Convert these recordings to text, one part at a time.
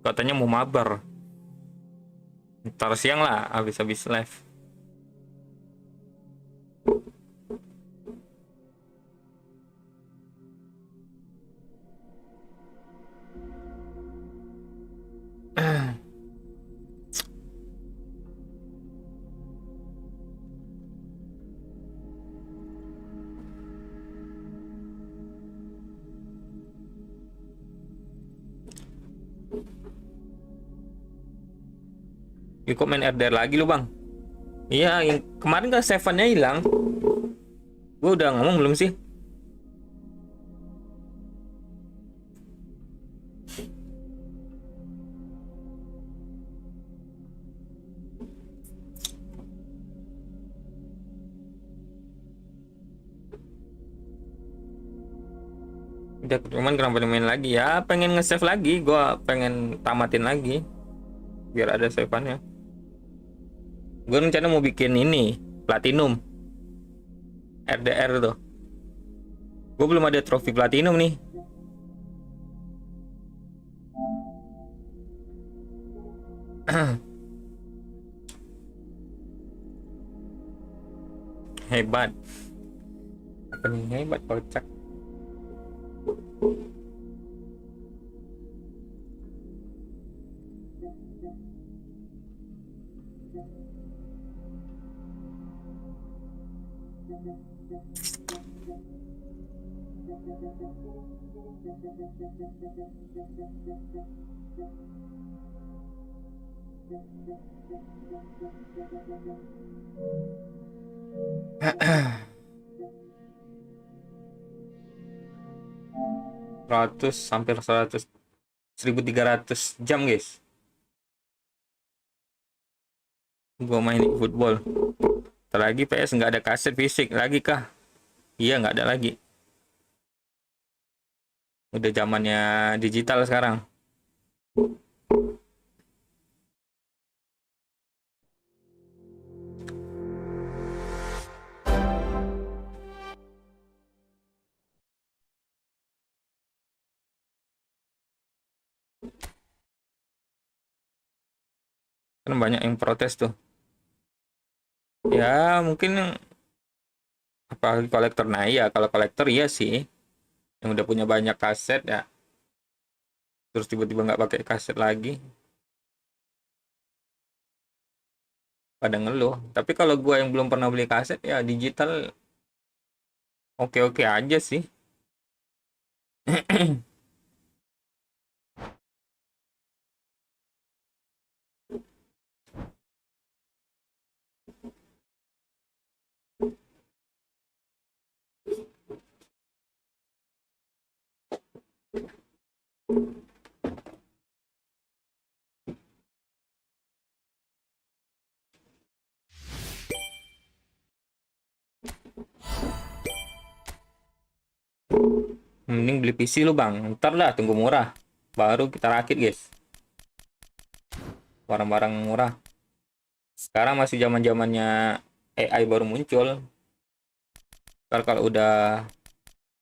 katanya mau mabar. Ntar siang lah, habis-habis live. Kok main RDR lagi lu bang? Iya, yang kemarin kan Seven-nya hilang. Gue udah ngomong belum sih? Udah, cuman kenapa main lagi ya? Pengen nge-save lagi, gue pengen tamatin lagi biar ada save-annya. Gue rencana mau bikin ini platinum RDR tuh. Gue belum ada trofi platinum nih. Hebat. Apa nih hebat kocak. Hampir 100, 1.300 jam guys. Gue main football. Terlagi PS nggak ada kaset fisik lagi kah? Iya nggak ada lagi. Udah zamannya digital sekarang. Kan banyak yang protes tuh. Ya mungkin apa kolektor. Nah iya, kalau kolektor iya sih. Yang udah punya banyak kaset ya. Terus tiba-tiba nggak pakai kaset lagi. Pada ngeluh. Tapi kalau gua yang belum pernah beli kaset ya digital oke-oke aja sih. Mending beli PC lu bang. Ntar lah tunggu murah. Baru kita rakit guys. Barang-barang murah. Sekarang masih zaman-zamannya AI baru muncul. Ntar kalau udah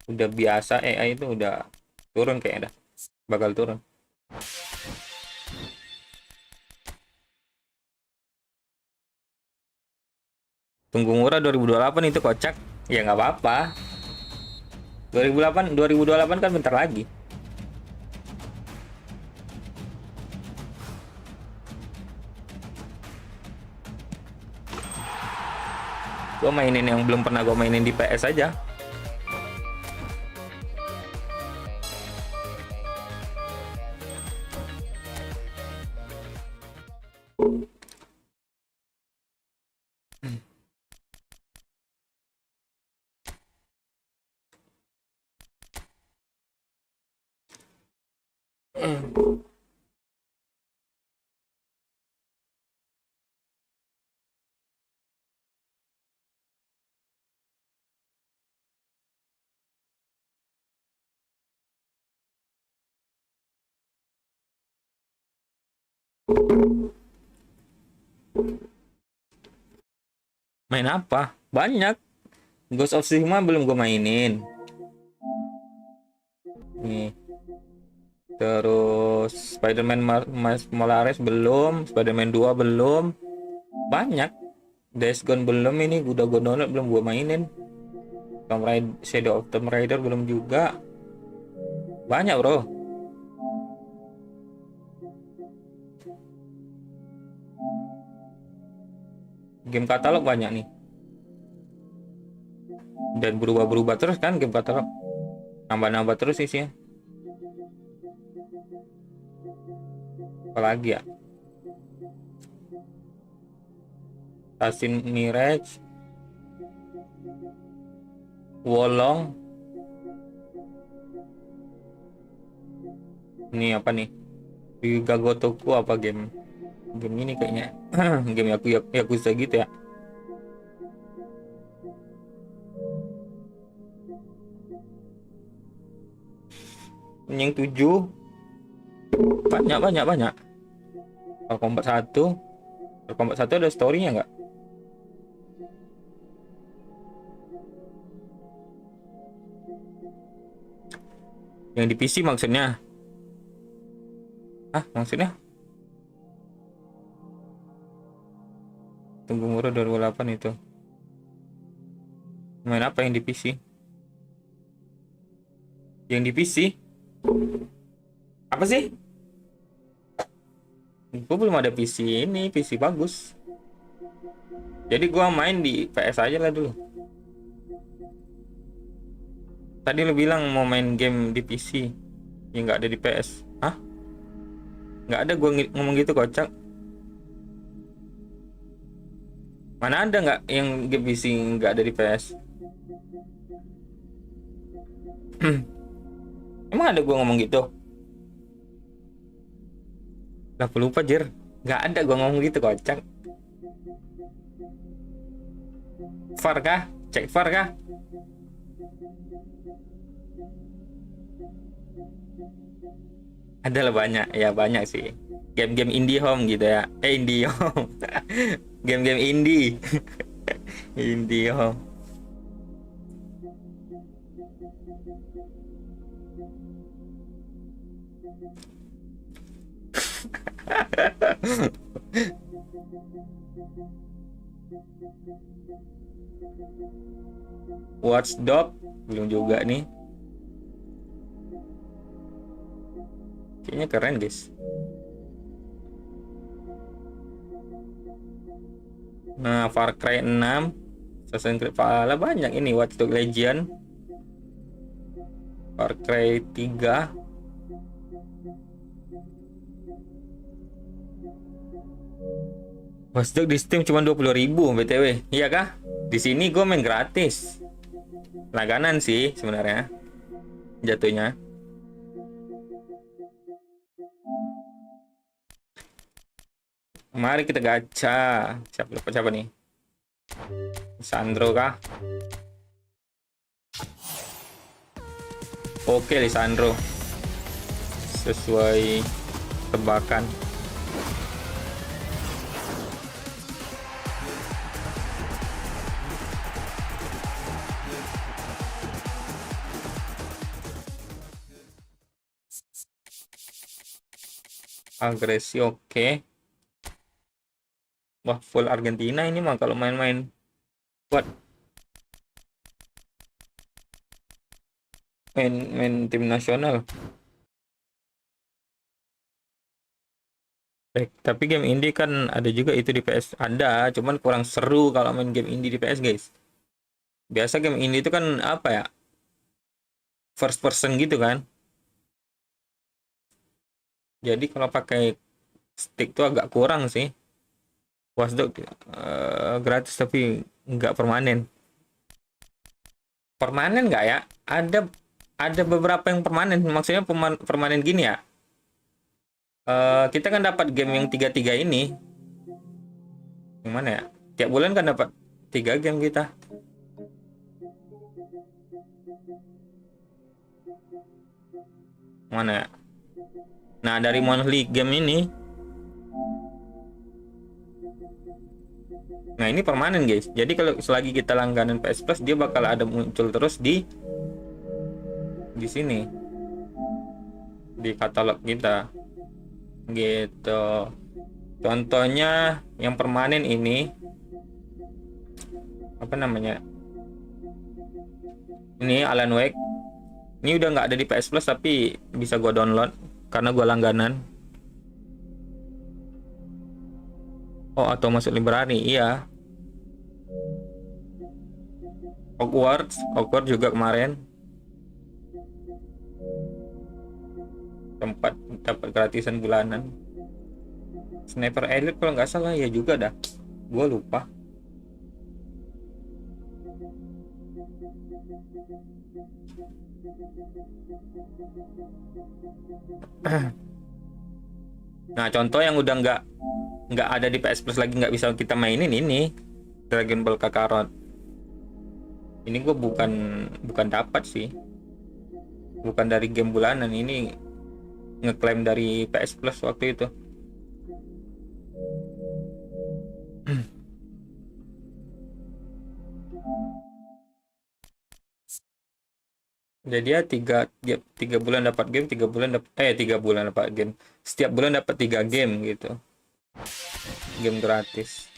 biasa AI itu udah turun kayaknya dah. Bakal turun. Tunggu murah 2028 itu kocak. Ya nggak apa-apa. 2028 kan bentar lagi. Gue mainin yang belum pernah gue mainin di PS aja. Main apa? Banyak. Ghost of Tsushima belum gue mainin. Nih. Terus Spider-Man Miles Morales belum, Spider-Man 2 belum. Banyak. Days Gone belum, ini udah gue download belum gue mainin. Shadow of Tomb Raider belum juga. Banyak, Bro. Game katalog banyak nih. Dan berubah-berubah terus kan game katalog. Nambah-nambah terus isinya. Apalagi ya? Tasin Mirage, Wolong. Ini apa nih? Hyuga Gotoku apa game? Game ini kayaknya. Game Yakuza gitu ya. Yang 7. Banyak. Kalau Kombat 1. Kalau Kombat 1 ada story-nya nggak? Yang di PC maksudnya? Maksudnya? Tunggu murah 2008 itu. Main apa yang di PC? Yang di PC? Apa sih? Gue belum ada PC ini, PC bagus. Jadi gua main di PS aja lah dulu. Tadi lu bilang mau main game di PC yang nggak ada di PS. Hah? Nggak ada, gua ngomong gitu, kocak. Mana ada nggak yang game PC nggak ada di PS? Emang ada gua ngomong gitu? Lah lupa, Jer. Nggak ada gua ngomong gitu, kocak. VAR kah? Cek VAR kah? Ada lah, banyak. Ya banyak sih. Game-game indie home gitu ya. Indie home. Game-game indie. Indie home. Watchdog belum juga nih. Kayaknya keren, guys. Nah, Far Cry 6, Assassin's Creed Valhalla, banyak ini. Watch Dogs Legion, Far Cry 3. Watch Dogs di Steam cuma 20.000 BTW. Iya kah? Di sini gue main gratis. Langganan sih sebenarnya jatuhnya. Mari kita gacha. Siapa nih? Lisandro kah? Oke, Lisandro. Sesuai tebakan. Agresi oke. Wah, full Argentina ini mah kalau main-main. Buat main tim nasional. Tapi game indie kan ada juga itu di PS. Ada, cuman kurang seru kalau main game indie di PS, guys. Biasa game indie itu kan apa ya? First person gitu kan. Jadi kalau pakai stick tuh agak kurang sih. Watchdog gratis tapi nggak permanen. Permanen nggak ya? Ada beberapa yang permanen. Maksudnya permanen gini ya. Kita kan dapat game yang 3 ini. Yang mana ya? Tiap bulan kan dapat 3 game kita. Mana ya? Nah, dari monthly game ini. Nah, ini permanen, guys. Jadi kalau selagi kita langganan PS Plus, dia bakal ada muncul terus di sini. di katalog kita gitu. Contohnya yang permanen ini apa namanya? Ini Alan Wake. Ini udah nggak ada di PS Plus tapi bisa gua download karena gua langganan. Oh, atau masuk library, iya. Hogwarts juga kemarin tempat dapat gratisan bulanan. Sniper Elite kalau nggak salah ya juga dah. Gua lupa. Nah, contoh yang udah nggak ada di PS Plus lagi nggak bisa kita mainin ini Dragon Ball Kakarot. Ini gue bukan dapat sih, bukan dari game bulanan, ini ngeklaim dari PS Plus waktu itu. Jadi ya tiga bulan dapat game, 3 bulan dapat 3 bulan dapat game. Setiap bulan dapat 3 game gitu, game gratis.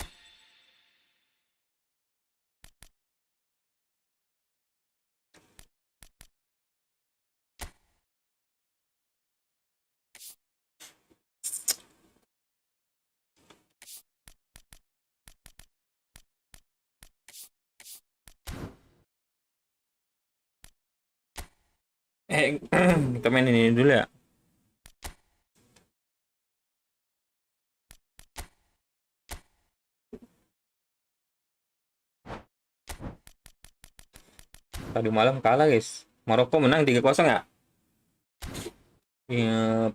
Kita main ini dulu ya. Tadi malam kalah guys. Maroko menang 3-0 ya.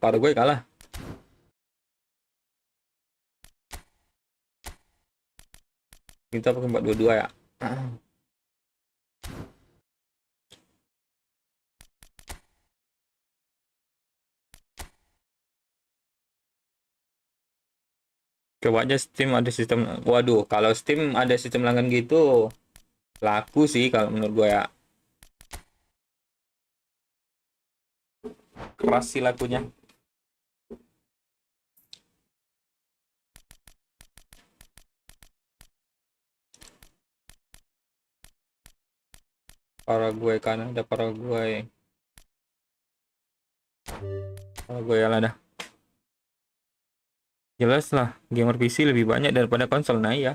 Paraguay kalah. Kita pakai 4-2-2 ya. Coba aja Steam ada sistem. Waduh, kalau Steam ada sistem langgan gitu laku sih kalau menurut gue ya. Keras sih lakunya. Paraguay kan ada Paraguay. Paraguay lah dah. Jelas lah, gamer PC lebih banyak daripada konsol, nah ya.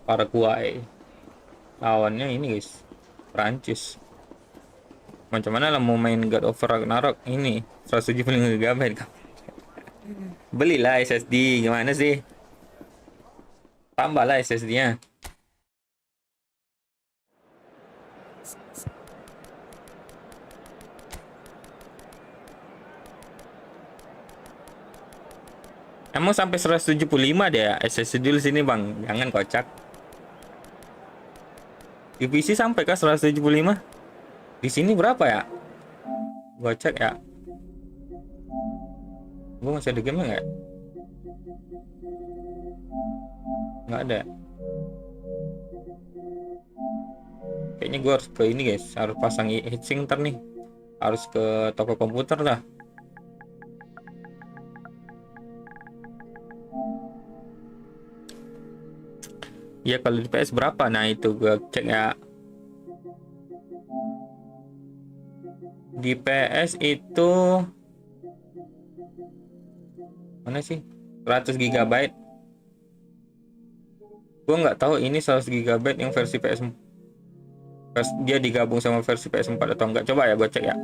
Paraguay. Lawannya ini guys, Prancis. Macam mana lah mau main God of Ragnarok ini 175 GB. Belilah SSD, gimana sih? Tambahlah SSD-nya. Emang sampai 175 deh ya SSD dulu sini bang, jangan kocak. Di PC sampai kah 175? Di sini berapa ya? Gua cek ya. Gua masih ada game nggak? Nggak ada. Kayaknya gua harus ke ini guys, harus pasang heatsink ntar nih. Harus ke toko komputer lah. Ya kalau di PS berapa? Nah itu gua cek ya. Di PS itu mana sih? 100 GB. Gue nggak tahu ini 100 GB yang versi dia digabung sama versi PS4 atau enggak. Coba ya gue cek ya.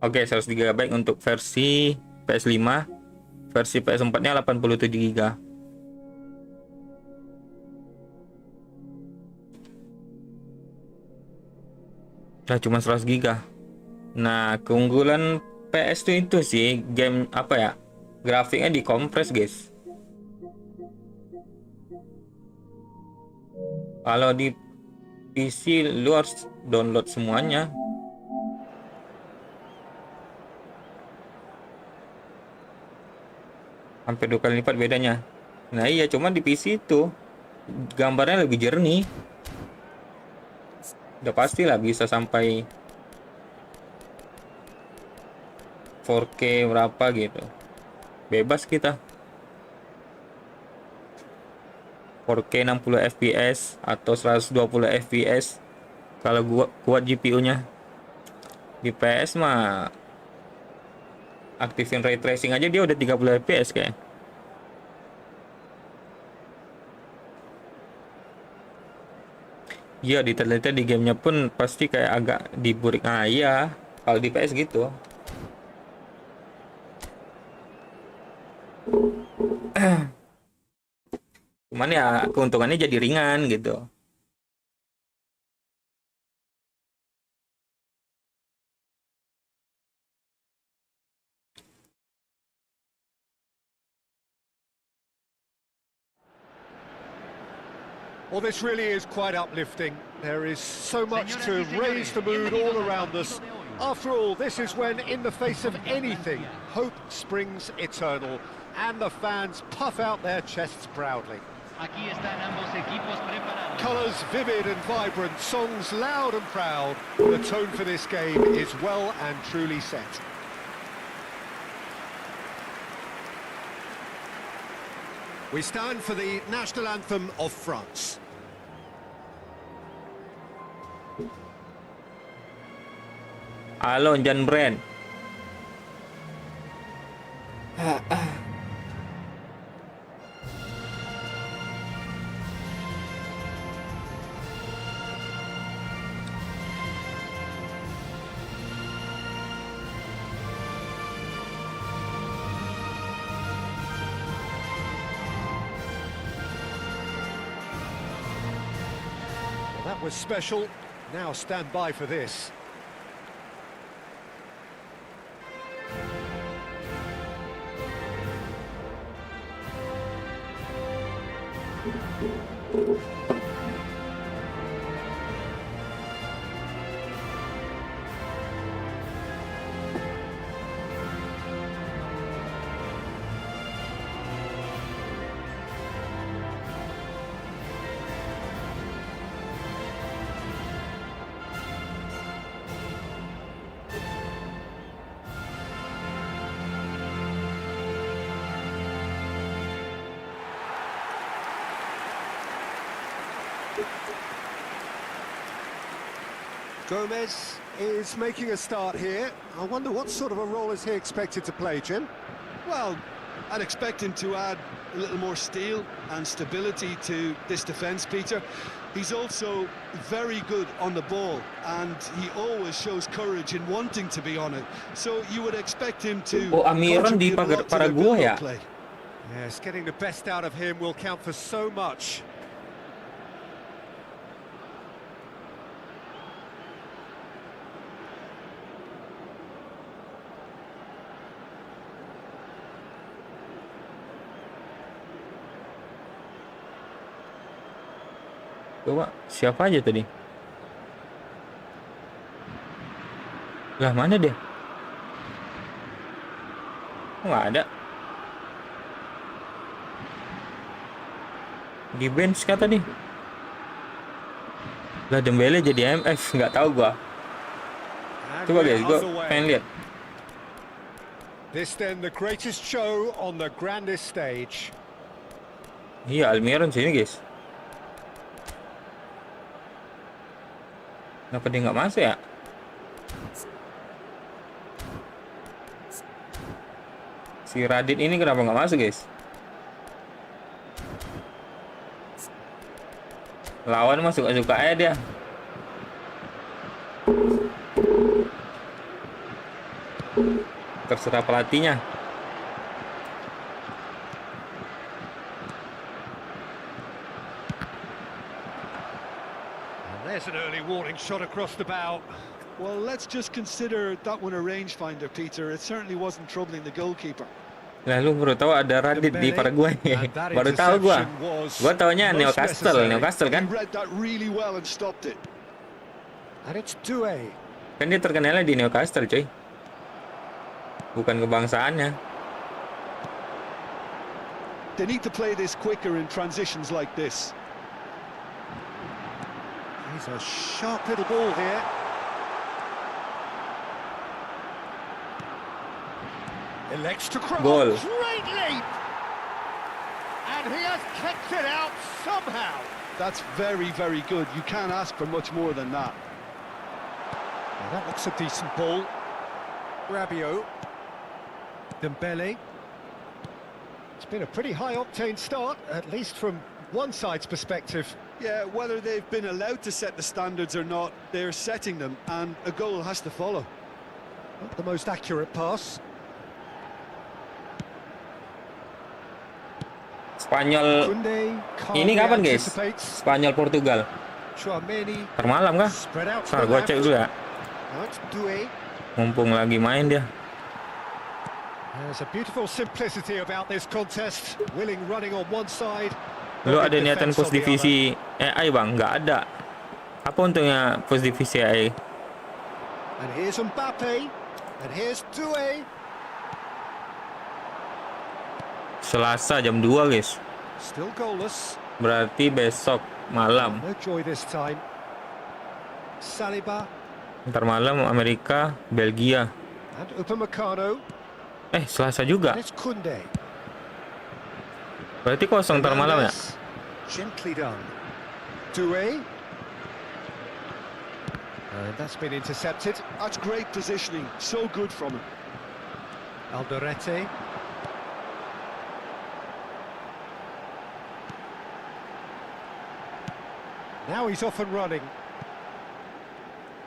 Oke, 100 GB untuk versi PS5, versi PS4-nya 87 GB. Nah, cuma 100 GB. Nah, keunggulan PS tuh itu sih, game apa ya? Grafiknya dikompres, guys. Kalau di PC lu harus download semuanya. Hampir 2 kali lipat bedanya. Nah, iya, cuma di PC itu gambarnya lebih jernih. Udah pastilah bisa sampai 4K berapa gitu. Bebas kita. 4K 60 fps atau 120 fps kalau gua kuat GPU-nya. Di PS mah aktifin ray tracing aja dia udah 30 fps kayak. Iya, detail-detail di gamenya pun pasti kayak agak diburik. Ah iya, kalau di PS gitu. Cuman ya keuntungannya jadi ringan gitu. Well, this really is quite uplifting. There is so much to raise the mood all around us. After all, this is when, in the face of anything, hope springs eternal, and the fans puff out their chests proudly. Colours vivid and vibrant, songs loud and proud. The tone for this game is well and truly set. We stand for the national anthem of France. Halo, Jan Brand. Well, that was special. Now stand by for this. Gomez is making a start here. I wonder what sort of a role is he expected to play, Jim? Well, I'd expect him to add a little more steel and stability to this defence, Peter. He's also very good on the ball, and he always shows courage in wanting to be on it. So you would expect him to Amiron di contribute a lot to the Paraguay ya? build-up play. Yes, getting the best out of him will count for so much. Coba siapa aja tadi? Lah, mana dia? Oh, nggak ada. Di bench kata tadi. Lah, Dembele jadi MF, nggak tahu gua. And Coba we're guys, gua underway. pengen lihat. This then the greatest show on the grandest stage. Iya, Almiron sini guys. Kenapa dia nggak masuk ya? Si Radit ini kenapa nggak masuk guys? Lawan mah suka-suka aja dia. Terserah pelatihnya. And there's an early warning shot across the bow. Well, let's just consider that one a rangefinder, Peter. It certainly wasn't troubling the goalkeeper. Lalu baru tahu ada Radit di Paraguay. Baru tahu gua. Gua taunya Newcastle kan? He read that really well and stopped it. And it's Doué. Kan dia terkenalnya di Newcastle, coy. Bukan kebangsaannya. They need to play this quicker in transitions like this. He's a sharp little ball here. Elects to cross. Goal. Great leap! And he has kept it out somehow. That's very, very good. You can't ask for much more than that. Well, that looks a decent ball. Rabiot. Dembele. It's been a pretty high-octane start, at least from one side's perspective. Yeah, whether they've been allowed to set the standards or not, they're setting them, and a goal has to follow. Not the most accurate pass. Spanyol Koundé ini calmly kapan, guys? anticipates. Spanyol Portugal. Chouameni Ntar malam kah? spread out to Ntar the gua left. cek dulu ya. Now it's Doué. Mumpung lagi main dia. There's a beautiful simplicity about this contest. Willing running on one side. Lu ada willing niatan defense post on the other. divisi AI, Bang? Nggak ada. Apa untungnya post divisi AI? And here's Mbappe. And here's Doué. Selasa jam 2, guys. Still goalless. Berarti besok malam. No joy this time. Saliba Ntar malam Amerika, Belgia. and Upamecano. Selasa juga. And it's Koundé. Berarti kosong ntar malam ya? Hernandez. Gently done. Doué. And that's been intercepted. That's great positioning. So good from him. Alderete. Now he's off and running.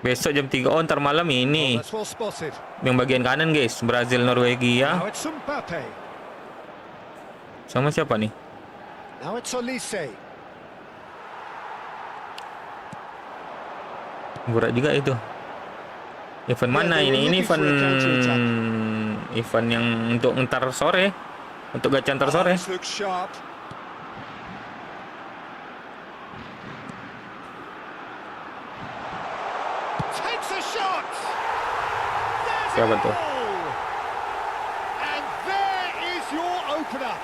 Besok jam 3. Ntar malam Oh, ini. that's well spotted. Yang bagian kanan, guys. Brazil, Norwegia. Now it's Mbappe. Sama siapa nih? Now it's Olise. Berat juga itu. Event mana ini? Ini event yang untuk ntar sore. Untuk gacha ntar sore. This looks sharp. Takes a shot. There's a Siapa tuh? goal. And there is your opener.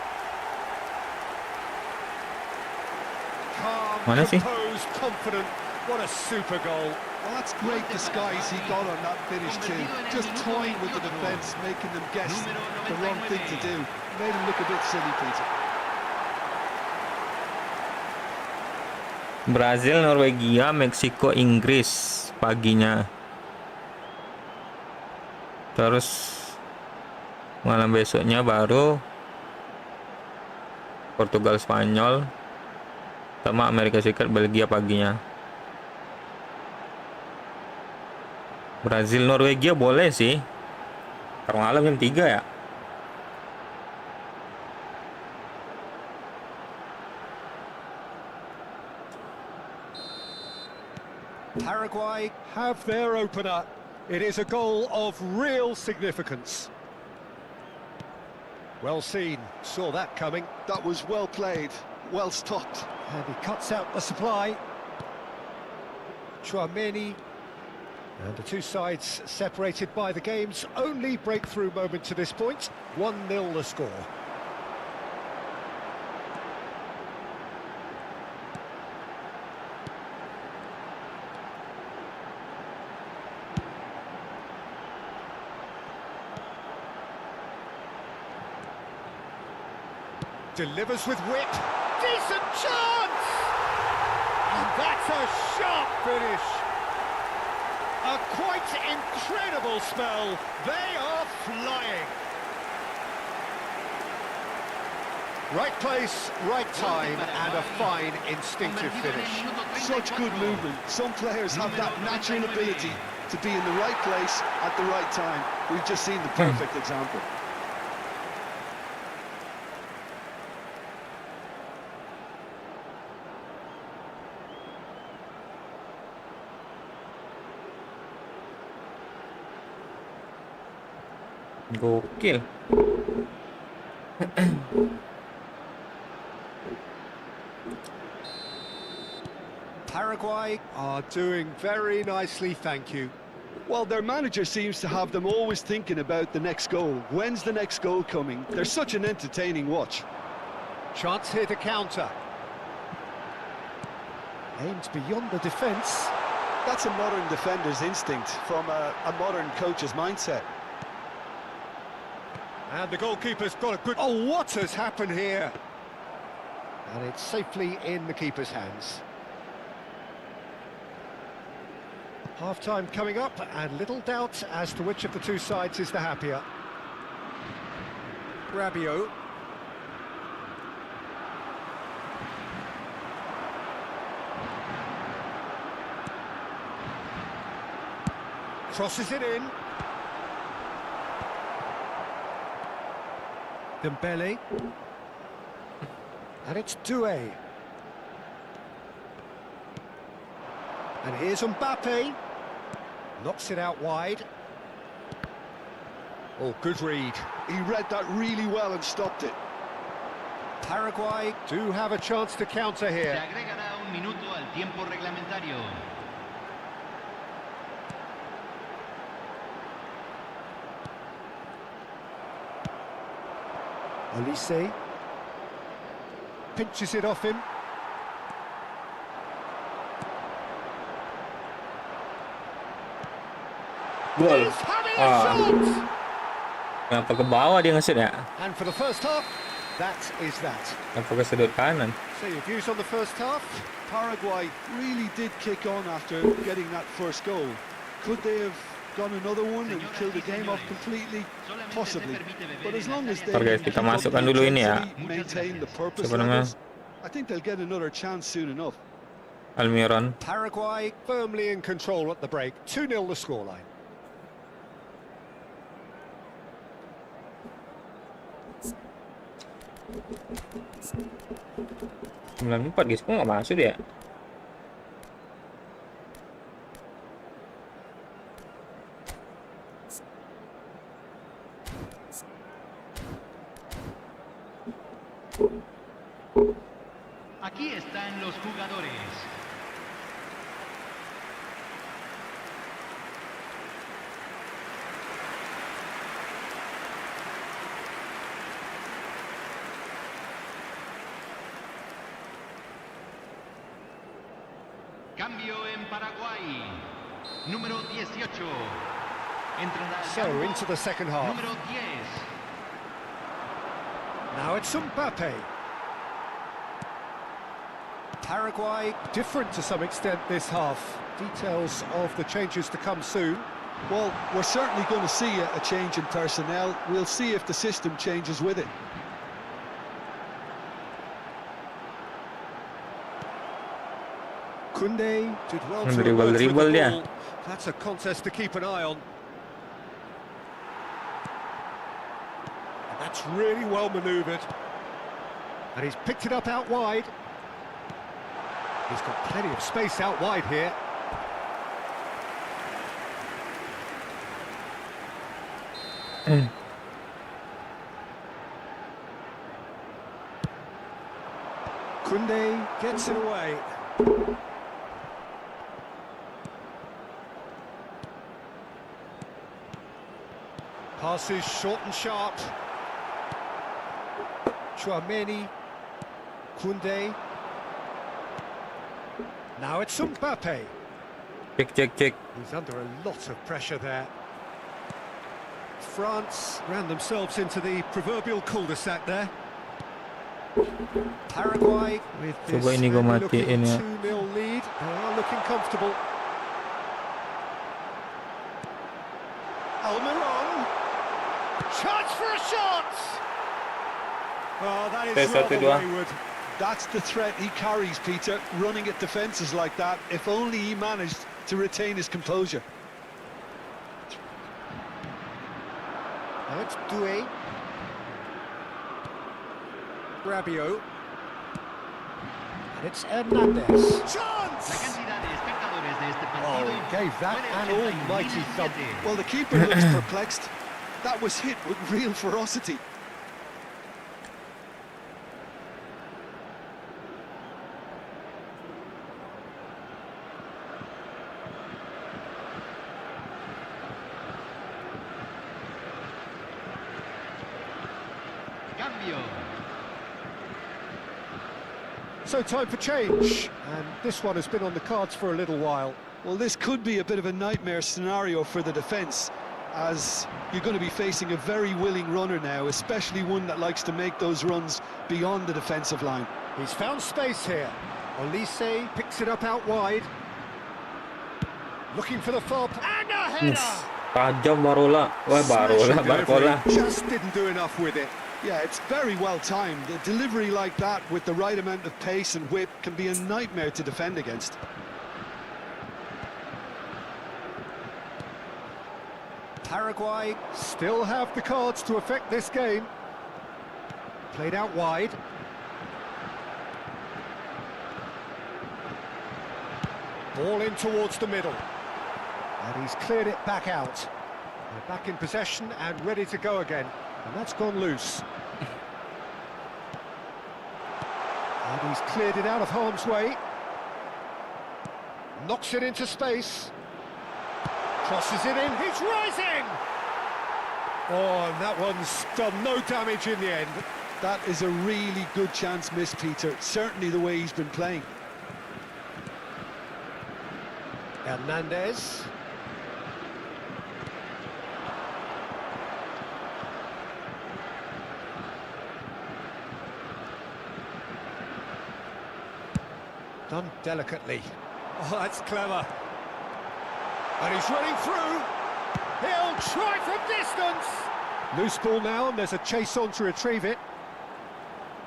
Calm, Mana sih? composed, confident. What a super goal. Well, that's great disguise he got on that finish too. Just toying with the defence, making them guess the wrong thing to do. Made him look a bit silly, Peter. Brazil, Norwegia, Meksiko, Inggris paginya. Terus malam besoknya baru Portugal, Spanyol, sama Amerika Serikat, Belgia paginya. Brazil, Norwegia boleh sih. Ntar malam jam 3 ya. Paraguay have their opener. It is a goal of real significance. Well seen, saw that coming. That was well played, well stopped. And he cuts out the supply. Chouameni. And the two sides separated by the game's only breakthrough moment to this point. 1-0 the score. Delivers with wit. Decent chance! And that's a sharp finish. A quite incredible spell. They are flying. Right place, right time, and a fine instinctive finish. Such good movement. Some players have that natural ability to be in the right place at the right time. We've just seen the perfect example. Gokil. Paraguay are doing very nicely, thank you. Well, their manager seems to have them always thinking about the next goal. When's the next goal coming? They're such an entertaining watch. Chance here to counter. Aimed beyond the defence. That's a modern defender's instinct from a modern coach's mindset. And the goalkeeper's got a good... Oh, what has happened here? And it's safely in the keeper's hands. Half-time coming up, and little doubt as to which of the two sides is the happier. Rabiot. Crosses it in. Dembele. And it's Doué. And here's Mbappe. Knocks it out wide. Oh, good read. He read that really well and stopped it. Paraguay do have a chance to counter Se here. agregará un minuto al tiempo reglamentario. Olise pinches it off him. Gol. He's having a Ah. shot! Kenapa ke bawah dia nge-shoot ya? And for the first half, that is that. Kenapa ke sudut kanan? So your views on the first half? Paraguay really did kick on after getting that first goal. Could they have gone another one and killed the game off completely? Possibly. But as long as they Oke, kita keep up masukkan the dulu ini ya. intensity, maintain the purpose Siapa namanya? levels, I think they'll get another chance soon enough. Almiron. Paraguay firmly in control at the break. 2-0 the scoreline. Empat guys, kok nggak masuk dia? Aquí están los jugadores. Cambio en Paraguay. Número 18. Entrará al So campo into the second half. número 10. Now it's Mbappe. Paraguay different to some extent this half. Details of the changes to come soon. Well, we're certainly going to see a change in personnel. We'll see if the system changes with it. Koundé did well to Dribble, emerge with dribble the dia. ball. That's a contest to keep an eye on. And that's really well manoeuvred. And he's picked it up out wide. He's got plenty of space out wide here. Koundé gets it away. Passes short and sharp. Chouameni. Koundé. Now it's Mbappe. Cek. He's under a lot of pressure there. France ran themselves into the proverbial cul-de-sac there. Paraguay with this Coba ini gua handy-looking matiin ya. 2-0 lead. They are looking comfortable. Almiron. Chance for a shot! Oh, that is Tes rather 1-2. wayward. That's the threat he carries, Peter, running at defences like that. If only he managed to retain his composure. Now it's Doué. Rabiot. And it's Hernandez. La Chance! cantidad de espectadores de este Oh, partido he gave that fue de an almighty thump. 87.000. Well, the keeper looks perplexed. That was hit with real ferocity. Cambio. So time for change. And this one has been on the cards for a little while. Well, this could be a bit of a nightmare scenario for the defence, as you're going to be facing a very willing runner now, especially one that likes to make those runs beyond the defensive line. He's found space here. Olise picks it up out wide. Looking for the far... And a header! Tajam Barola. Wah, Barola, Smashing delivery, Barcola. just didn't do enough with it. Yeah, it's very well timed. A delivery like that with the right amount of pace and whip can be a nightmare to defend against. Paraguay still have the cards to affect this game. Played out wide. Ball in towards the middle. And he's cleared it back out. They're back in possession and ready to go again. And that's gone loose. And he's cleared it out of harm's way. Knocks it into space. Crosses it in, he's rising! Oh, and that one's done no damage in the end. That is a really good chance missed, Peter. Certainly the way he's been playing. Hernandez. Done delicately. Oh, that's clever. And he's running through. He'll try from distance. Loose ball now, and there's a chase on to retrieve it.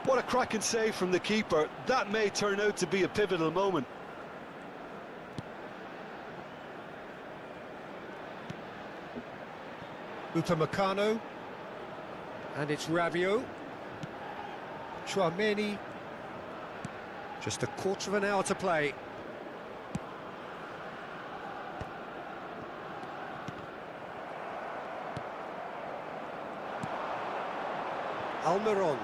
What a cracking save from the keeper. That may turn out to be a pivotal moment. Upamecano. And it's Rabiot. Chouameni. Just a quarter of an hour to play. Almiron.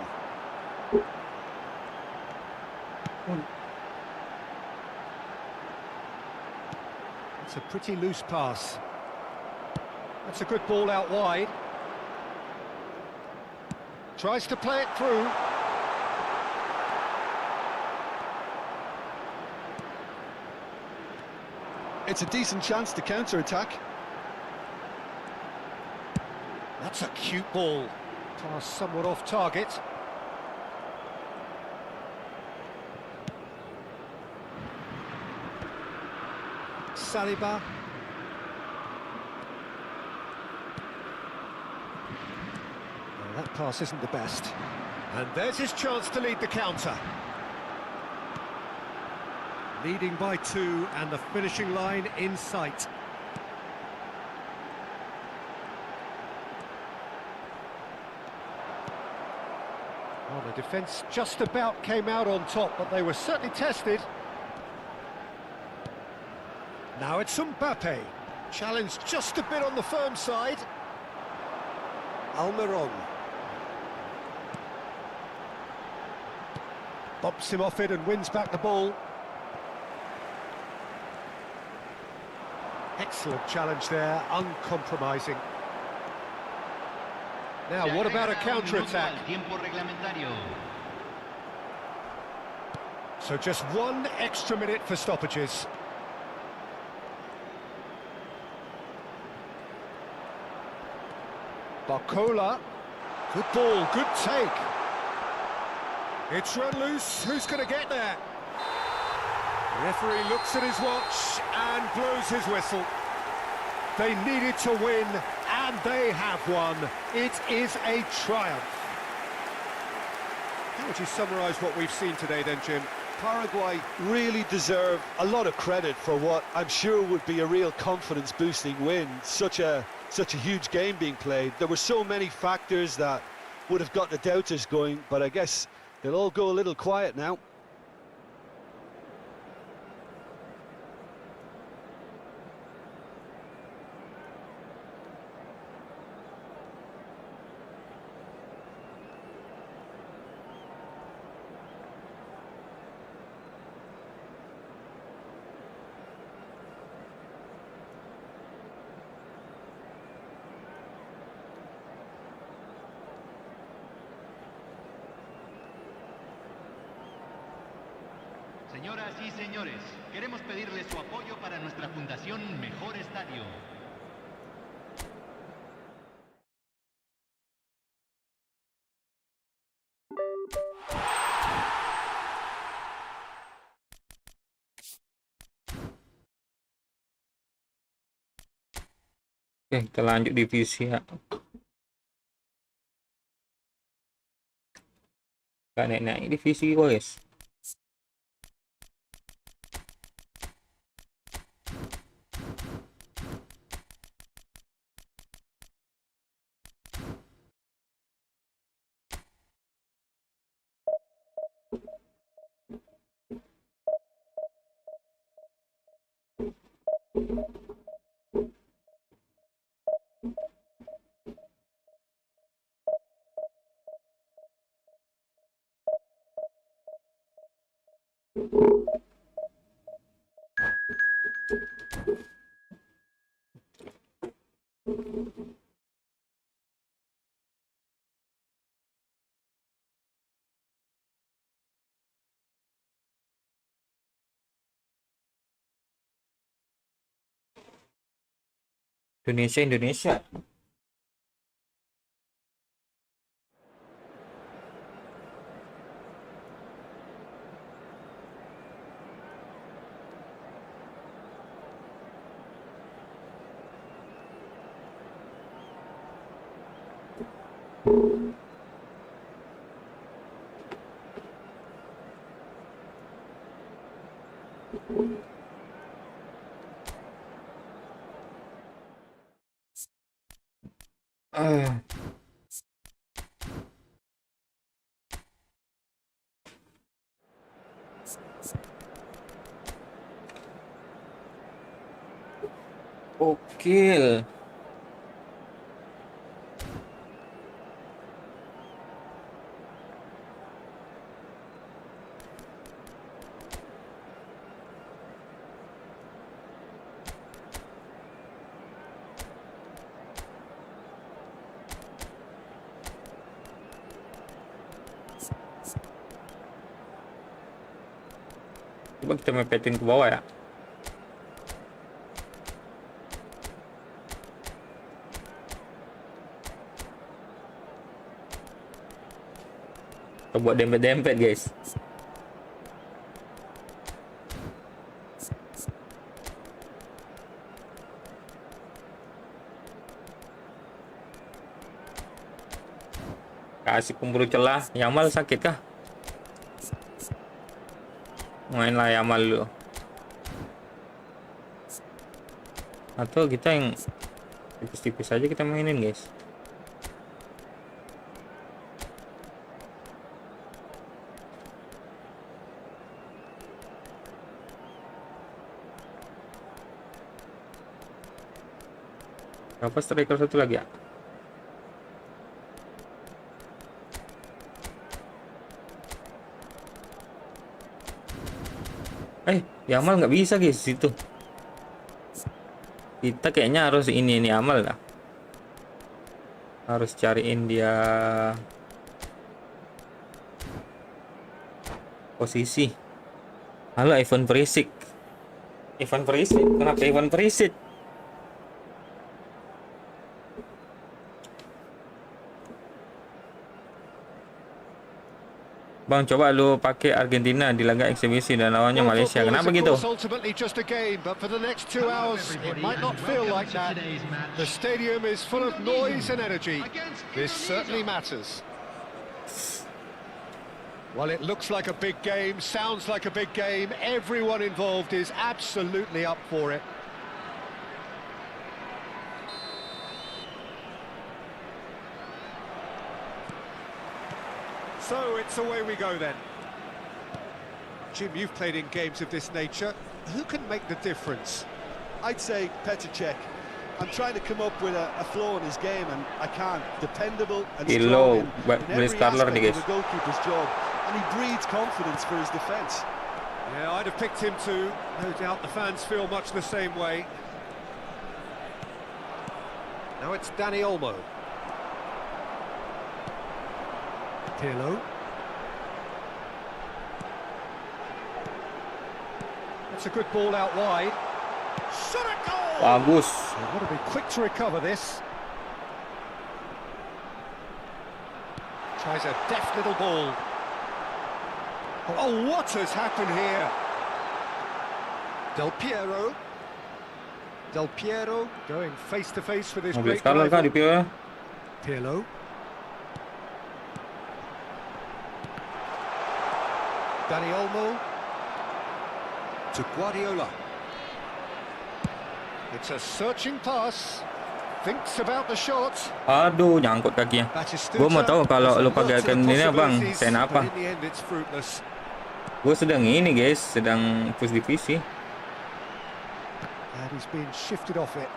It's a pretty loose pass. That's a good ball out wide. Tries to play it through. It's a decent chance to counter-attack. That's a cute ball. Pass somewhat off target. Saliba. Well, that pass isn't the best. And there's his chance to lead the counter. Leading by 2 and the finishing line in sight. Well, the defence just about came out on top, but they were certainly tested. Now it's Mbappe. Challenged just a bit on the firm side. Almiron. Bumps him off it and wins back the ball. Excellent challenge there, uncompromising. Now, what about a counter-attack? So just 1 extra minute for stoppages. Barcola. Good ball, good take. It's run loose, who's going to get there? The referee looks at his watch and blows his whistle. They needed to win, and they have won. It is a triumph. How would you summarise what we've seen today then, Jim? Paraguay really deserve a lot of credit for what I'm sure would be a real confidence-boosting win. Such a huge game being played. There were so many factors that would have got the doubters going, but I guess they'll all go a little quiet now. Señoras y señores, queremos pedirles su apoyo para nuestra fundación Mejor Estadio. Oke, kita lanjut divisi ya. Gak naik divisi guys. Indonesia. Oke. Coba kita mepetin ke bawah ya. Kita buat dempet-dempet guys. Kasih pemburu celah. Yamal sakit kah? Mainlah Yamal dulu. Atau kita yang tipis-tipis aja kita mainin guys. Apa striker satu lagi ya? Yamal nggak bisa guys situ. Kita kayaknya harus ini Yamal lah. Harus cariin dia posisi. Halo Ivan Perisic. Kenapa Ivan Perisic? Bang, coba lu pakai Argentina di laga eksibisi dan lawannya Malaysia. Kenapa gitu? Ultimately just a game, but for the next 2 hours it might not feel like that. The stadium is full of noise and energy. This certainly matters. Well, it looks like a big game, sounds like a big game. Everyone involved is absolutely up for it. So it's away we go then. Jim, you've played in games of this nature. Who can make the difference? I'd say Petr Cech. I'm trying to come up with a flaw in his game, and I can't. Dependable and strong in every aspect of the goalkeeper's job, and he breeds confidence for his defence. Yeah, I'd have picked him too. No doubt the fans feel much the same way. Now it's Dani Olmo. Pirlo. That's a good ball out wide. Shot a goal! Bagus. They've got to be quick to recover this. Tries a deft little ball. Oh, what has happened here? Del Piero. Del Piero going face to face with his great rival. Pirlo. Dani Olmo. To Guardiola. It's a searching pass. Thinks about the shot. Aduh, nyangkut kakinya. Gue mau tahu kalau lu pakai item ini bang, sen apa? Gue sedang ini guys, sedang push divisi. And he's been shifted off it.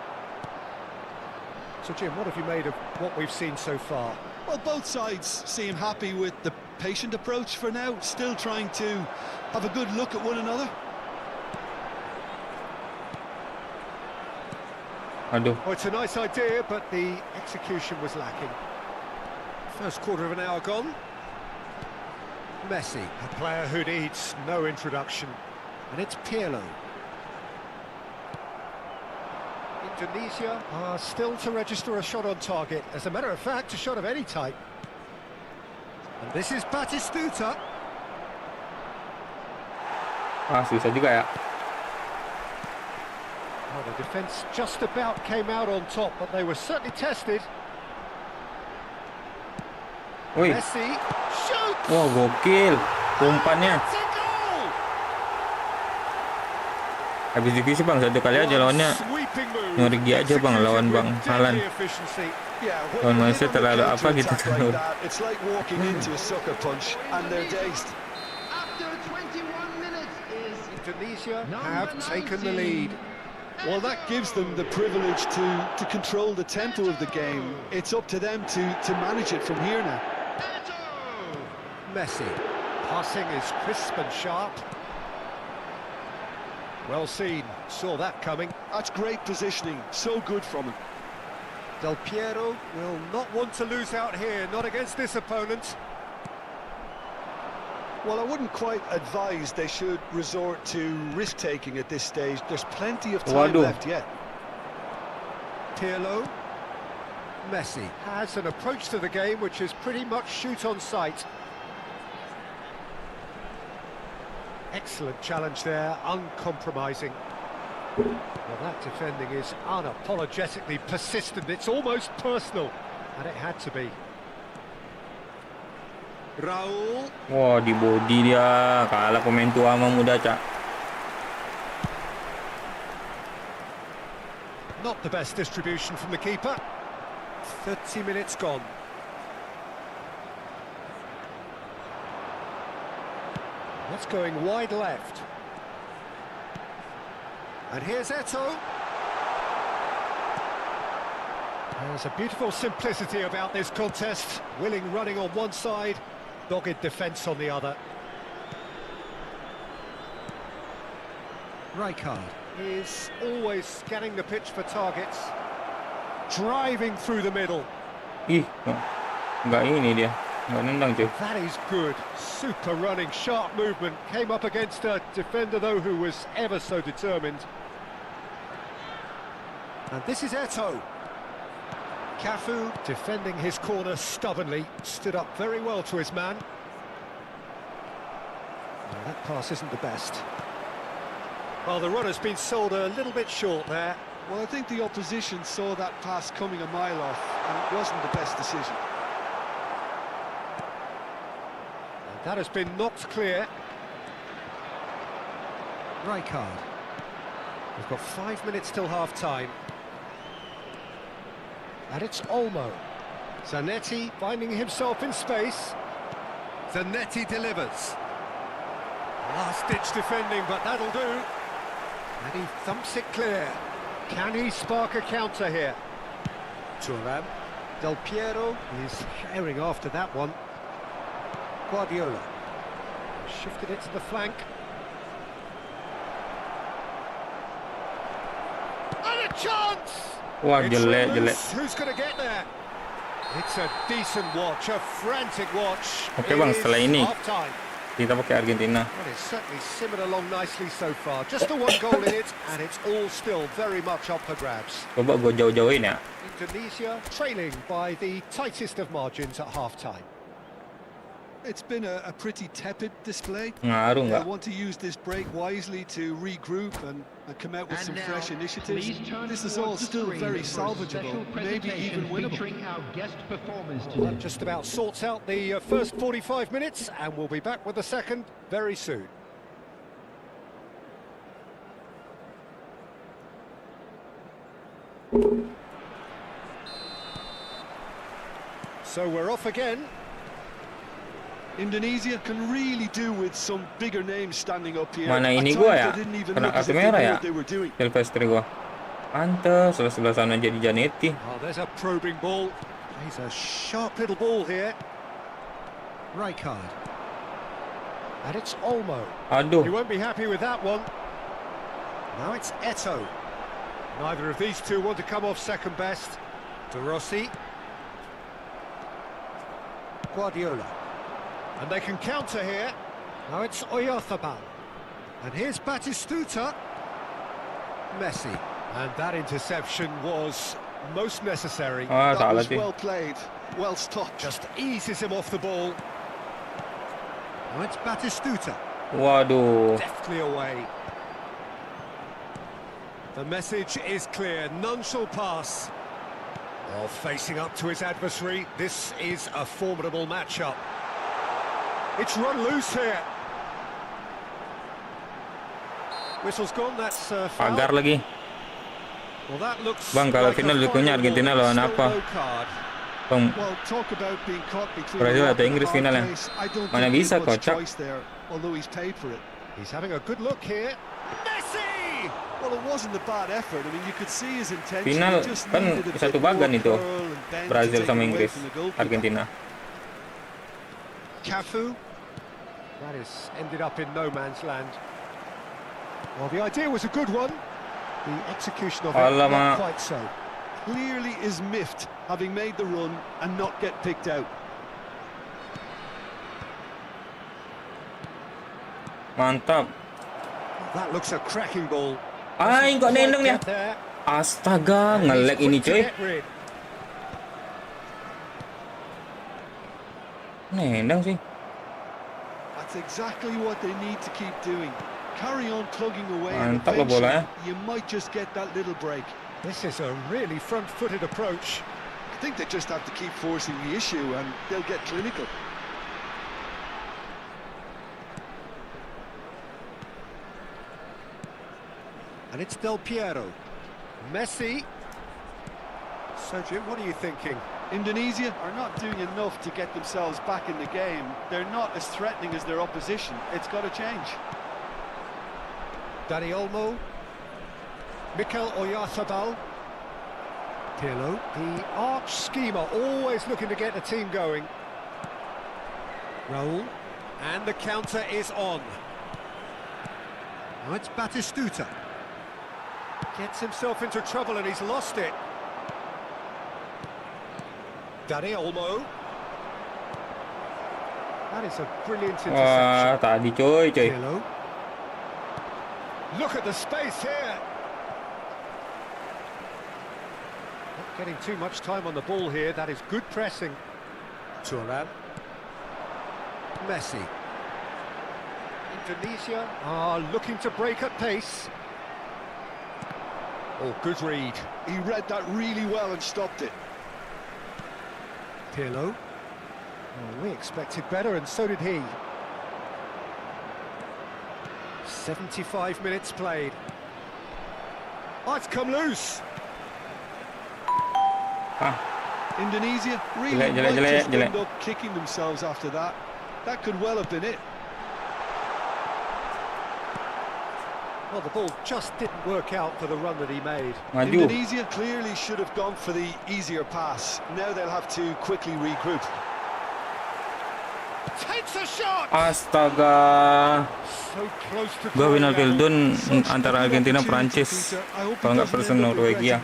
So Jim, what have you made of what we've seen so far? Well, both sides seem happy with the patient approach for now, still trying to have a good look at one another. Aduh. Oh, it's a nice idea, but the execution was lacking. First quarter of an hour gone. Messi, a player who needs no introduction. And it's Pirlo. Indonesia are still to register a shot on target. As a matter of fact, a shot of any type. And this is Batistuta. Susah juga ya. Oh, the defence just about came out on top, but they were certainly tested. Wih. Messi shoots! Wah, gokil umpannya. Habis divisi bang, satu kali aja lawannya ngeri aja bang, lawan Bang Halan. Lawan Malaysia terlalu apa gitu. It's like walking into a sucker punch and they're dazed. Indonesia have taken the lead. Well, that gives them the privilege to control the tempo of the game. It's up to them to manage it from here now. Messi. Passing is crisp and sharp. Well seen. Saw that coming. That's great positioning. So good from him. Del Piero will not want to lose out here, not against this opponent. Well, I wouldn't quite advise they should resort to risk-taking at this stage. There's plenty of time left yet. Pirlo. Messi has an approach to the game which is pretty much shoot on sight. Excellent challenge there, uncompromising. Well, that defending is unapologetically persistent. It's almost personal, and it had to be. Raul. Wah, di body dia kalah pemain tua sama muda, Cak. Not the best distribution from the keeper. 30 minutes gone. That's going wide left. And here's Eto'o. There's a beautiful simplicity about this contest. Willing running on one side, dogged defence on the other. Rijkaard is always scanning the pitch for targets. Driving through the middle. Ih, enggak ini dia. Enggak nendang cuy. That is good. Super running, sharp movement. Came up against a defender, though, who was ever so determined. And this is Eto'o. Cafu defending his corner stubbornly. Stood up very well to his man. Well, that pass isn't the best. Well, the run has been sold a little bit short there. Well, I think the opposition saw that pass coming a mile off, and it wasn't the best decision. And That has been knocked clear. Rijkaard. We've got 5 minutes till half-time. And it's Olmo. Zanetti finding himself in space. Zanetti delivers. Last-ditch defending, but that'll do. And he thumps it clear. Can he spark a counter here? Thuram. Del Piero is sharing after that one. Guardiola. Shifted it to the flank. And a chance! Wah, It's jelek. loose. Who's going to get there? It's a decent watch, a frantic watch. Oke bang, It is setelah ini half-time. kita pakai Argentina. Well, it's certainly simmered along nicely so far. Just the one goal in it, and it's all still very much up for grabs. Coba gue jauh-jauhin ya. Indonesia trailing by the tightest of margins at half-time. It's been a pretty tepid display. Ngaruh They nggak? want to use this break wisely to regroup and come out with some fresh initiatives. This is all still very salvageable, maybe even winnable. Well, that just about sorts out the first 45 minutes, and we'll be back with the second very soon. So we're off again. Indonesia can really do with some bigger names standing up here. Mana ini At gua times ya? they didn't even Kena look as kartu if they merah knew ya? what they were doing. Silvestri gua. Pantes, sebelah sana jadi Zanetti. Oh, there's a probing ball. He's a sharp little ball here. Rijkaard. And it's Olmo. Aduh, You won't be happy with that one. Now it's Eto'o. Neither of these two want to come off second best. De Rossi. Guardiola. And they can counter here. Now it's Oyarzabal. And here's Batistuta. Messi. And that interception was most necessary. ah That salah was sih. well played, well stopped. Just eases him off the ball. Now it's Batistuta. Waduh, Deftly away. The message is clear. None shall pass. Oh, facing up to his adversary. This is a formidable matchup. It's run loose here. Whistle's gone. That's foul. pagar lagi. Well, that looks Bang, kalau like a final final dukunnya Argentina ball. lawan Still apa? no card. Bang, Well, talk about being caught between Brazil a rock atau and a Inggris hard finalnya? place. I don't Mana think bisa, there's much kocak. choice there, although he's paid for it. He's having a good look here. Messi! Well, it wasn't a bad effort. I mean, you could see his intention. Final He just kan needed a satu bit more bagan itu, curl and bend to Brazil take sama it away Inggris, from the goalkeeper. Argentina. Cafu. That has ended up in no man's land. Well, the idea was a good one. The execution of it, Alamak. not quite so. Clearly is miffed, having made the run and not get picked out. Mantap. That looks a cracking ball. Aing kok Quite nendang ya? get there. Astaga, And he's nge-lag ini quick to coy. get rid. Nendang sih. That's exactly what they need to keep doing. Carry on plugging away, and Mantap loh eventually bolanya. you might just get that little break. This is a really front-footed approach. I think they just have to keep forcing the issue, and they'll get clinical. And it's Del Piero. Messi. Sergio, what are you thinking? Indonesia are not doing enough to get themselves back in the game. They're not as threatening as their opposition. It's got to change. Dani Olmo. Mikel Oyarzabal. Pirlo. The arch schemer, always looking to get the team going. Raul. And the counter is on. Now it's Batistuta. Gets himself into trouble and he's lost it. Dani Olmo. That is a brilliant Wah, interception. tadi coy. Pirlo. Look at the space here. Not getting too much time on the ball here. That is good pressing. Thuram. Messi. Indonesia are looking to break at pace. Oh, good read. He read that really well and stopped it. Pirlo. Oh, we expected better, and so did he. 75 minutes played. Oh, it's come loose. Indonesia really might just end up kicking themselves after that. That could well have been it. Well, the ball just didn't work out for the run that he made. Indonesia clearly should have gone for the easier pass. Now they'll have to quickly regroup. Takes a shot. Astaga. So close to Gue final goal. Pildun antara Argentina Prancis. Kalau nggak persen Norwegia.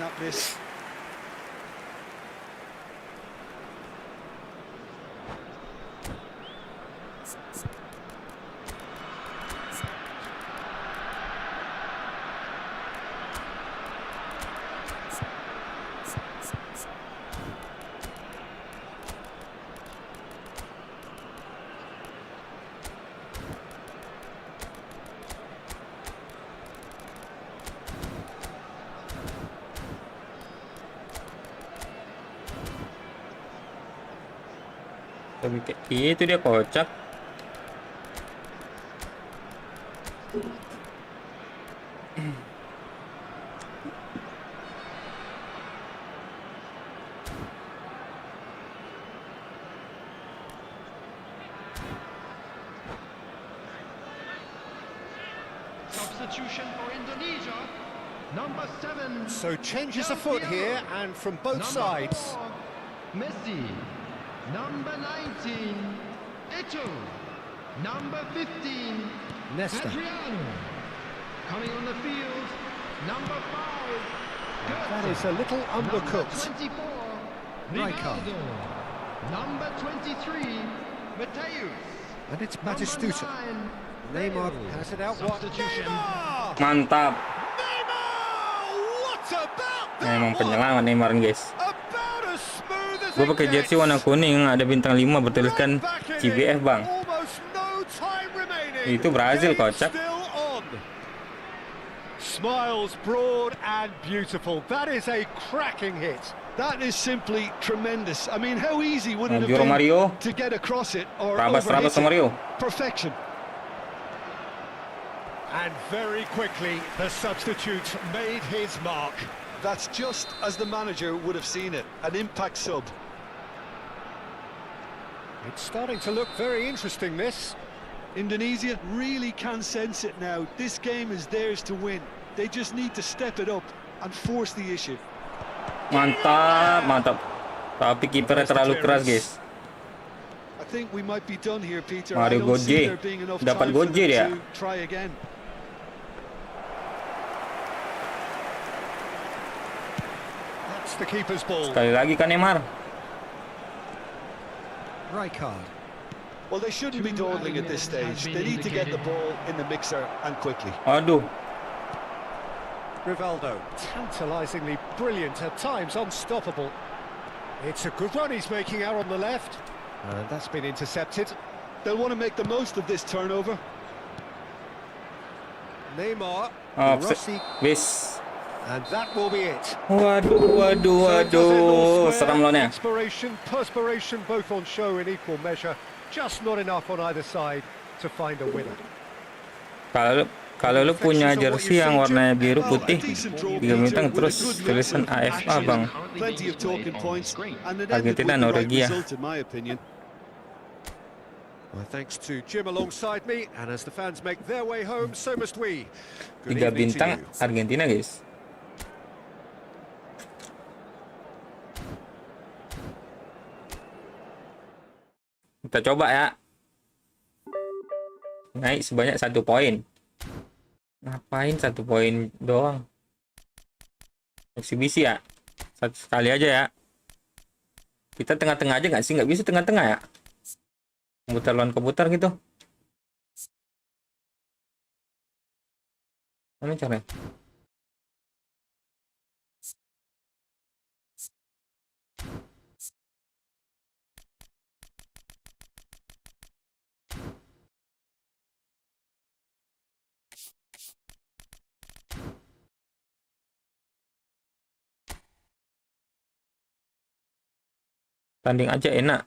Itu dia kocak. Substitution for Indonesia. Number 7. So changes afoot here, and from both sides. 4, Messi. Number 19, Eto. Number 15, Nesta. Adriano. Coming on the field, number 5, That is a little undercooked. Number 24, Rijkaard. Rivaldo. Number 23, Mateus. And it's Batistuta. Neymar has it out wide. Substitution. Neymar! Mantap. Neymar! What about that Emang one? penyelamat Neymar, guys. About as smooth as Gue it pakai jersey gets. warna kuning, ada bintang 5 bertuliskan Right back in CBF, it. Bang. Almost no time remaining. Itu Brazil, Game kocak. still on. Smiles broad and beautiful. That is a cracking hit. That is simply tremendous. I mean, how easy would it have Juro been Mario. to get across it or Rabas overhit sama it? Mario. Perfection. And very quickly, the substitute made his mark. That's just as the manager would have seen it. An impact sub. It's starting to look very interesting, this. Indonesia really can sense it now. This game is theirs to win. They just need to step it up and force the issue. Mantap, mantap. Tapi kipernya terlalu keras, guys. I think we might be done here, Peter. Mario I don't see Gojje. there being enough Dapat time for Gojje dia. them to try again. That's the keeper's ball. Sekali lagi kan Neymar. Rijkaard. Well, they shouldn't be dawdling at this stage. They need to get the ball in the mixer and quickly. Aduh. Rivaldo, tantalisingly brilliant, at times unstoppable. It's a good run he's making out on the left. And that's been intercepted. They'll want to make the most of this turnover. Neymar, Oh, Rossi, wis. and that will be it. Waduh, waduh, So it does end all waduh. square. Seram lawannya. Inspiration, perspiration, both on show in equal measure. Just not enough on either side to find a winner. Kalau lu punya jersey yang warnanya biru putih, 3 bintang terus tulisan AFA, Bang. Plenty of talking points and it ended with Argentina, the right Norwegia. result, in my opinion. Well, thanks to Jim alongside me, and as the fans make their way home, so must we. Good 3 evening to bintang you. Argentina, guys. Kita coba ya. Naik sebanyak 1 poin. Ngapain 1 poin doang? Eksibisi ya. Satu sekali aja ya. Kita tengah-tengah aja nggak sih? Nggak bisa tengah-tengah ya? Komputer lawan komputer gitu. Mana caranya? Tanding aja enak.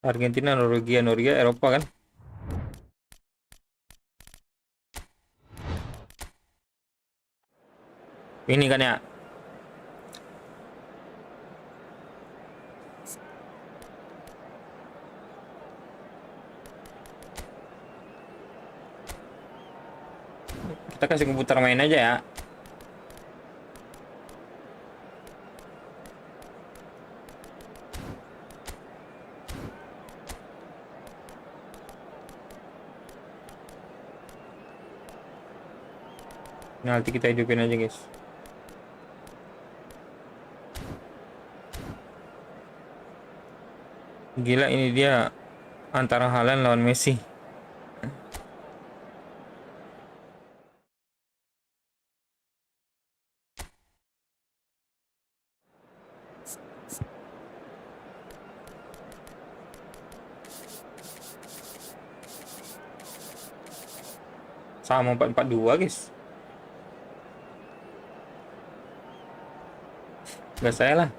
Argentina, Norwegia Eropa kan. Ini kan ya. Kita kasih komputer main aja ya. Nanti kita hidupin aja guys. Gila, ini dia antara Haaland lawan Messi. Sama 4-4-2 guys. Gak saya lah.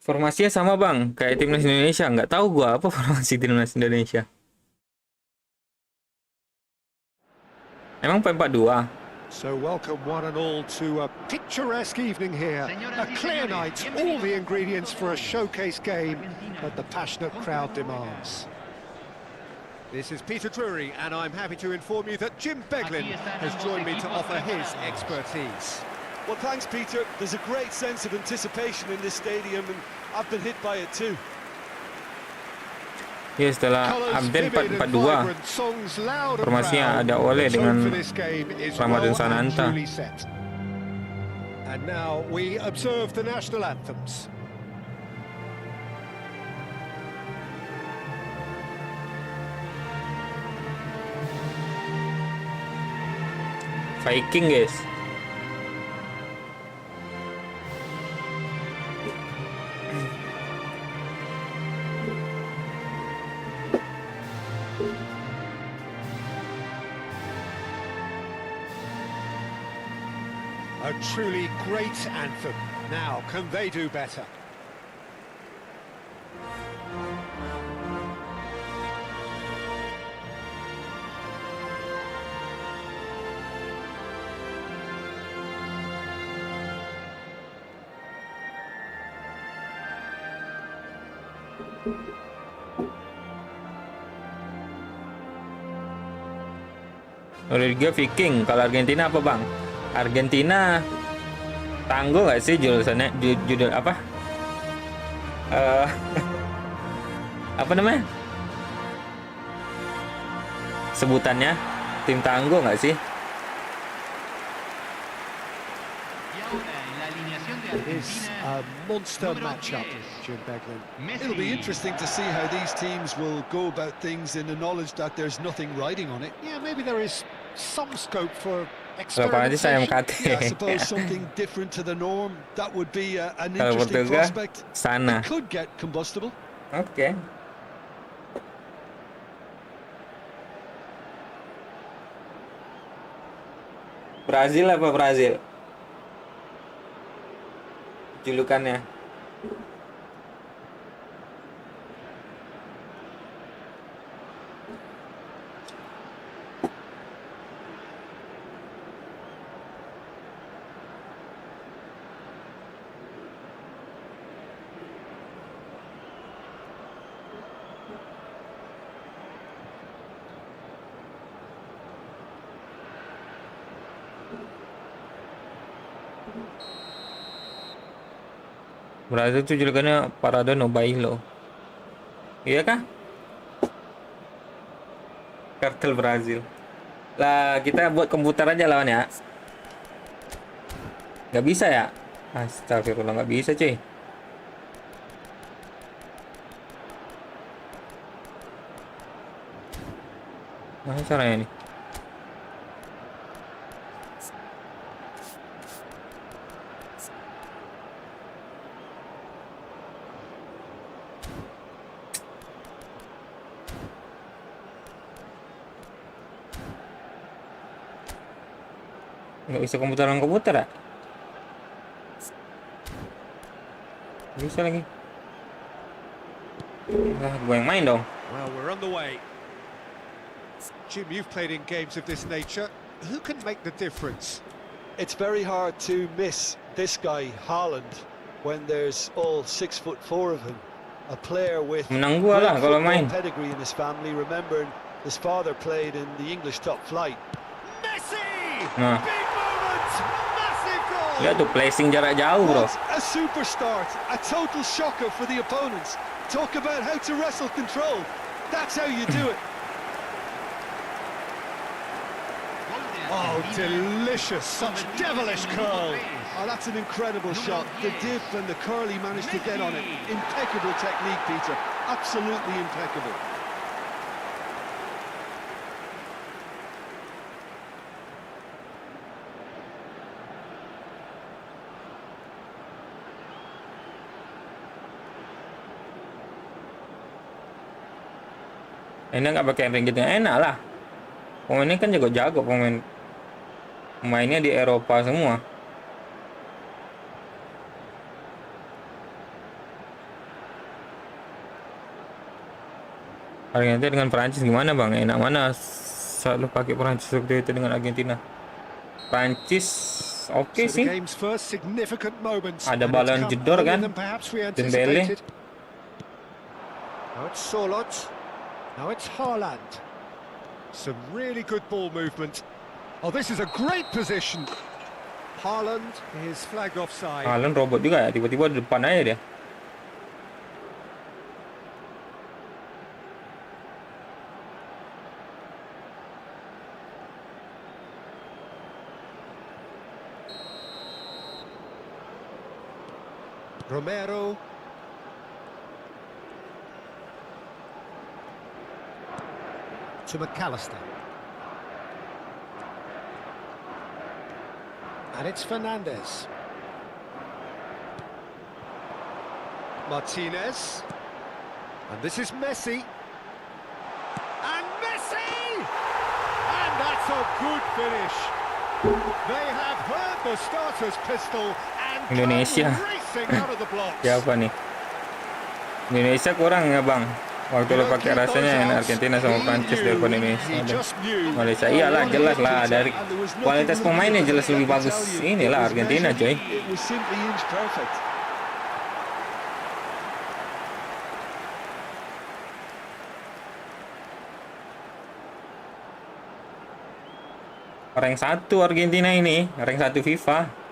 Formasinya sama bang, kayak timnas Indonesia. Nggak tahu gua apa formasi timnas Indonesia. Emang 4-4-2? So welcome one and all to a picturesque evening here. A clear night, all the ingredients for a showcase game that the passionate crowd demands. This is Peter Drury, and I'm happy to inform you that Jim Beglin has joined me to offer his expertise. Well, thanks, Peter. There's a great sense of anticipation in this stadium, and I've been hit by it too. Ya, setelah update 4-4-2, formasinya ada Ole dengan Ramadan Sananta. And now we observe the national anthems. Viking guys. A truly great anthem. Now, can they do better? Norwegia Viking. Kalau Argentina apa bang? Argentina tangguh nggak sih jurusannya? Judul apa? Apa namanya? Sebutannya tim tangguh nggak sih? It is a monster matchup, Jim Beglin. It'll be interesting to see how these teams will go about things in the knowledge that there's nothing riding on it. Yeah, maybe there is some scope for Kalau Prancis saya MKT. Yeah, I suppose something different to the norm. That would be an Kalau interesting Portugal prospect. sana. It could get combustible. Oke. Brazil apa Brazil? Julukannya. Brazil itu julukannya Parada no Bailo. Iya kah? Kartel Brazil. Lah, kita buat komputer aja lawan ya. Gak bisa ya? Astagfirullah, gak bisa cuy. Mana caranya nih? Nggak bisa komputer ya? Bisa lagi. Wah, gue yang main dong. Well, we're on the way. Jim, you've played in games of this nature. Who can make the difference? It's very hard to miss this guy, Haaland, when there's all 6'4" of him. A player with Menang gua lah great kalau football main. pedigree in his family. Remember, his father played in the English top flight. Messi! Nah, Big moment! Massive goal! lihat tuh placing jarak jauh, bro. What a superstar! A total shocker for the opponents. Talk about how to wrestle control. That's how you do it. Oh, delicious! Such devilish curl! Oh, that's an incredible shot. The dip and the curl he managed to get on it. Impeccable technique, Peter. Absolutely impeccable. Ini nggak pakai ringgitnya enak lah. Pemainnya kan jago-jago, pemainnya di Eropa semua. Argentina dengan Perancis gimana bang? Enak mana selalu pakai Perancis seperti itu dengan Argentina? Perancis oke So the sih. game's first significant moments. Ada and it's balon come jedor earlier kan? than perhaps we Dembele. anticipated. Now it's Solot. Now it's Haaland. Some really good ball movement. Oh, this is a great position. Haaland is flagged offside. Haaland robot juga ya, tiba-tiba di depan aja dia. Romero. To McAllister. And it's Fernandez. Martinez. And this is Messi. And Messi! And that's a good finish. They have heard the starter's pistol and Indonesia. come racing out of the blocks. Siapa nih? Indonesia kurang ya bang? Waktu lo pakai rasanya enak Argentina sama Prancis daripada Indonesia. Malaysia iyalah jelas lah, dari kualitas pemainnya jelas lebih bagus. Inilah Argentina coy. It was simply inch perfect. Rank 1 Argentina ini, rank 1 FIFA.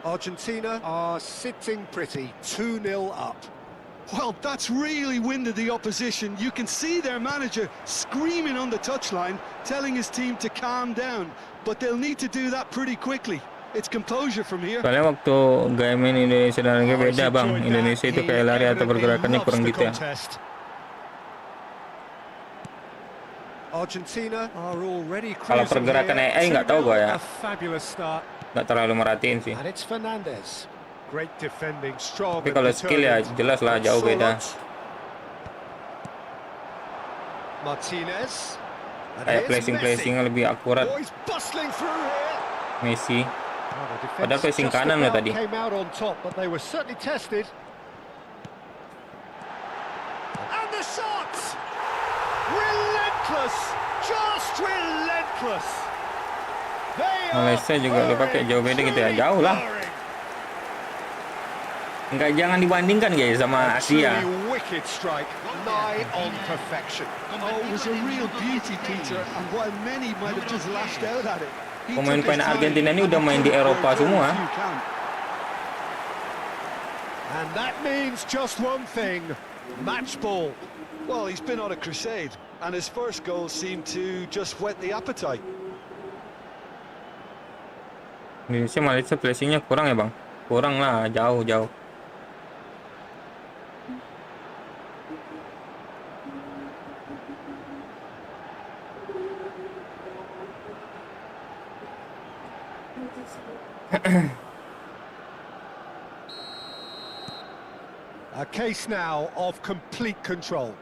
Argentina are sitting pretty, 2-0 up. Well, that's really winded the opposition. You can see their manager screaming on the touchline, telling his team to calm down. But they'll need to do that pretty quickly. It's composure from here. Soalnya waktu game ini Indonesia dan Argentina beda bang. Indonesia itu kayak lari atau pergerakannya kurang gitu ya. Argentina are already Kalau pergerakan AI nggak tahu gue ya. A fabulous start. Nggak terlalu merhatiin sih. And it's Fernandez. Great defending, strong. Tapi kalau skill ya jelas lah jauh beda. Martinez. Kayak placingnya lebih akurat. Boys bustling through here. Messi. Oh, the defense Padahal placing just kanan loh about tadi. came out on top, but they were certainly tested. And the shot! Relentless! Just relentless! They are Malaysia juga lo pakai jauh beda gitu ya, jauh lah. firing. Enggak, jangan dibandingkan guys sama A Asia. truly wicked strike, nigh on perfection. Oh, it was a real beauty, Peter. And while many might have just lashed out at it, he took Pemain-pemain his time Argentina ini and udah main di put it Eropa where semua. few can. And that means just one thing, match ball. Well, he's been on a crusade, and his first goal seemed to just whet the appetite. Indonesia Malaysia placingnya kurang ya bang. Kurang lah, jauh. A case now of complete control.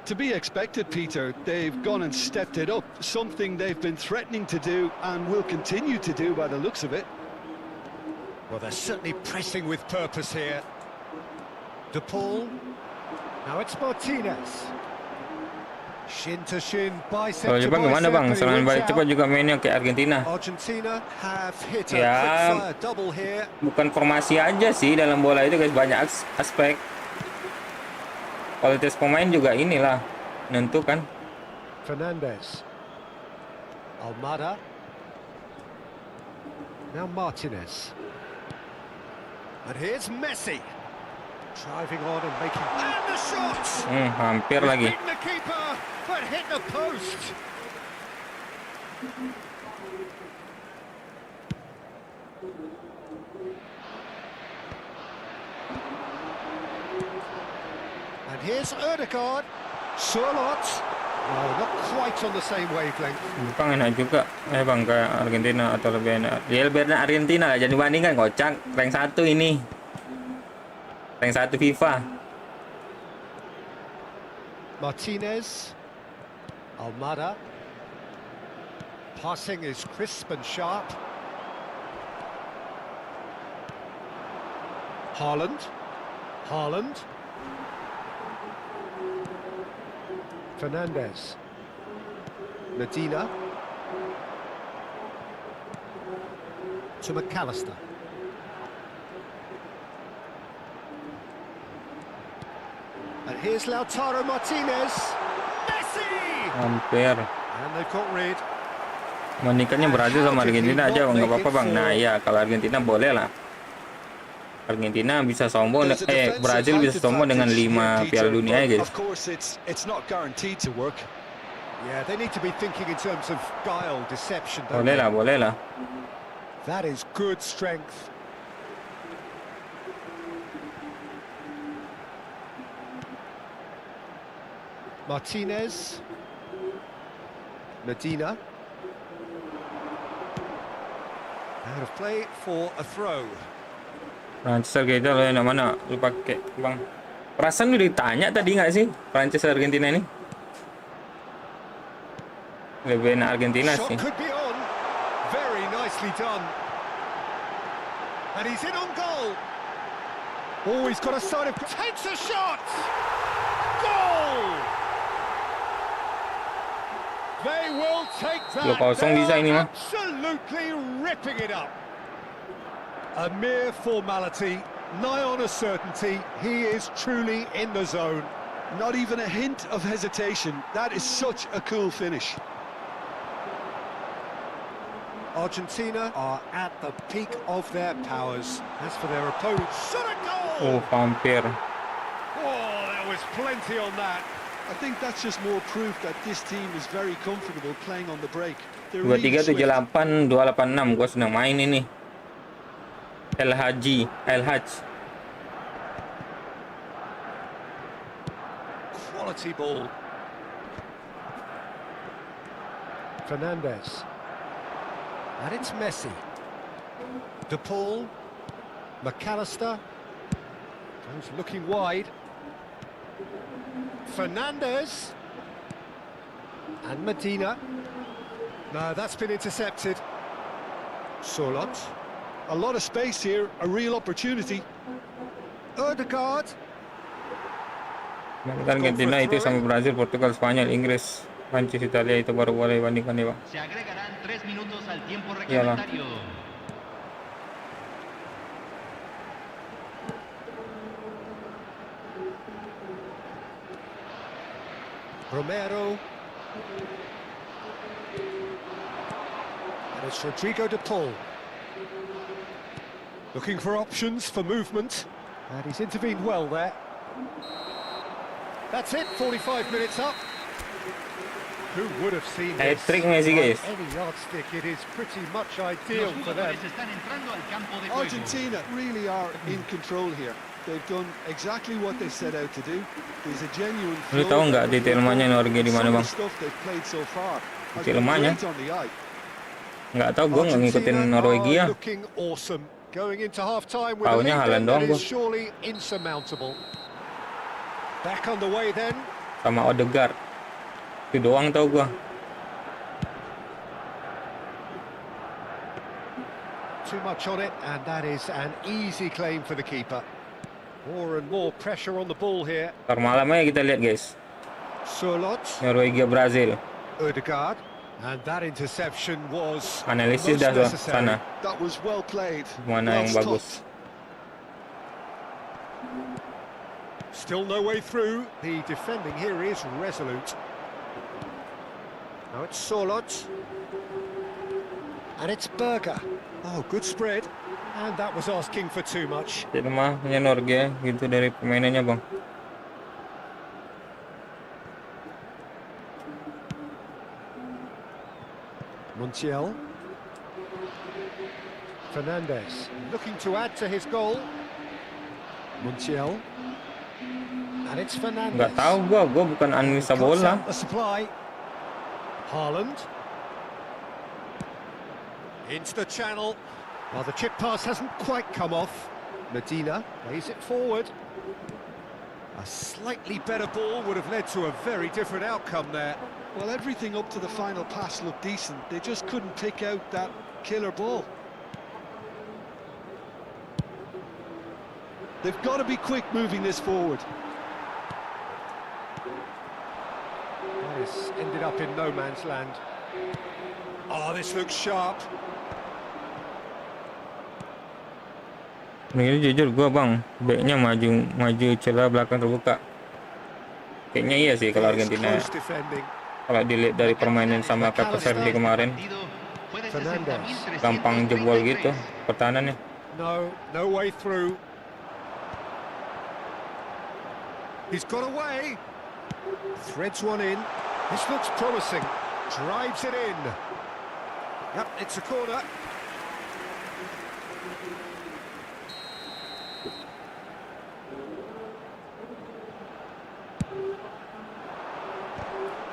To be expected, Peter. They've gone and stepped it up, something they've been threatening to do and will continue to do by the looks of it. Well, they're certainly pressing with purpose here. De Paul. Now it's Martinez. Shin to shin, bicep Kalau to Jepang gimana bicep, bang? and he Serangan wins balik out. cepat juga mainnya kayak Argentina. Argentina have hit a Ya. quick-fire double here. Bukan formasi aja sih dalam bola itu guys, banyak aspek. Kualitas pemain juga inilah menentukan. Fernandez. Almada. Now Martinez. And here's Messi. Driving on and making... And the shot! Hampir lagi. Beaten the keeper, but hit the post. And here's Ødegaard. Sørloth. Oh, not quite on the same wavelength. Jepang enak juga. Bang kayak Argentina atau lebih enak. Ya lebih enak Argentina lah. Jadi bandingkan kocak. Rank 1 ini. Rank 1 FIFA. Martinez. Almada. Passing is crisp and sharp. Haaland. Fernandez. Medina. To McAllister. And here's Lautaro Martinez. Messi! Hampir. And they've got rid. Bandingkannya Brazil sama Argentina aja, nggak apa-apa bang. Nah ya kalau Argentina boleh lah. Argentina bisa sombong, Brazil bisa sombong dengan 5 Piala Dunia ya guys. Of course, it's not guaranteed to work. Yeah, they need to be thinking in terms of guile, deception. Boleh lah. That is good strength. Martinez. Medina. Out of play for a throw. Prancis Argentina lo yang mana lu pakai bang? Perasaan udah ditanya tadi nggak sih Prancis Argentina ini? Lebih enak Argentina Shot sih. could be on. Very nicely done. And he's in on goal. Oh, he's got a side of... Takes a shot! Goal! They will take that. 2-0 bisa ini mah. Absolutely ripping it up. A mere formality, nigh on a certainty. He is truly in the zone. Not even a hint of hesitation. That is such a cool finish. Argentina are at the peak of their powers. As for their opponents, shot a goal! Hampir. Oh, there was plenty on that. I think that's just more proof that this team is very comfortable playing on the break. They're really 2378 286 gua sedang main ini. El Haj. Quality ball. Fernandez. And it's Messi. De Paul. McAllister. Goes looking wide. Fernandez. And Medina. No, that's been intercepted. Sørloth. A lot of space here, a real opportunity. Ødegaard. Argentina itu sama Brazil, Portugal, Spanyol, Inggris, Prancis, Italia itu baru boleh bandingkan ya bang. Se agregarán 3 minutos al tiempo Iyalah. reglamentario. Romero. And it's Rodrigo de Paul. Looking for options for movement. And he's intervened well there. That's it, 45 minutes up. Who would have seen this? Hat-trick Messi guys. By any yardstick, it is pretty much ideal Los for them. jugadores están entrando al campo de juego. Argentina really are in control here. They've done exactly what they set out to do. There's a genuine Lu tahu nggak detail mainnya Norge di mana bang? stuff they've played so far. has Kecil been lemahnya. great on the eye. Nggak tahu, gue nggak ngikutin Argentina Norwegia. are looking awesome. Going into half-time with a Taunya lead Haaland then that doang is gua. surely insurmountable. Back underway then. Sama Odegaard. Itu doang tau gue. Too much on it, and that is an easy claim for the keeper. More and more pressure on the ball here. Ntar malam aja kita lihat guys. Surlot, Norwegia Brazil. Odegaard, and that interception was Analisis most dah necessary. sana. That was well played. Mana well yang stopped. bagus. Still no way through. The defending here is resolute. Now it's Surlot. And it's Berger. Oh, good spread. And that was asking for too much. Jadi lemahnya Norwegia gitu dari permainannya bang. Montiel. Fernandez looking to add to his goal. Montiel. And it's Fernandez. Nggak tahu gue bukan analisa Cuts bola. out the supply. Haaland. Into the channel. Well, the chip pass hasn't quite come off. Medina plays it forward. A slightly better ball would have led to a very different outcome there. Well, everything up to the final pass looked decent. They just couldn't pick out that killer ball. They've got to be quick moving this forward. This ended up in no man's land. Oh, this looks sharp. Ini jujur gue bang, backnya maju celah belakang terbuka. Kayaknya iya sih kalau It's Argentina. close defending. Kalau dilihat dari permainan sama Cape Verde kemarin, Fernandez. gampang jebol gitu pertahanannya. No way through. He's got away. Threads one in. This looks promising. Drives it in. Yep, it's a corner.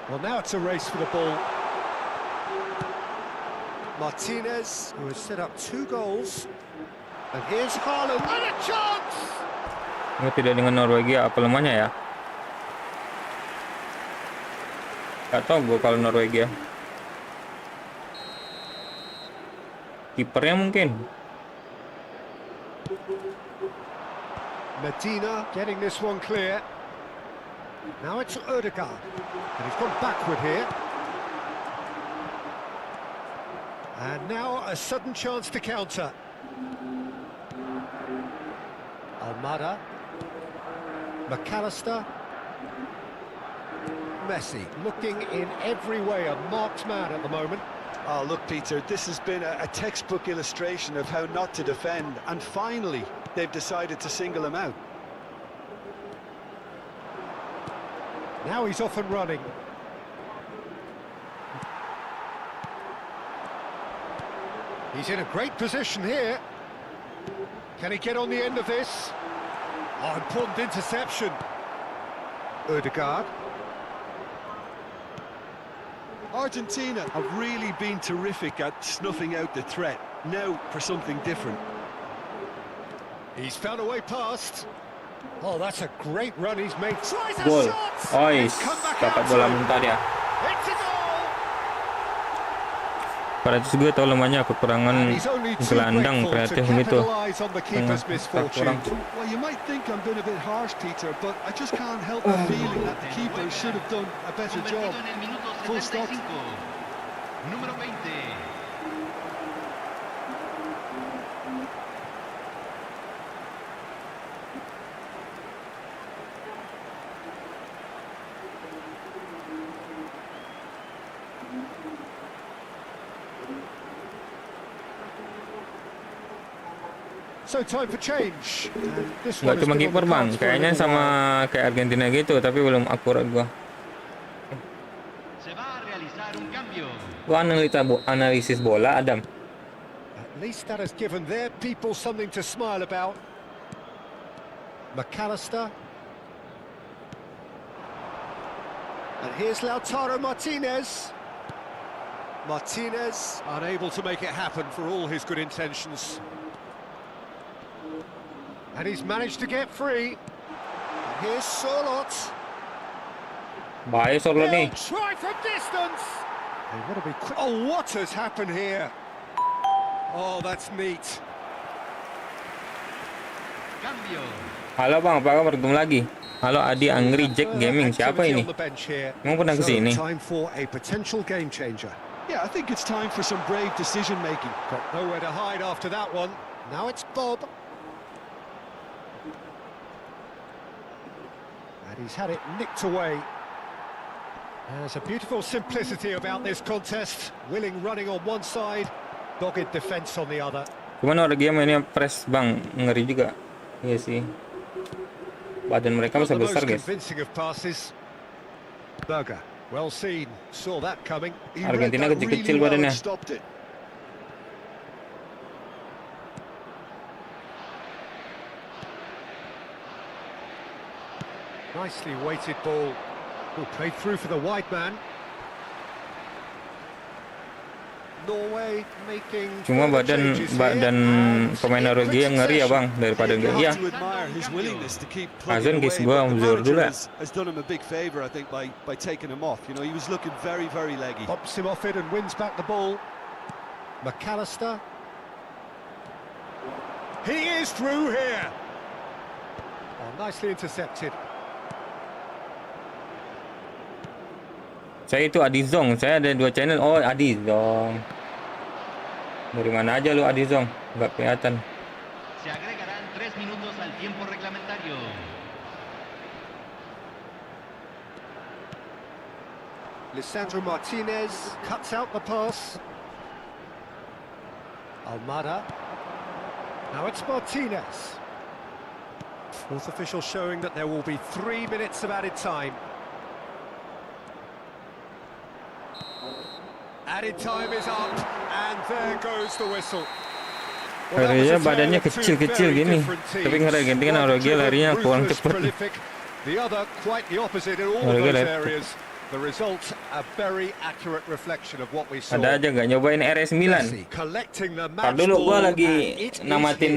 Well, now it's a race for the ball. Martinez, who has set up 2 goals. And here's Haaland. And a chance! Ini tidak dengan Norwegia, apa lemahnya ya? Gak tau gue kalau Norwegia. Kipernya mungkin. Medina getting this one clear. Now it's Odegaard. And he's gone backward here. And now a sudden chance to counter. Almada. McAllister. Messi looking in every way a marked man at the moment. Oh, look, Peter, this has been a textbook illustration of how not to defend, and finally they've decided to single him out. Now he's off and running. He's in a great position here. Can he get on the end of this? Oh, important interception. Odegaard. Argentina have really been terrific at snuffing out the threat. Now for something different. He's found a way past. Oh, that's a great run he's made. Tries a Gol. shot! Ois, It's come back dapat out bola to him. bentar ya. It's a goal! Pada juga tahu lemahnya kekurangan And he's only too gelandang grateful to kreatif gitu. capitalise on the keeper's misfortune. Well, you might think I'm being a bit harsh, Peter, but I just can't help the feeling that the keeper should have done a better job. Convertido en el minuto Full stop. 75. Número 20. So time for change. And this Nggak one has cuma been on kiper the bang, cards for a kayaknya little sama while. kayak Argentina gitu, tapi belum akurat gua. Se va a realizar un cambio. Gua analisis bola, Adam. At least that has given their people something to smile about. McAllister. And here's Lautaro Martinez. Martinez unable to make it happen for all his good intentions. And he's managed to get free. Here's Sorlot. Bahaya Sorlo nih. He'll try from distance. They want to be quick. Oh, what has happened here? Oh, that's neat. Cambio. Halo bang, apa kabar? Bertemu lagi. Halo Adi Angry Jack Gaming. Siapa ini? Emang pernah kesini? Time for a potential game changer. Yeah, I think it's time for some brave decision making. Got nowhere to hide after that one. Now it's Bob. And he's had it nicked away. There's a beautiful simplicity about this contest. Willing running on one side, dogged defense on the other. Cuman orang dia mainnya press bang, ngeri juga. Iya sih. Badan mereka masih besar guys. Convincing of passes. Berger, well seen, saw that coming. Argentina kecil-kecil badannya. Nicely weighted ball. Oh, played through for the wide man. Norway making. Cuma badan pemain Norwegia yang ngeri ya bang daripada dia. Iya. Azan guys gua mundur dulu ya. Has done him a big favor, I think, by taking him off. You know, he was looking very, very leggy. Pops him off it and wins back the ball. McAllister. He is through here. Oh, nicely intercepted. Saya itu Adizong, saya ada 2 channel. Oh, Adizong. Dari mana aja lu Adizong? Nggak kelihatan. Se agregarán 3 minutos al tiempo reglamentario. Lisandro Martinez cuts out the pass. Almada. Now it's Martinez. Fourth official showing that there will be 3 minutes of added time. Added time is up, and there goes the whistle. Argentina badannya kecil-kecil gini, tapi Argentina Norwegia larinya kurang cepat. The other quite the opposite in all of those areas. The result a very accurate reflection of what we saw. Ada aja nggak nyobain RS9? Tar dulu gua lagi namatin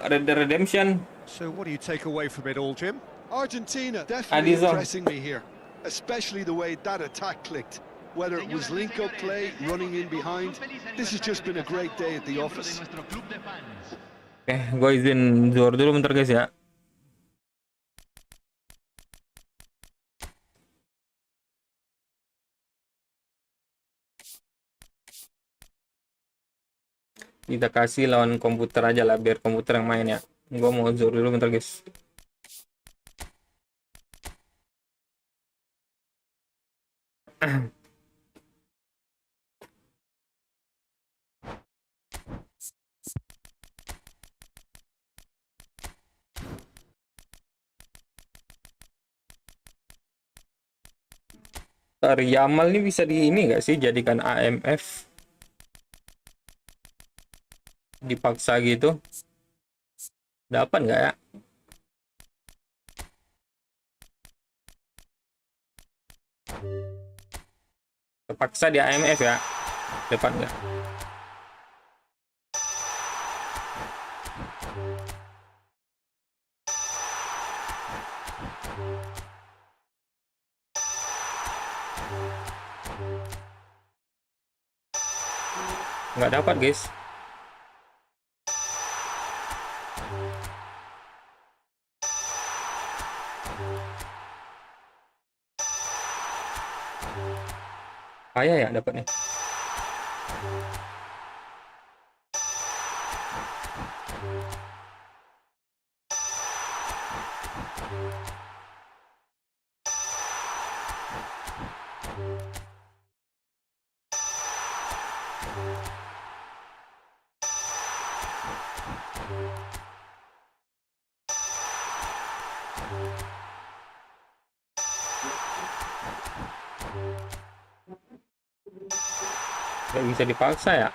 Red Dead Redemption. So what do you take away from it all, Jim? Argentina definitely impressing me here, especially the way that attack clicked. Whether it was link-up play, running in behind, this has just been a great day at the office. Gue izin zuhur dulu bentar guys ya. Kita kasih lawan komputer aja lah, biar komputer yang main ya. Gue mau zuhur dulu bentar guys. Yamal ini bisa di ini nggak sih jadikan AMF, dipaksa gitu, dapat nggak ya? Terpaksa di AMF ya, dapat nggak? Nggak dapat guys. Kayak ya dapatnya. Nggak bisa dipaksa ya.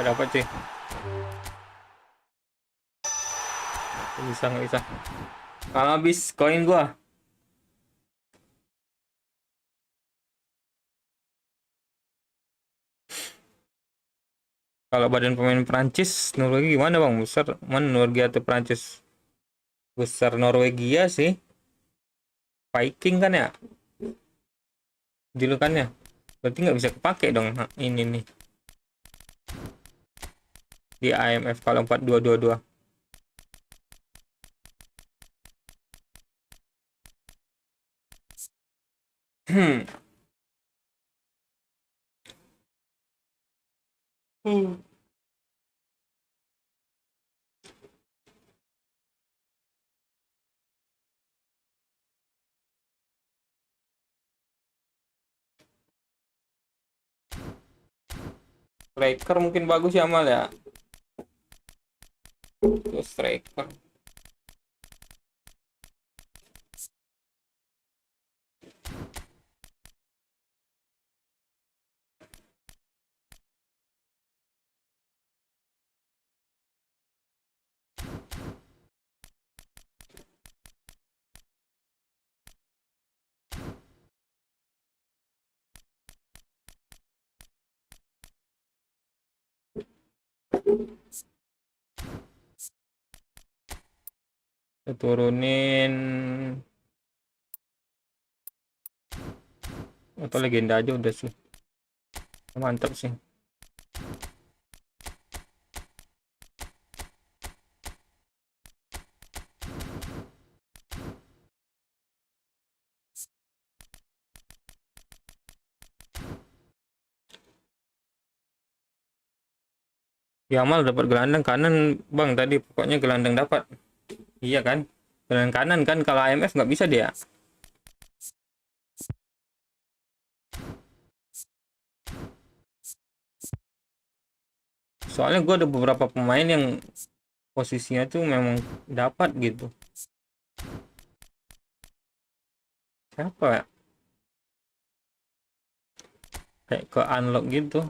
Gak dapat sih. Nggak bisa. Kalau habis koin gua. Kalau badan pemain Prancis, Norwegia gimana bang? Besar mana Norwegia atau Prancis? Besar Norwegia sih. Viking kan ya julukannya. Berarti nggak bisa kepake dong. Nah, ini nih di IMF kalau 4222. Hmm. Striker mungkin bagus ya Amal ya. Tuh striker. Kita turunin atau legenda aja udah sih. Mantap sih. Yamal dapat gelandang kanan bang tadi, pokoknya gelandang dapat. Iya kan, gelandang kanan kan, kalau IMF nggak bisa dia. Soalnya gue ada beberapa pemain yang posisinya tuh memang dapat gitu. Siapa ya? Kayak ke unlock gitu.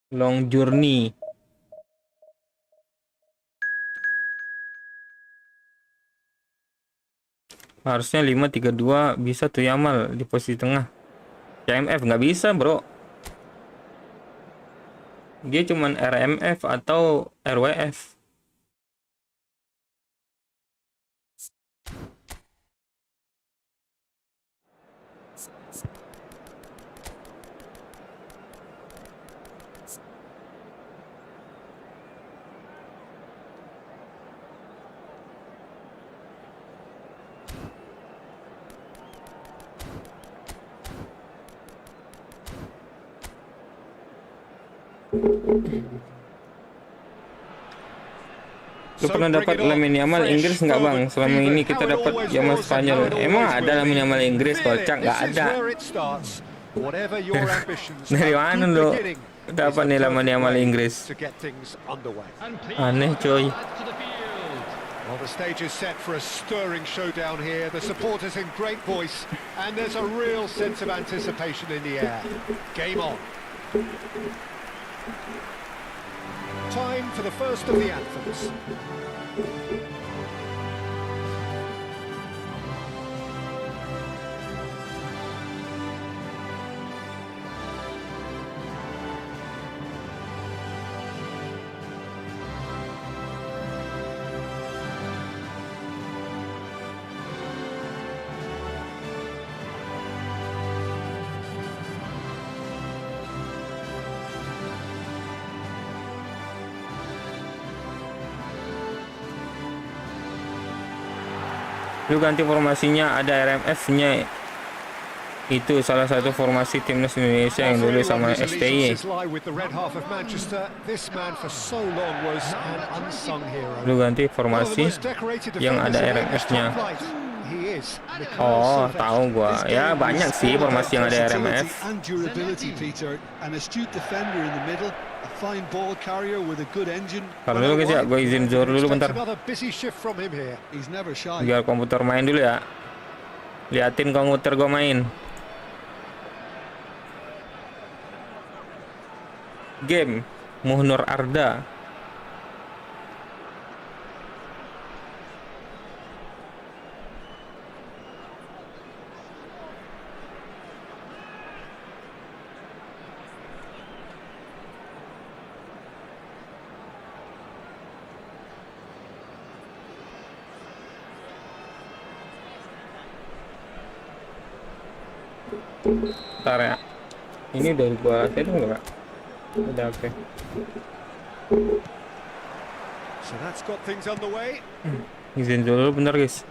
Long journey. Harusnya 5-3-2 bisa tuh Yamal di posisi tengah. CMF nggak bisa bro. Dia cuman RMF atau RWF. Lu pernah dapat Lawannya Yamal Inggris nggak bang? Selama ini kita dapat Yamal Spanyol. Emang ada Lawannya Yamal Inggris? Kocak nggak ada. Dari mana lu dapat nih Lawannya Yamal Inggris? Aneh coy. Well, the stage is set for a stirring showdown here. The supporters in great voice, and there's a real sense of anticipation in the air. Game on. Time for the first of the anthems. Lu ganti formasinya, ada RMF-nya. Itu salah satu formasi timnas Indonesia yang dulu sama STY. Lu ganti formasi yang ada RMF-nya. he is. Oh, tahu gua. Ya banyak sih formasi yang ada RMF. And durability, Peter. An astute defender in the middle, a fine ball carrier with a good engine. Kalau dulu guys ya, gue izin Zor dulu bentar. Another busy shift from him here. He's never shy. Biar komputer main dulu ya. Liatin komputer gue main. Game Muhnur Arda. Bentar ya. Ini udah gua setting enggak? Udah oke. So that's got things underway. Izin dulu bentar guys.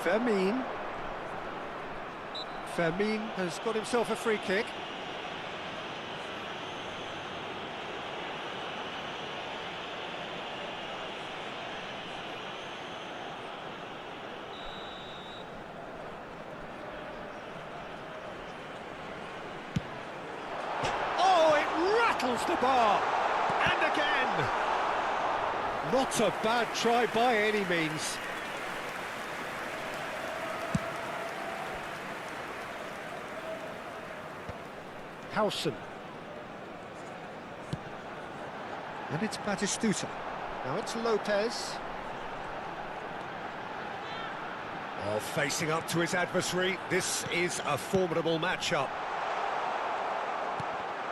Fermin has got himself a free kick. Rattles the bar, and again. Not a bad try by any means. Howson. And it's Batistuta. Now it's Lopez. Oh, facing up to his adversary. This is a formidable matchup.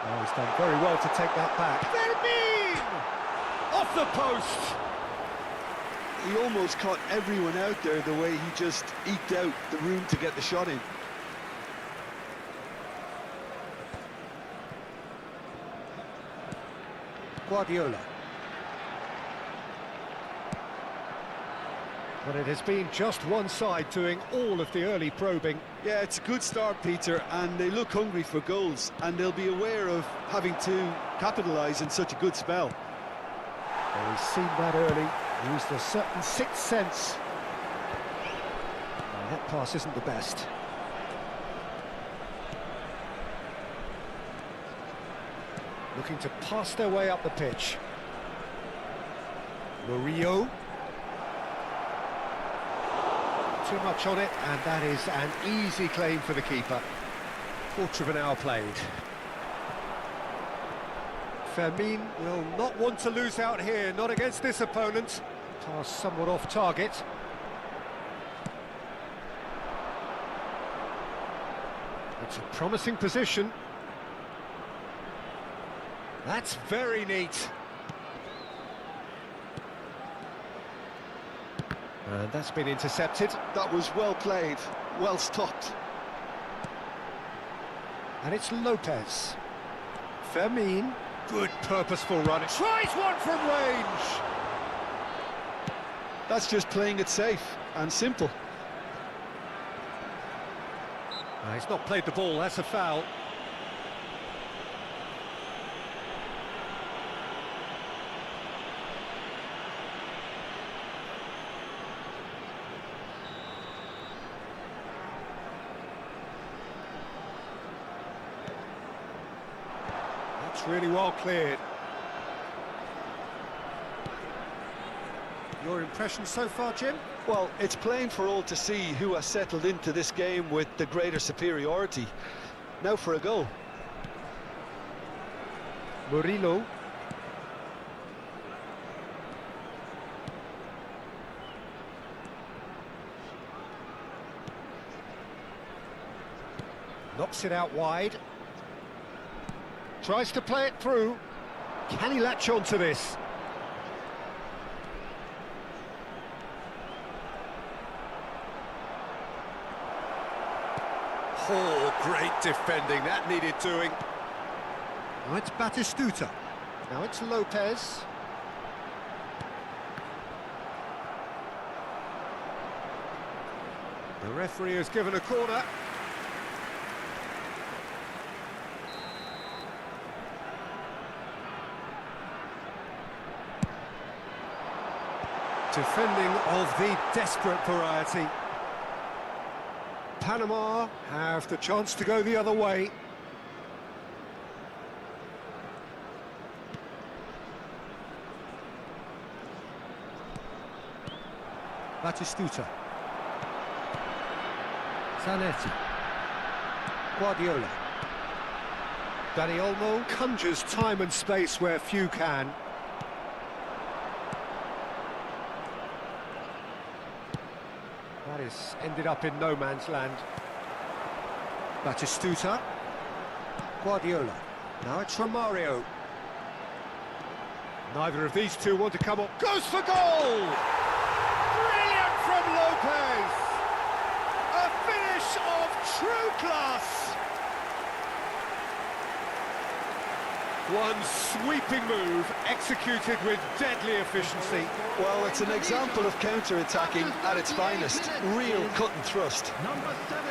Oh, he's done very well to take that back. Fermin! Off the post! He almost caught everyone out there the way he just eked out the room to get the shot in. Guardiola. But it has been just one side doing all of the early probing. Yeah, it's a good start, Peter, and they look hungry for goals, and they'll be aware of having to capitalise in such a good spell. Well, he's seen that early, used a certain sixth sense. Well, that pass isn't the best. Looking to pass their way up the pitch. Murillo. Too much on it, and that is an easy claim for the keeper. Quarter of an hour played. Fermin will not want to lose out here, not against this opponent. Pass somewhat off target. It's a promising position. That's very neat. And that's been intercepted. That was well played, well stopped. And it's Lopez. Fermin. Good purposeful run. Tries one from range. That's just playing it safe and simple. He's not played the ball, that's a foul. Really well cleared. Your impression so far, Jim? Well, it's plain for all to see who has settled into this game with the greater superiority. Now for a goal. Murillo. Knocks it out wide. Tries to play it through. Can he latch on to this? Oh, great defending. That needed doing. Now it's Batistuta. Now it's Lopez. The referee has given a corner. Defending of the desperate variety. Panama have the chance to go the other way. Batistuta. Zanetti. Guardiola. Dani Olmo conjures time and space where few can. That is ended up in no man's land. Batistuta. Guardiola. Now it's Romario. Neither of these two want to come up. Goes for goal! Brilliant from Lopez! A finish of true class! One sweeping move, executed with deadly efficiency. Well, it's an example of counter-attacking at its finest. Real cut and thrust. Number 7,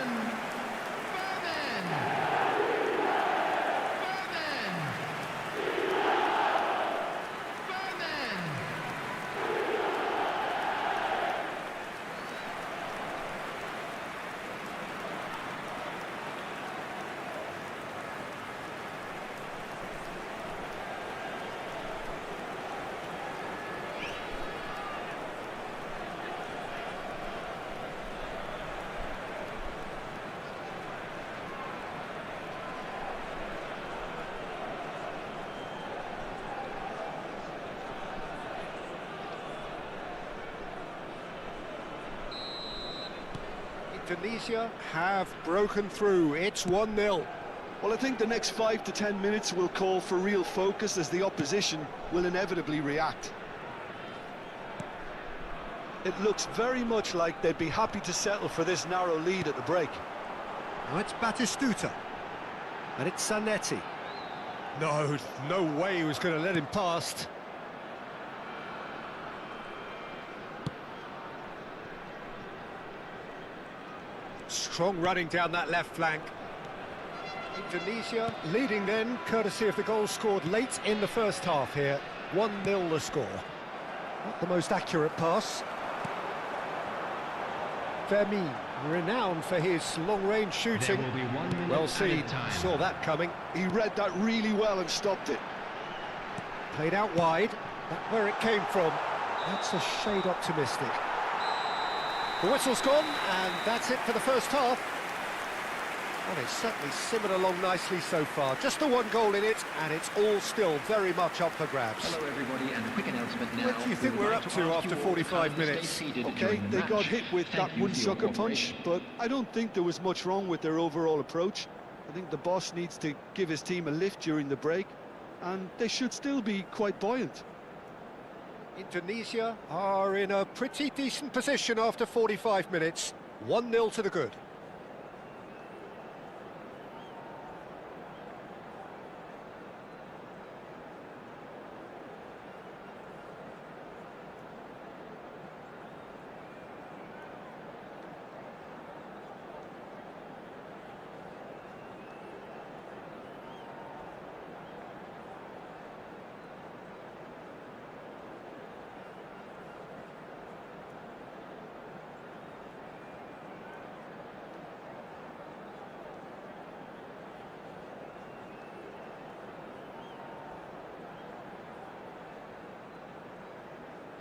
Indonesia have broken through. It's 1-0. Well, I think the next 5 to 10 minutes will call for real focus as the opposition will inevitably react. It looks very much like they'd be happy to settle for this narrow lead at the break. Now it's Batistuta. And it's Zanetti. No way he was going to let him past. Strong running down that left flank. Indonesia leading then, courtesy of the goal scored late in the first half here. 1-0 the score. Not the most accurate pass. Vermin, renowned for his long-range shooting. Well seen, saw that coming. He read that really well and stopped it. Played out wide, that's where it came from. That's a shade optimistic. The whistle's gone, and that's it for the first half. Well, it's certainly simmered along nicely so far. Just the one goal in it, and it's all still very much up for grabs. Hello everybody, and a quick announcement now. What do you think we're up to after 45 minutes? Okay, they got hit with that one sucker punch, but I don't think there was much wrong with their overall approach. I think the boss needs to give his team a lift during the break, and they should still be quite buoyant. Indonesia are in a pretty decent position after 45 minutes. 1-0 to the good.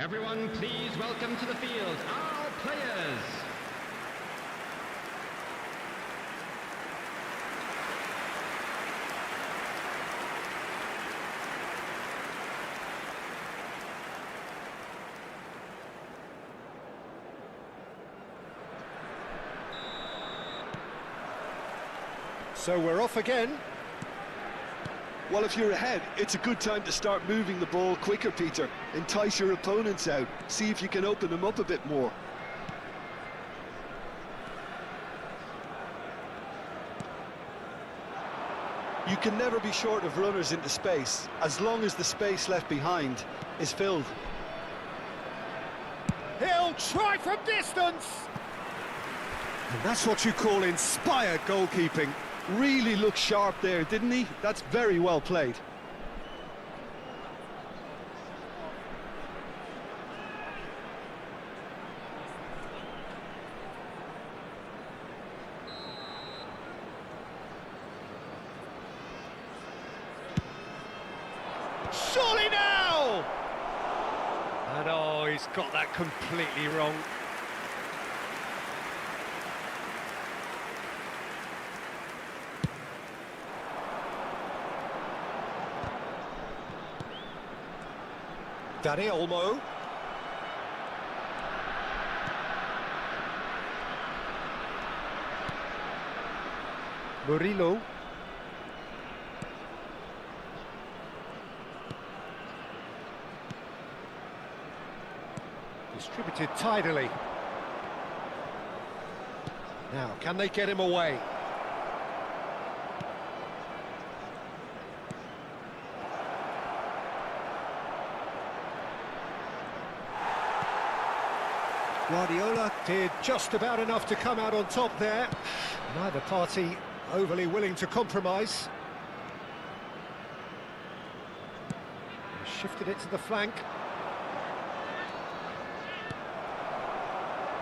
Everyone, please welcome to the field our players. So we're off again. Well, if you're ahead, it's a good time to start moving the ball quicker, Peter. Entice your opponents out. See if you can open them up a bit more. You can never be short of runners into space, as long as the space left behind is filled. He'll try from distance! And that's what you call inspired goalkeeping. Really looked sharp there, didn't he? That's very well played. Surely now! And oh, he's got that completely wrong. Dani Olmo. Murillo. Distributed tidily. Now, can they get him away? Guardiola did just about enough to come out on top there. Neither party overly willing to compromise. He shifted it to the flank.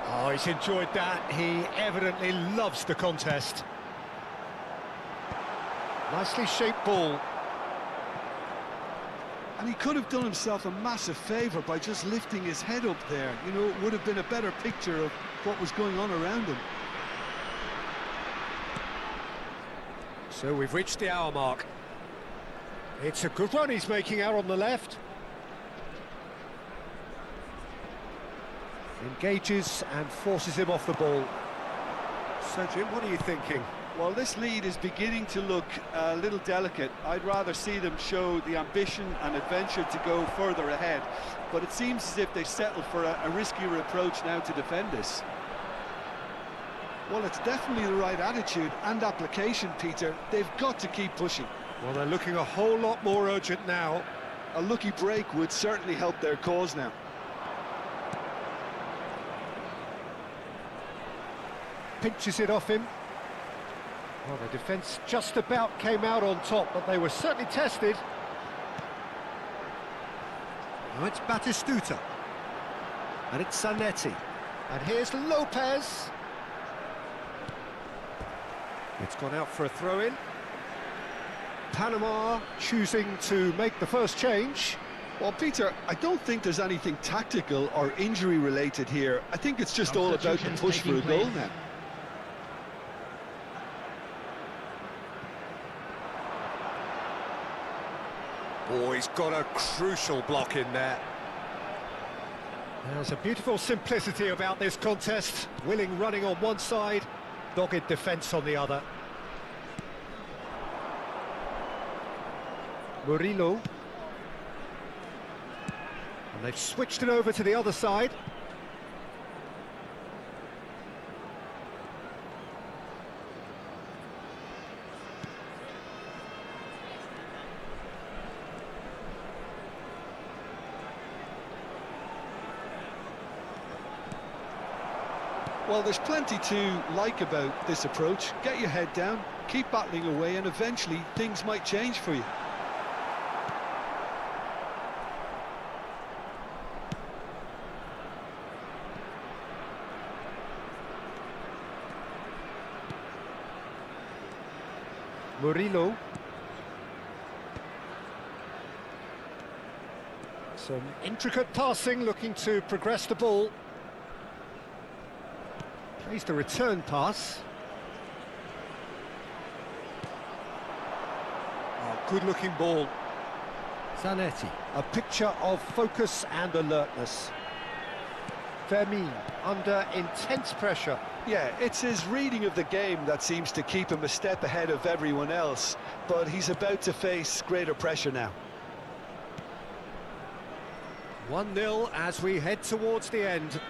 Oh, he's enjoyed that. He evidently loves the contest. Nicely shaped ball. And he could have done himself a massive favour by just lifting his head up there. You know, it would have been a better picture of what was going on around him. So we've reached the hour mark. It's a good run he's making out on the left. Engages and forces him off the ball. So Jim, what are you thinking? Well, this lead is beginning to look a little delicate. I'd rather see them show the ambition and adventure to go further ahead. But it seems as if they settled for a riskier approach now to defend this. Well, it's definitely the right attitude and application, Peter. They've got to keep pushing. Well, they're looking a whole lot more urgent now. A lucky break would certainly help their cause now. Pinches it off him. Well, the defence just about came out on top, but they were certainly tested. Now it's Batistuta. And it's Zanetti. And here's Lopez. It's gone out for a throw-in. Panama choosing to make the first change. Well, Peter, I don't think there's anything tactical or injury-related here. I think it's just all about the push for a goal now. Oh, he's got a crucial block in there. There's a beautiful simplicity about this contest. Willing running on one side, dogged defence on the other. Murillo. And they've switched it over to the other side. Well, there's plenty to like about this approach. Get your head down, keep battling away, and eventually things might change for you. Murillo. Some intricate passing, looking to progress the ball. Plays the return pass. Oh, good-looking ball. Zanetti. A picture of focus and alertness. Fermin under intense pressure. Yeah, it's his reading of the game that seems to keep him a step ahead of everyone else, but he's about to face greater pressure now. 1-0 as we head towards the end.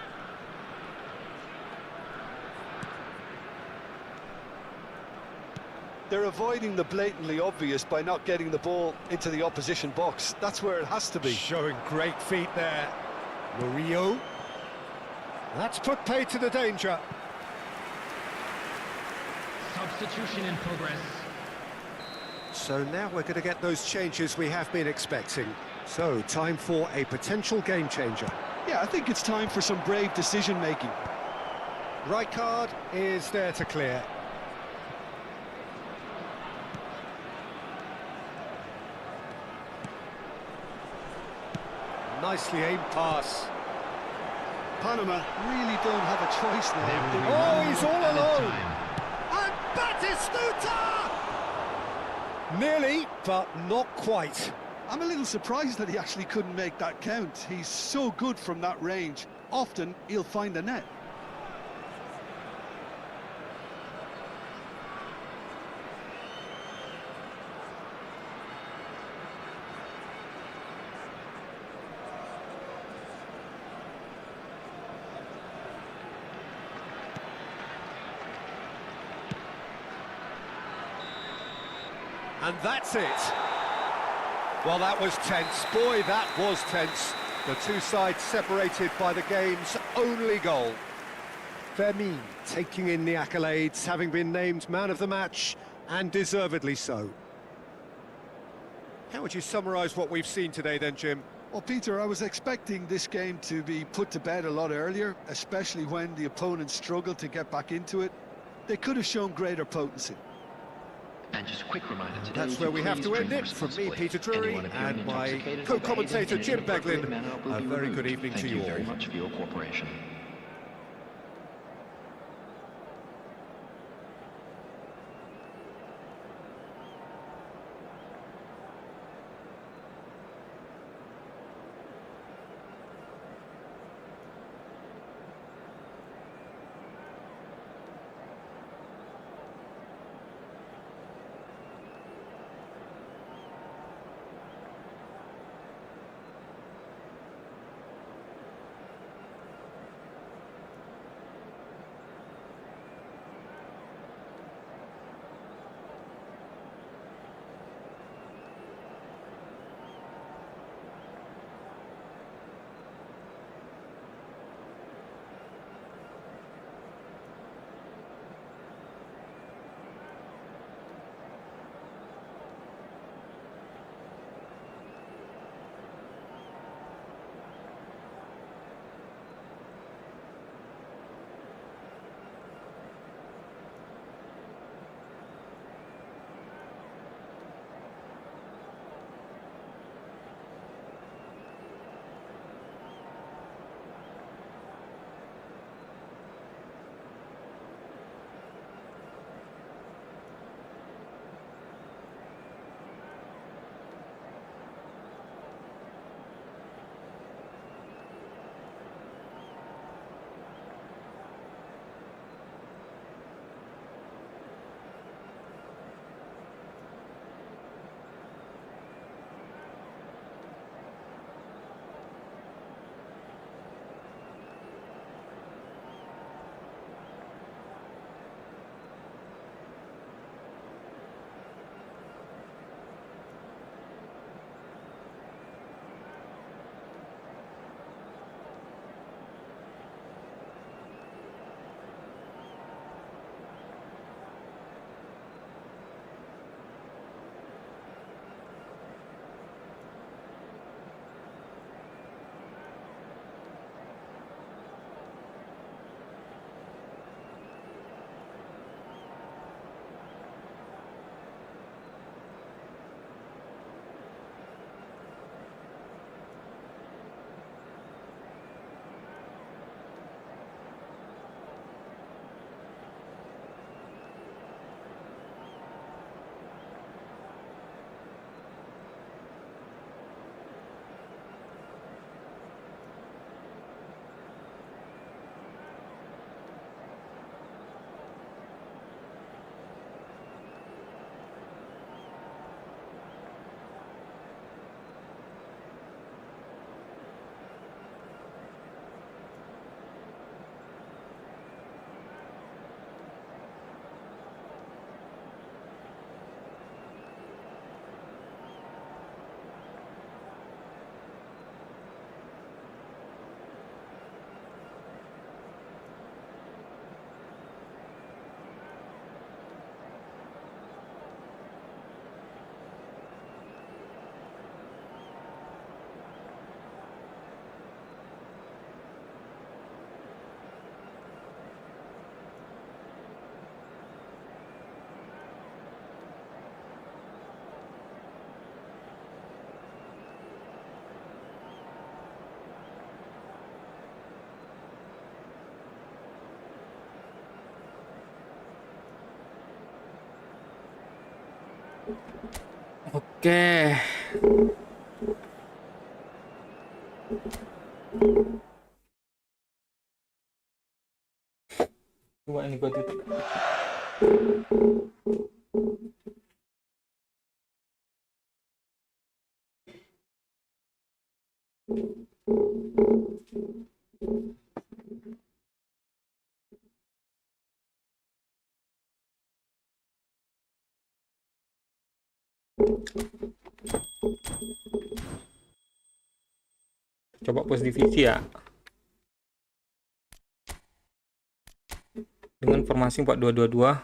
They're avoiding the blatantly obvious by not getting the ball into the opposition box. That's where it has to be. Showing great feet there. Murillo. That's put pay to the danger. Substitution in progress. So now we're going to get those changes we have been expecting. So, time for a potential game changer. Yeah, I think it's time for some brave decision-making. Right card is there to clear. Nicely aimed pass. Panama really don't have a choice now. do they? Oh, he's all alone. Time. And Batistuta! Nearly, but not quite. I'm a little surprised that he actually couldn't make that count. He's so good from that range. Often he'll find the net. And that's it. Well, that was tense. Boy, that was tense. The two sides separated by the game's only goal. Fermin taking in the accolades, having been named man of the match, and deservedly so. How would you summarise what we've seen today then, Jim? Well, Peter, I was expecting this game to be put to bed a lot earlier, especially when the opponent struggled to get back into it. They could have shown greater potency. And just a quick reminder today. That's where we have to end it. From me, Peter Drury, and my co-commentator, Jim Beglin, a very good evening to you all. Thank you very much for your cooperation. Oke. Coba ini gue tutup. Coba post divisi ya. Dengan formasi 4-2-2-2.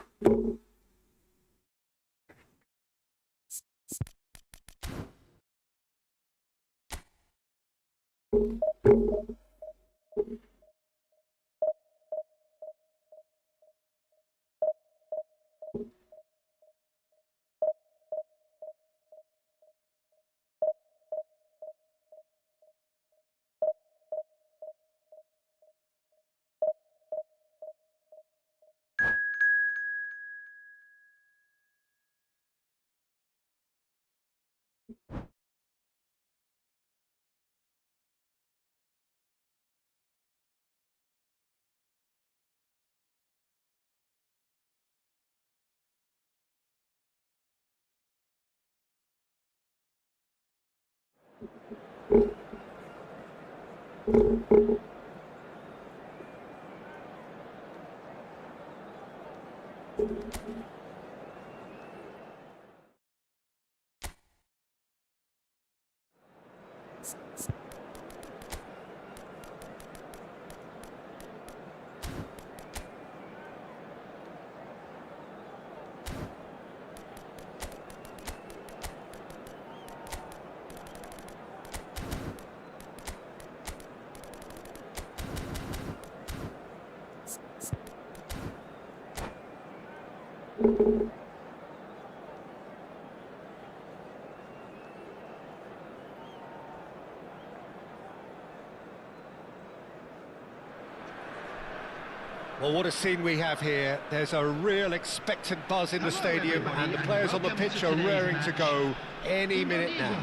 Well, what a scene we have here. There's a real expectant buzz in the stadium, and the players on the pitch are raring to go any minute now.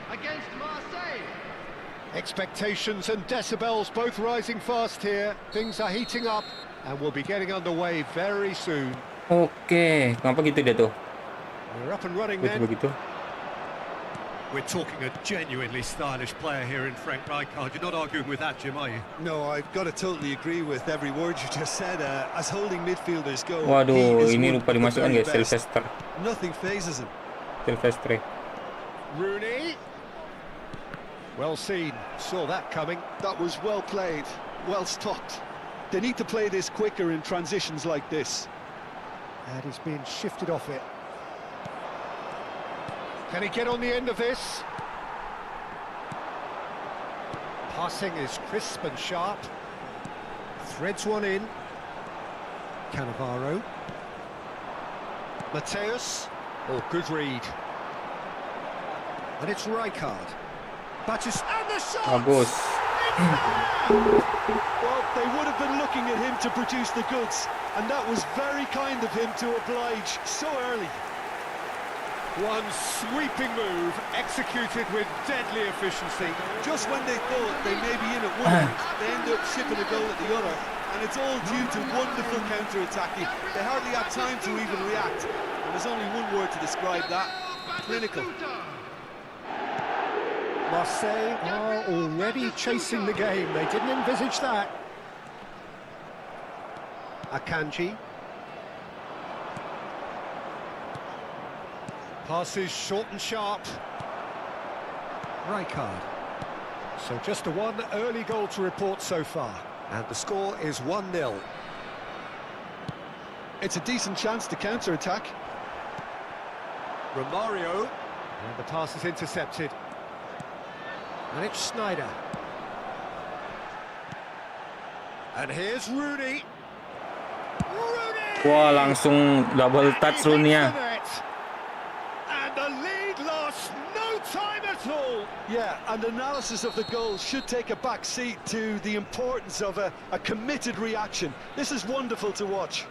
Against Marseille. Expectations and decibels both rising fast here. Things are heating up, and we'll be getting underway very soon. Oke, kenapa gitu dia tuh? We're up and running Begitu then. begitu. We're talking a genuinely stylish player here in Frank Rijkaard. You're not arguing with that, Jim, are you? No, I've got to totally agree with every word you just said. As holding midfielders go, he Waduh, is ini one lupa of the dimasukkan very guys, best. Sylvester. Nothing phases him. Sylvester. Rooney. Well seen. Saw that coming. That was well played, well stopped. They need to play this quicker in transitions like this. And he's been shifted off it. Can he get on the end of this? Passing is crisp and sharp. Threads one in. Cannavaro. Mateus. Oh, good read. And it's Rijkaard. Batis and the shot! Bagus. Well, they would have been looking at him to produce the goods, and that was very kind of him to oblige so early. One sweeping move, executed with deadly efficiency. Just when they thought they may be in at one end, they end up shipping a goal at the other, and it's all due to wonderful counter-attacking. They hardly had time to even react, and there's only one word to describe that: clinical. Marseille are already chasing the game. They didn't envisage that. Akanji. Passes short and sharp. Rijkaard. So just a one early goal to report so far. And the score is 1-0. It's a decent chance to counter-attack. Romario. And the pass is intercepted. And it's Snyder. And here's Rooney. Rooney! Wah, langsung double touch Rooney-nya. And the lead lost no time at all. Yeah, and analysis of the goal should take a back seat to the importance of a committed reaction. This is wonderful to watch.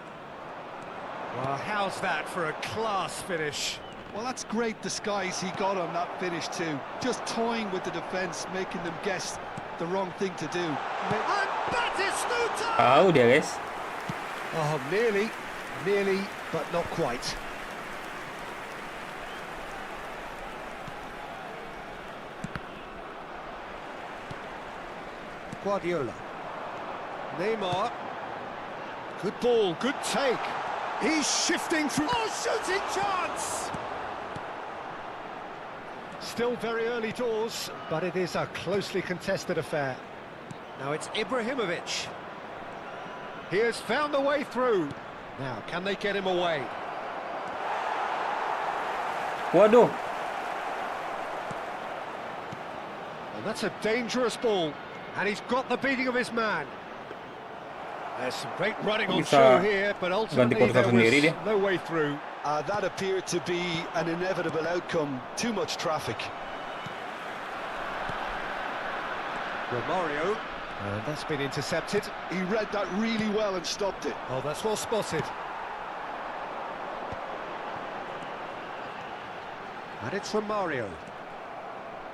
Well, how's that for a class finish? Well, that's great disguise he got on that finish too. Just toying with the defence, making them guess the wrong thing to do. And Batistuta! Tahu dia, guys. Oh, nearly, but not quite. Guardiola. Neymar. Good ball, good take. He's shifting through. Oh, shooting chance! Still very early doors, but it is a closely contested affair. Now it's Ibrahimovic. He has found the way through. Now, can they get him away? Waduh. And that's a dangerous ball. And he's got the beating of his man. There's some great running on show here, but ultimately there was no way through. That appeared to be an inevitable outcome. Too much traffic. Romario. And that's been intercepted. He read that really well and stopped it. Oh, that's well spotted. And it's Romario.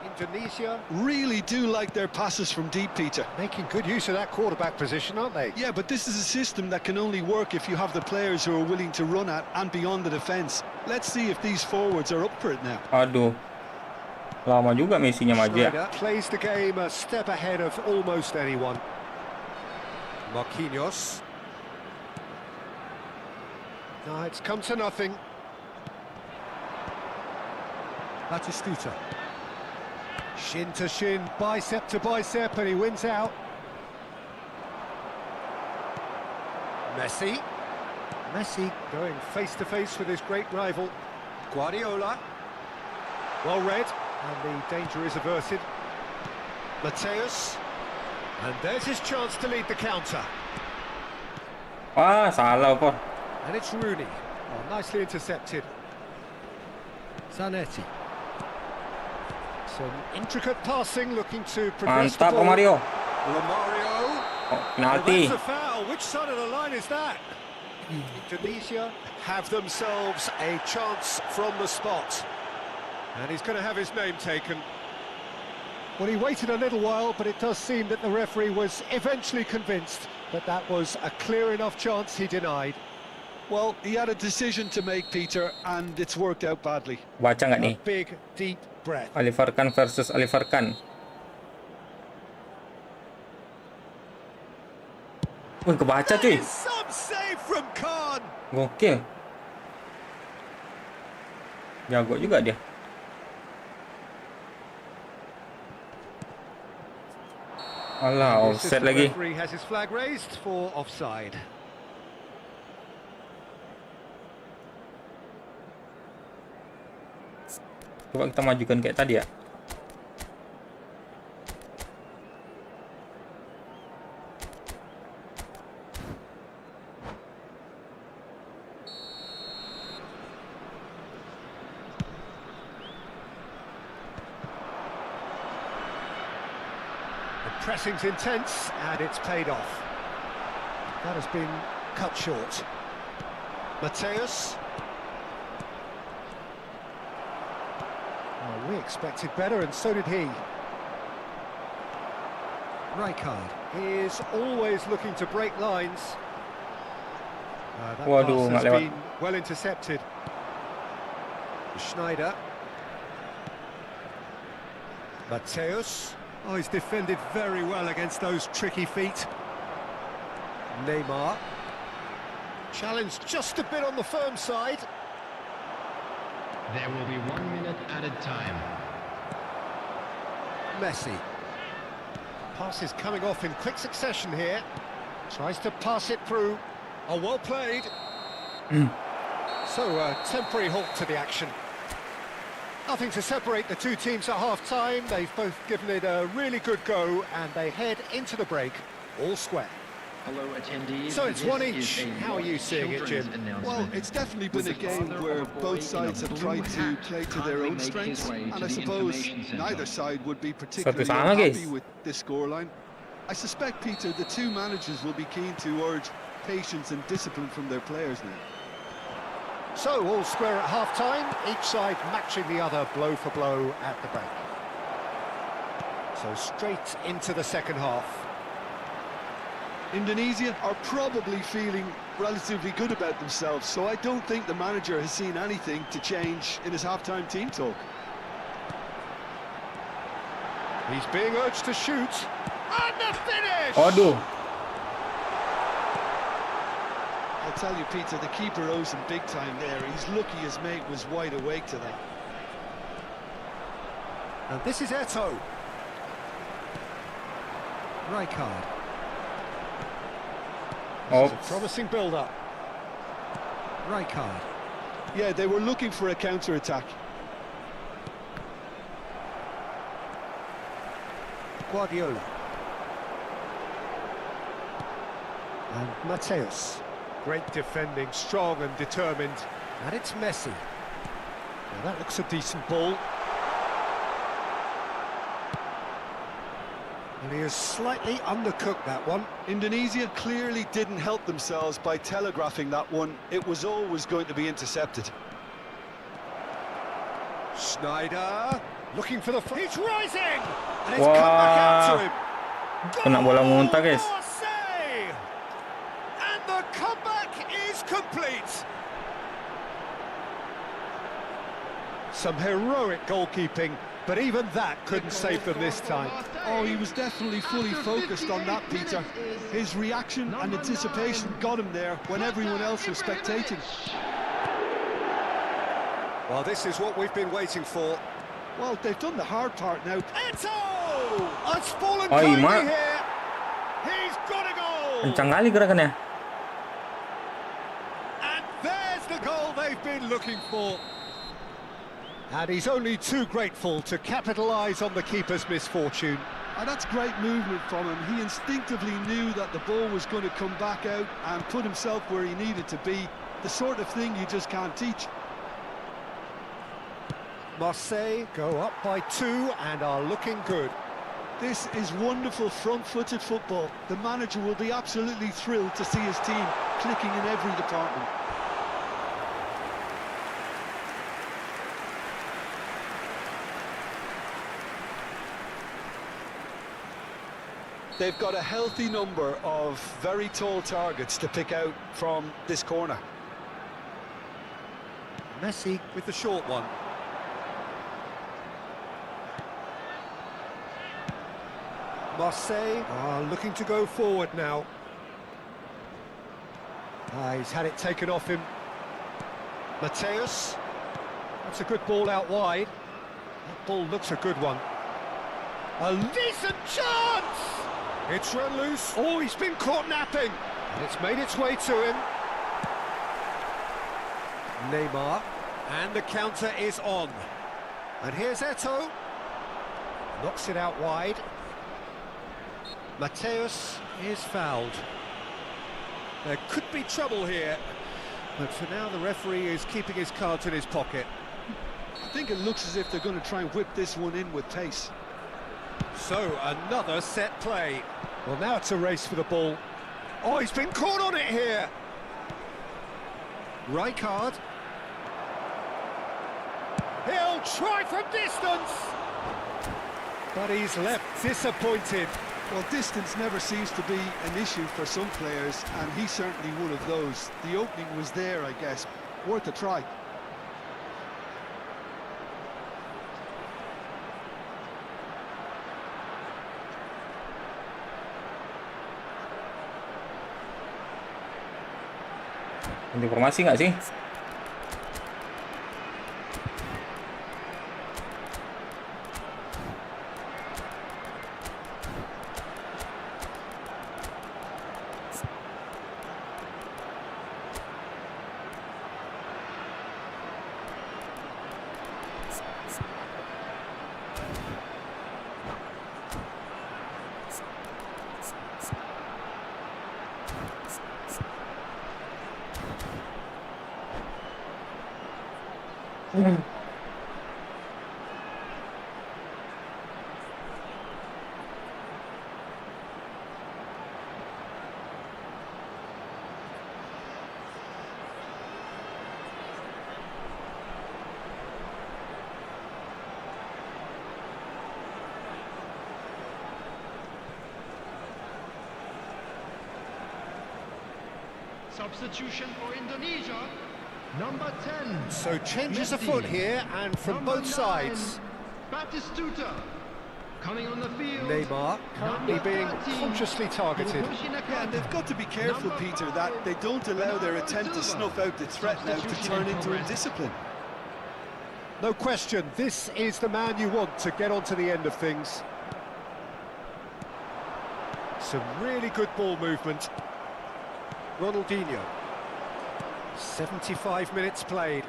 Indonesia. Really do like their passes from deep, Peter. Making good use of that quarterback position, aren't they? Yeah, but this is a system that can only work if you have the players who are willing to run at and beyond the defence. Let's see if these forwards are up for it now. Aduh. Lama juga Messi-nya maju ya. Schneider plays the game a step ahead of almost anyone. Marquinhos. No, it's come to nothing. Batistuta. Shin to shin, bicep to bicep, and he wins out. Messi. Messi going face to face with his great rival. Guardiola. Well read, and the danger is averted. Mateus. And there's his chance to lead the counter. Wah, salah apa? And it's Rooney. Oh, nicely intercepted. Zanetti. Some intricate passing, looking to progress Mantap, the ball. Romario. Romario. Oh, Oh, penalti. that's a foul. Which side of the line is that? Indonesia have themselves a chance from the spot. And he's going to have his name taken. Well, he waited a little while, but it does seem that the referee was eventually convinced that that was a clear enough chance he denied. Well, he had a decision to make, Peter, and it's worked out badly. Baca nggak nih? A big, deep breath. Oliver Kahn versus Oliver Kahn. Wih, kebaca cuy. Some save from Khan. Gokil. Jago juga dia. Alah, offset lagi. The referee has his flag raised for offside. Coba kita majukan kayak tadi ya. The pressing's intense, and it's paid off. That has been cut short. Mateus. Oh, we expected better, and so did he. Rijkaard is always looking to break lines. That Waduh, pass nggak has lewat. been well intercepted. Schneider. Mateus. Oh, he's defended very well against those tricky feet. Neymar. Challenged just a bit on the firm side. There will be 1 minute added time. Messi. Pass is coming off in quick succession here. Tries to pass it through. Oh, well played. So, a temporary halt to the action. Nothing to separate the two teams at half-time. They've both given it a really good go, and they head into the break all square. Hello, attendees. So it's This one is each. a How are you seeing it, Jim? children's announcement. Well, it's definitely been a game where both sides have tried to play to their own strengths, and I suppose neither side would be particularly sama, guys. unhappy with this scoreline. I suspect, Peter, the two managers will be keen to urge patience and discipline from their players now. So, all square at half-time, each side matching the other blow for blow at the back. So straight into the second half. Indonesia are probably feeling relatively good about themselves, so I don't think the manager has seen anything to change in his half-time team talk. He's being urged to shoot. And the finish! Aduh. I'll tell you, Peter, the keeper owes him big time there. He's lucky his mate was wide awake to that. And this is Eto. Rijkaard. This is a promising build-up. Rijkaard. Yeah, they were looking for a counter-attack. Guardiola. And Mateus. Great defending, strong and determined. And it's Messi. Now that looks a decent ball. And he has slightly undercooked that one. Indonesia clearly didn't help themselves by telegraphing that one. It was always going to be intercepted. Schneider, looking for the... He's rising! And it's come back out to him. Kena bola muntah, guys. Marseille! And the comeback is complete. Some heroic goalkeeping, but even that couldn't save them this time. Oh, he was definitely fully focused on that, Peter. His reaction and anticipation got him there when everyone else was spectating. Well, this is what we've been waiting for. Well, they've done the hard part now. Eto! It's fallen Oh, kindly Ima. here. He's got a goal! Kencang kali gerakannya. And there's the goal they've been looking for. And he's only too grateful to capitalise on the keeper's misfortune. And that's great movement from him. He instinctively knew that the ball was going to come back out and put himself where he needed to be. The sort of thing you just can't teach. Marseille go up by 2 and are looking good. This is wonderful front-footed football. The manager will be absolutely thrilled to see his team clicking in every department. They've got a healthy number of very tall targets to pick out from this corner. Messi with the short one. Marseille are looking to go forward now. He's had it taken off him. Mateus. That's a good ball out wide. That ball looks a good one. A decent chance! It's run loose. Oh, he's been caught napping. And it's made its way to him. Neymar. And the counter is on. And here's Eto. Knocks it out wide. Mateus is fouled. There could be trouble here. But for now, the referee is keeping his cards in his pocket. I think it looks as if they're going to try and whip this one in with pace. So, another set play. Well, now it's a race for the ball. Oh, he's been caught on it here. Rijkaard. He'll try from distance. But he's left disappointed. Well, distance never seems to be an issue for some players, and he's certainly one of those. The opening was there, I guess. Worth a try. Informasi nggak sih? Substitution for Indonesia. Number 10. So changes afoot here, and from Number both 9, sides. Batistuta. Coming on the field. Neymar currently being 13, consciously targeted. Yeah, they've got to be careful, Peter, that they don't allow their attempt to snuff out the threat now to turn into indiscipline. No question, this is the man you want to get onto the end of things. Some really good ball movement. Ronaldinho. 75 minutes played.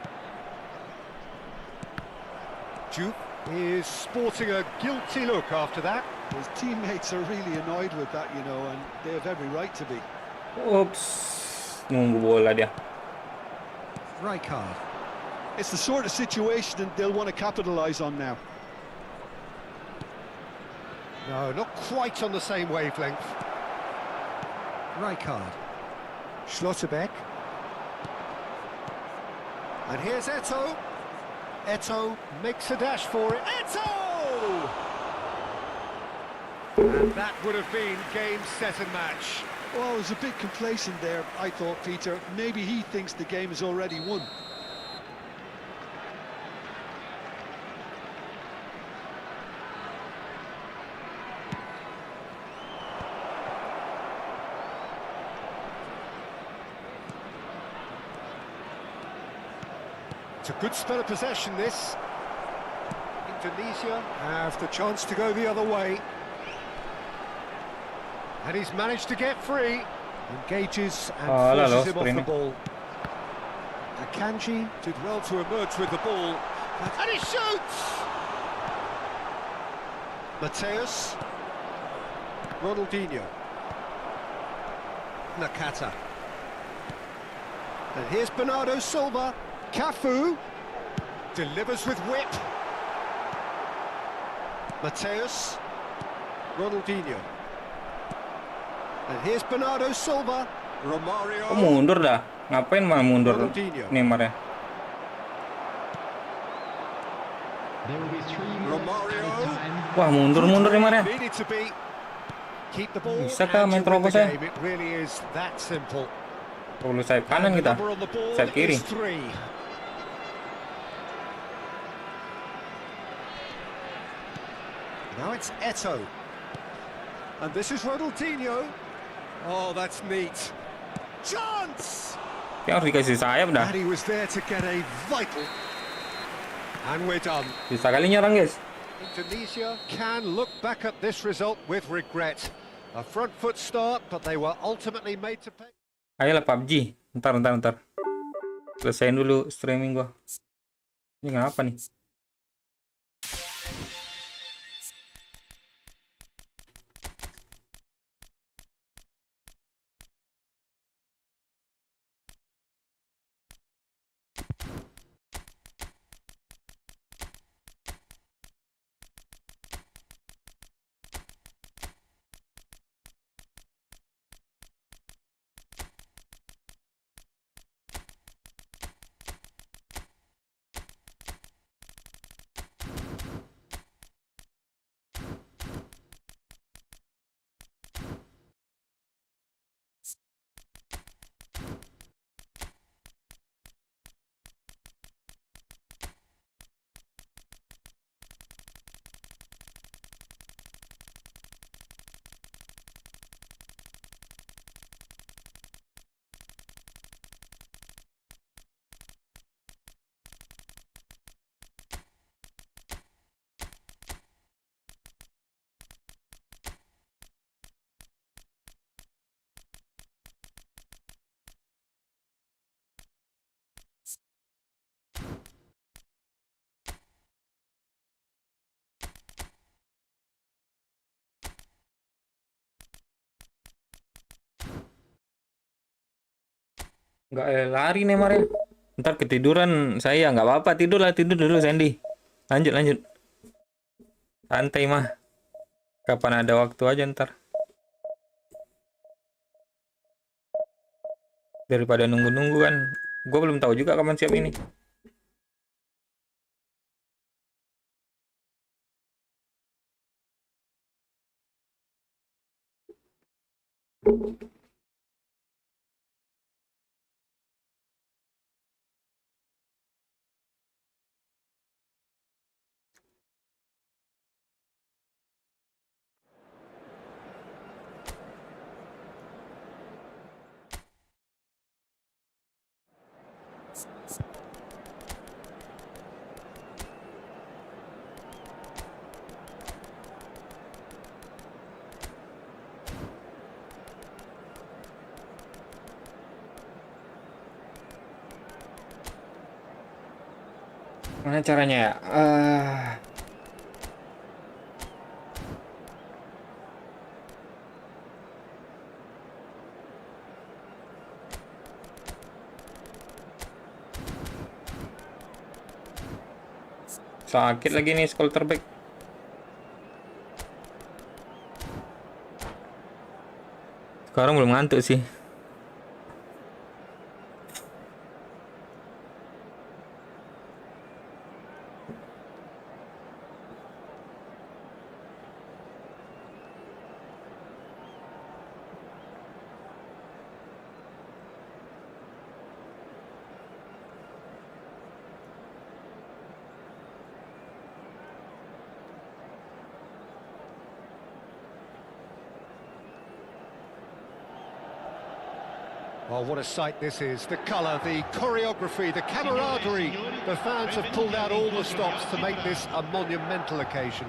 Jupe is sporting a guilty look after that. His teammates are really annoyed with that, you know, and they have every right to be. Ups, nunggu bola dia. Rijkaard. It's the sort of situation that they'll want to capitalise on now. No, not quite on the same wavelength. Rijkaard. Schlotterbeck. And here's Eto'o. Eto'o makes a dash for it. Eto'o! And that would have been game, set and match. Well, it was a bit complacent there, I thought, Peter. Maybe he thinks the game is already won. It's a good spell of possession, this. Indonesia have the chance to go the other way. And he's managed to get free. Engages and forces him off the ball. Akanji did well to emerge with the ball. And he shoots! Mateus. Ronaldinho. Nakata. And here's Bernardo Silva. Cafu delivers with whip. Mateus. Ronaldinho. And here's Bernardo Silva. Romario. Oh, mundur dah. Ngapain malah mundur Neymar ya? There will be 3 Romario. Wah, mundur Neymar ya. Needed to be. Keep the ball. Bisa kah main terobos ya? It really is that simple. Perlu sayap kanan kita. Sayap kiri. Now it's Eto'o. And this is Ronaldinho. Oh, that's neat. Chance! Dia harus dikasih sayap dah. And he was there to get a vital. And we're done. Bisa kali nyerang, guys. Indonesia can look back at this result with regret. A front foot start, but they were ultimately made to pay. Ayolah PUBG. Ntar. Selesaiin dulu streaming gua. Ini kenapa nih? Nggak lari Neymar ya. Ntar ketiduran saya. Nggak apa-apa, tidur dulu Sandy. Lanjut. Santai mah. Kapan ada waktu aja ntar. Daripada nunggu-nunggu kan. Gue belum tahu juga kapan siap ini. Gimana caranya ya? Sakit lagi nih Skolterback. Sekarang belum ngantuk sih. Well, what a sight this is. The colour, the choreography, the camaraderie. The fans have pulled out all the stops to make this a monumental occasion.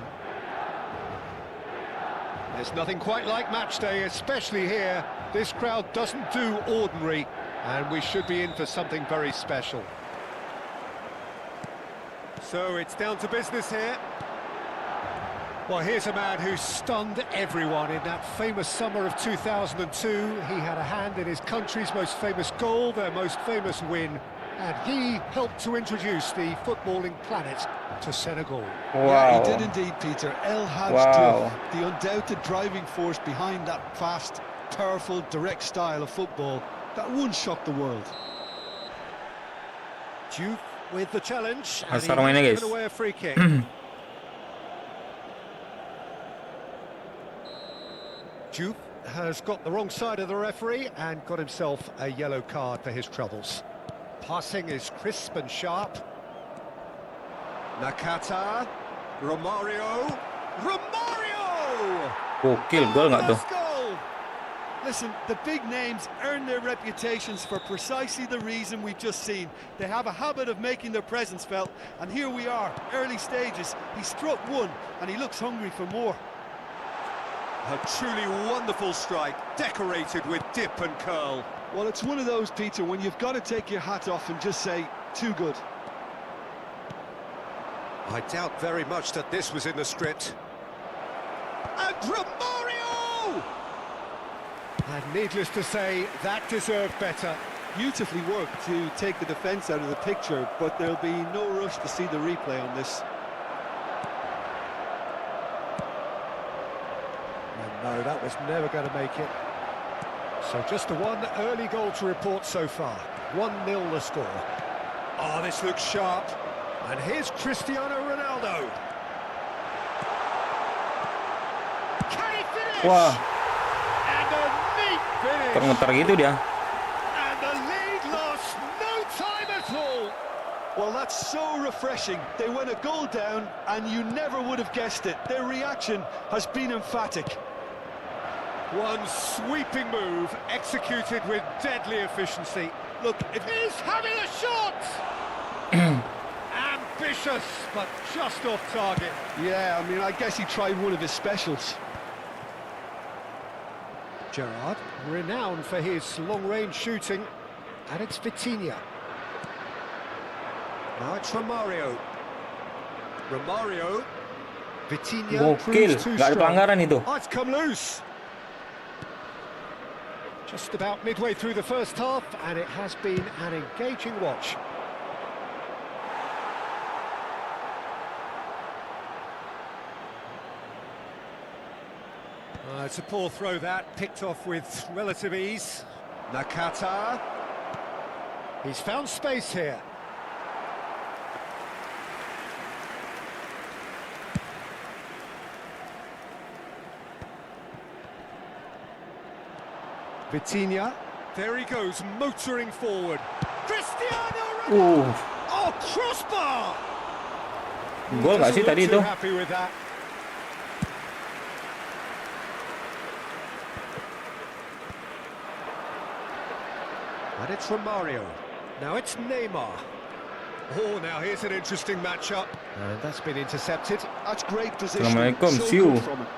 There's nothing quite like match day, especially here. This crowd doesn't do ordinary, and we should be in for something very special. So it's down to business here. Well, here's a man who stunned everyone in that famous summer of 2002. He had a hand in his country's most famous goal, their most famous win, and he helped to introduce the footballing planet to Senegal. Wow. Yeah, he did indeed, Peter. El Hadj Wow. Diouf, the undoubted driving force behind that fast, powerful, direct style of football that once shocked the world. Diouf with the challenge, and Asar he mainnya, has guys. given away a free kick. Diouf has got the wrong side of the referee and got himself a yellow card for his troubles. Passing is crisp and sharp. Nakata, Romario, Gokil, gol nggak tuh? First goal! Listen, the big names earn their reputations for precisely the reason we've just seen. They have a habit of making their presence felt, and here we are, early stages. He struck one, and he looks hungry for more. A truly wonderful strike, decorated with dip and curl. Well, it's one of those, Peter, when you've got to take your hat off and just say, too good. I doubt very much that this was in the script. And Romario! And needless to say, that deserved better. Beautifully worked to take the defence out of the picture, but there'll be no rush to see the replay on this. No, that was never going to make it. So just the one early goal to report so far. 1-0 the score. Oh, this looks sharp. And here's Cristiano Ronaldo. Can he finish? Wah, And a neat finish. muter-muter gitu dia. And the lead lost no time at all. Well, that's so refreshing. They went a goal down, and you never would have guessed it. Their reaction has been emphatic. One sweeping move, executed with deadly efficiency. Look, if he's having a shot! Ambitious, but just off target. Yeah, I mean, I guess he tried one of his specials. Gerrard, renowned for his long-range shooting, and it's Vitinha. Now it's Romario. Vitinha Gokil, proves too nggak ada strong. pelanggaran itu. Oh, it's come loose. Just about midway through the first half, and it has been an engaging watch. It's a poor throw that, picked off with relative ease. Nakata. He's found space here. Vitinha. There he goes, motoring forward. Cristiano Ronaldo. Oh, crossbar! Gol nggak sih Doesn't tadi look itu? too happy with that. And it's Romario. Now it's Neymar. Oh, now here's an interesting matchup. And that's been intercepted. That's great position. Assalamualaikum, So Siu. good from it.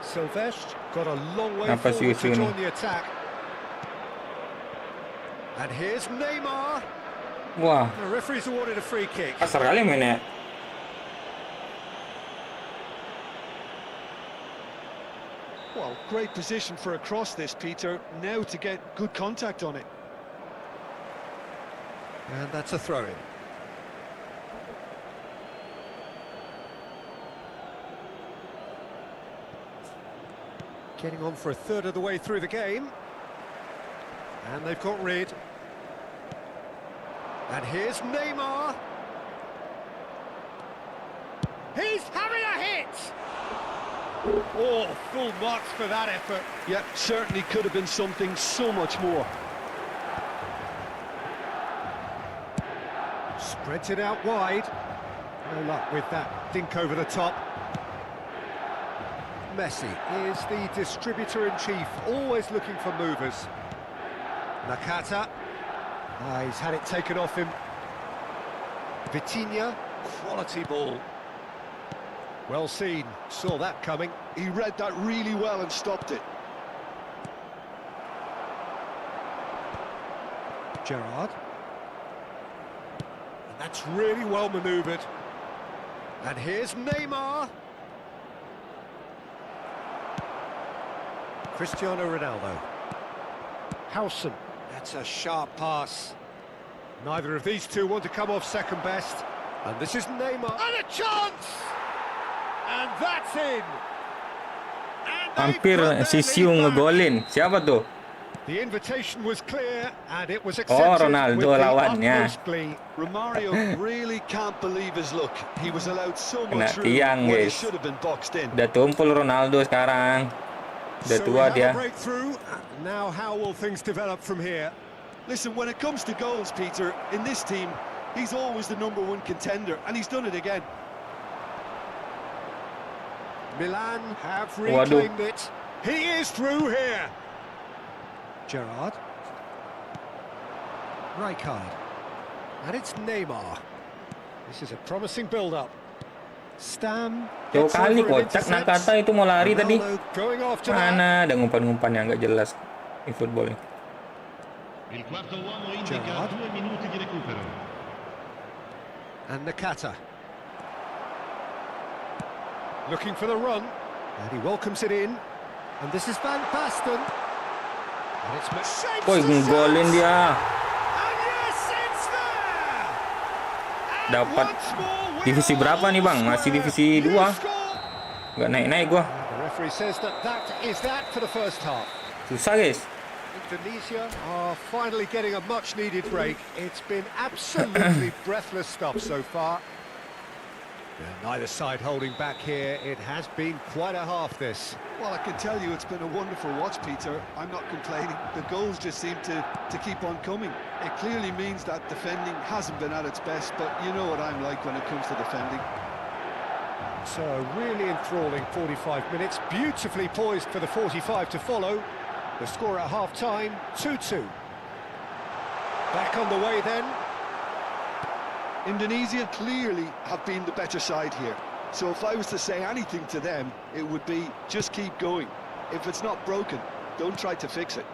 Silvestre got a long way Apa forward Siu to ini? join the attack. And here's Neymar. Wah, The referee's awarded a free kick. kasar kali mainnya. Well, great position for a cross this, Peter. Now to get good contact on it. And that's a throw-in. Getting on for a third of the way through the game. And they've got rid. And here's Neymar. He's having a hit! Oh, full marks for that effort. Yeah, certainly could have been something so much more. Spreads it out wide. No luck with that dink over the top. Messi is the distributor-in-chief, always looking for movers. Nakata. He's had it taken off him. Vitinha, quality ball. Well seen, saw that coming. He read that really well and stopped it. Gerrard. And that's really well manoeuvred. And here's Neymar. Cristiano Ronaldo. Howson. That's a sharp pass. Neither of these two want to come off second best. And this is Neymar. And a chance! And that's in! And they've Hampir got si their Siu lead back. ngegolin. Siapa tuh? The invitation was clear and it was accepted Ronaldo with the lawannya. utmost glee. Romario really can't believe his luck. He was allowed so Kena much room tiang, when he guys. should have been boxed in. Udah tumpul Ronaldo sekarang. Udah So we tua have a dia. breakthrough. Now how will things develop from here? Listen, when it comes to goals, Peter, in this team, he's always the #1 contender, and he's done it again. Milan have Waduh. reclaimed it. He is through here. Gerrard. Rijkaard. And it's Neymar. This is a promising build-up. Stam. Jauh gets kali over and kocak intercepts. Nakata itu mau lari tadi. Ronaldo going after that. Mana ada ngumpan-ngumpan yang nggak jelas eFootball ini. Il quarto uomo indica Gerrard. 2 minuti di recupero. And Nakata. Looking for the run. And he welcomes it in. And this is Van Basten. And it's shapes Woi, the ngegolin shot. dia. And yes, it's there. And Dapat once more, we divisi are berapa nih, Bang? all Masih square. divisi You 2. score. Nggak naik-naik gua. The referee says that is that for the first half. Susah, guys. Indonesia are finally getting a much-needed break. It's been absolutely breathless stuff so far. Neither side holding back here. It has been quite a half, this. Well, I can tell you it's been a wonderful watch, Peter. I'm not complaining. The goals just seem to keep on coming. It clearly means that defending hasn't been at its best, but you know what I'm like when it comes to defending. So a really enthralling 45 minutes, beautifully poised for the 45 to follow. The score at half-time, 2-2. Back on the way then. Indonesia clearly have been the better side here. So if I was to say anything to them, it would be just keep going. If it's not broken, don't try to fix it.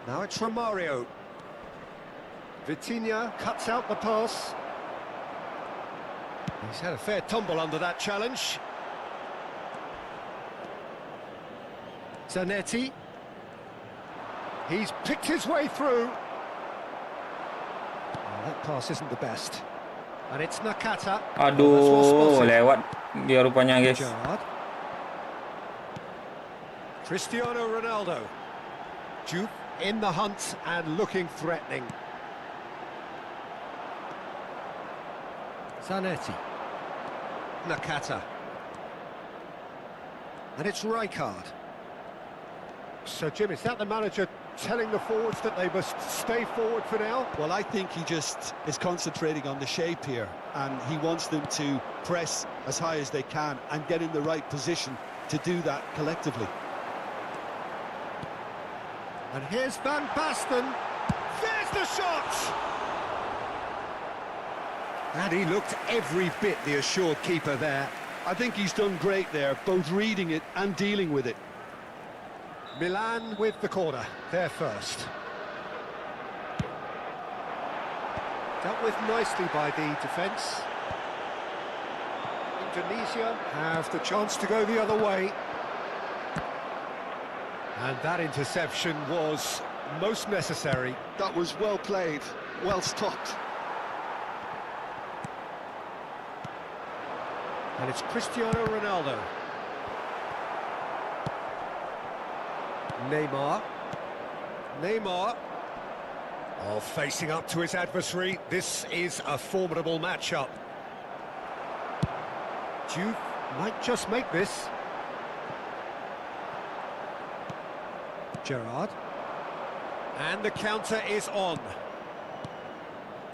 Now it's Romario. Vitinha cuts out the pass. He's had a fair tumble under that challenge. Zanetti. He's picked his way through. Oh, that pass isn't the best. And it's Nakata. Oh, that's well Aduh, spotted. lewat dia rupanya, guys. Gerrard. Cristiano Ronaldo. Juve in the hunt and looking threatening. Zanetti. Nakata. And it's Rijkaard. So, Jim, is that the manager telling the forwards that they must stay forward for now? Well, I think he just is concentrating on the shape here, and he wants them to press as high as they can and get in the right position to do that collectively. And here's Van Basten. There's the shot! And he looked every bit the assured keeper there. I think he's done great there, both reading it and dealing with it. Milan with the corner, they're first. Dealt with nicely by the defence. Indonesia have the chance to go the other way. And that interception was most necessary. That was well played, well stopped. And it's Cristiano Ronaldo. Neymar. Oh, facing up to his adversary. This is a formidable matchup. Juve might just make this. Gerrard. And the counter is on.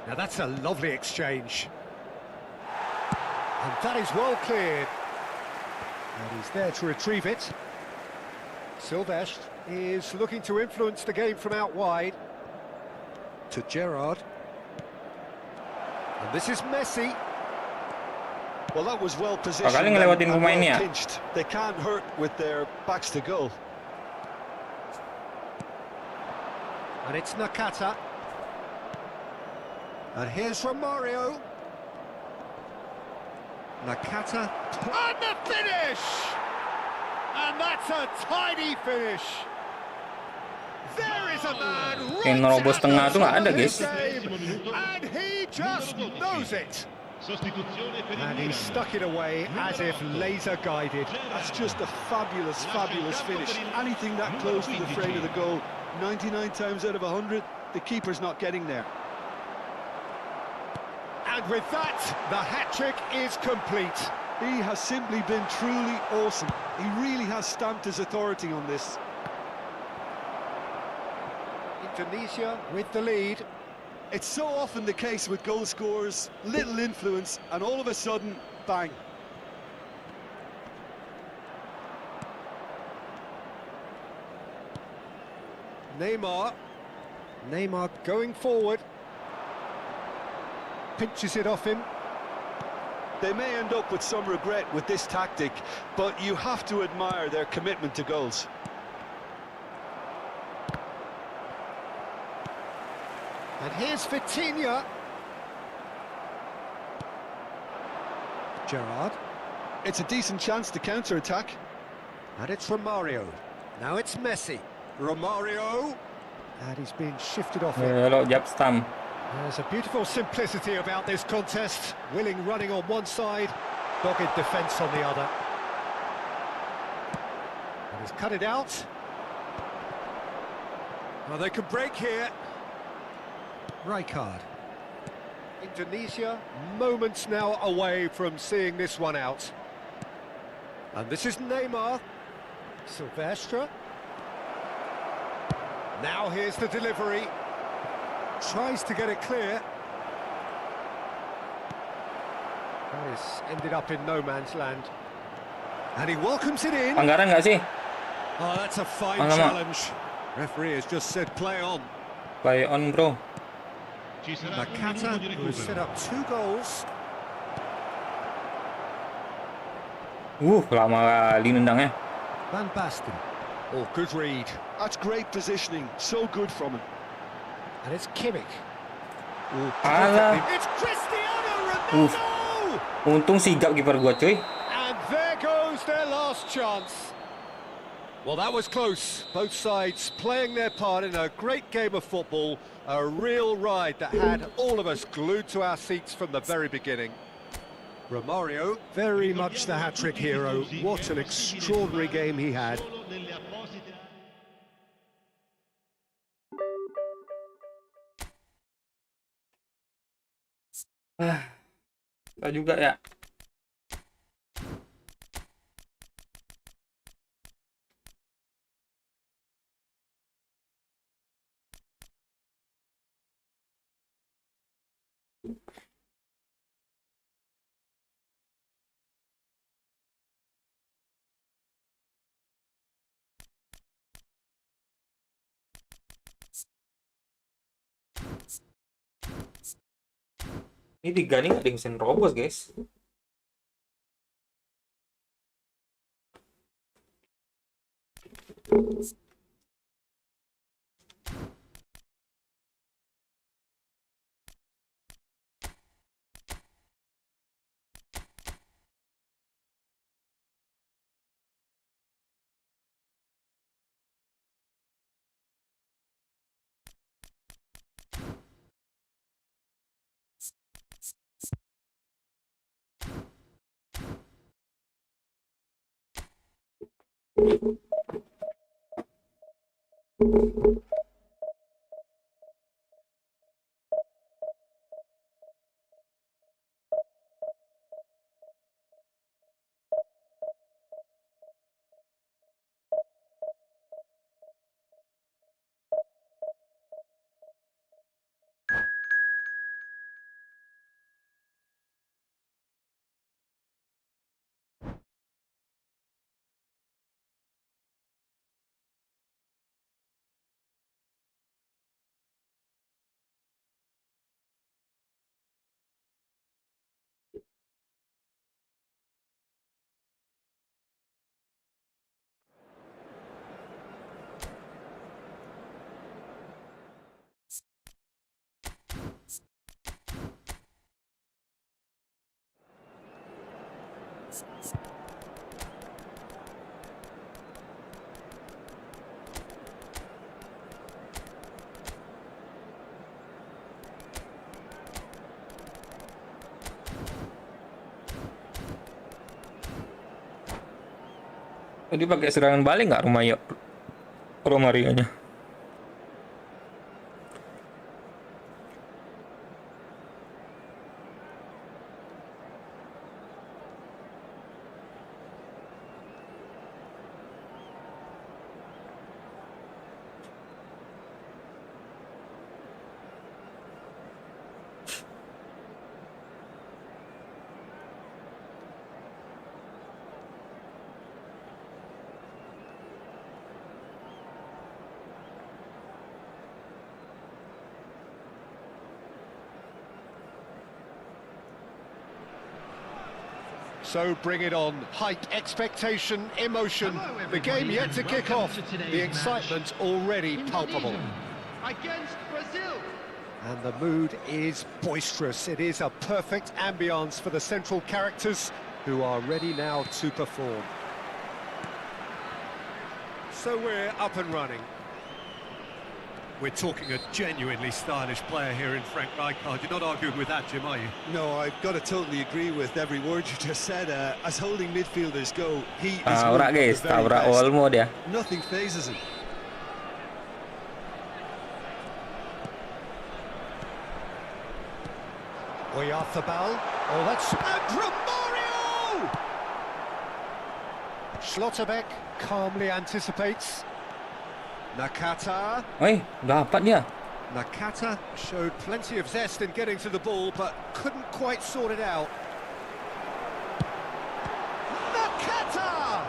Now that's a lovely exchange. And that is well cleared. And he's there to retrieve it. Silvestre is looking to influence the game from out wide. To Gerrard. And this is Messi. Well, that was well positioned Kali and ngelewatin well pemainnya. pinched. They can't hurt with their backs to goal. And it's Nakata. And here's Romario. Nakata. And the finish! And that's a tidy finish. There is a man right Yang nerobos at tengah the tuh nggak top ada, of his guys. game. And he just knows it. And he stuck it away as if laser guided. That's just a fabulous, fabulous finish. Anything that close to the frame of the goal, 99 times out of 100, the keeper's not getting there. And with that, the hat-trick is complete. He has simply been truly awesome. He really has stamped his authority on this. Indonesia with the lead. It's so often the case with goal scorers, little influence, and all of a sudden, bang. Neymar going forward. Pinches it off him. They may end up with some regret with this tactic, but you have to admire their commitment to goals. And here's Vitinha. Gerrard. It's a decent chance to counter-attack. And it's Romario. Now it's Messi. Romario. And he's being shifted off it. Lo jab stam. There's a beautiful simplicity about this contest. Willing running on one side, dogged defence on the other. And he's cut it out. Well, they could break here. Rijkaard. Indonesia, moments now away from seeing this one out. And this is Neymar. Silvestre. Now here's the delivery. Tries to get it clear. This ended up in no man's land. And he welcomes it in. Pelanggaran nggak sih? Oh, that's a fine Alamak. challenge. Referee has just said play on. Play on, bro. Nakata, who has set up 2 goals. Lama kali nendangnya. Van Basten. Oh, good read. That's great positioning, so good from him. And it's Kimmich. Oh, Alah. it's Cristiano Ronaldo! Untung sigap kiper gua, cuy. And there goes their last chance. Well, that was close. Both sides playing their part in a great game of football. A real ride that had all of us glued to our seats from the very beginning. Romario, very much the hat-trick hero. What an extraordinary game he had. Enggak juga ya. Ini tiga nih nggak ada yang bisa nerobos, guys. Tadi pakai serangan balik nggak Romario-nya? So bring it on. Hype, expectation, emotion. The game yet to kick off. The excitement already palpable. Against Brazil. And the mood is boisterous. It is a perfect ambience for the central characters who are ready now to perform. So we're up and running. We're talking a genuinely stylish player here in Frank Rijkaard. You're not arguing with that, Jim, are you? No, I've got to totally agree with every word you just said. As holding midfielders go, he is Tabrak one of guys, the very tabrak best. Olmo dia. Nothing phases him. Oyarzabal. Oh, that's... And Romario! Schlotterbeck calmly anticipates. Nakata. Woi, dapat dia. Nakata showed plenty of zest in getting to the ball, but couldn't quite sort it out. Nakata!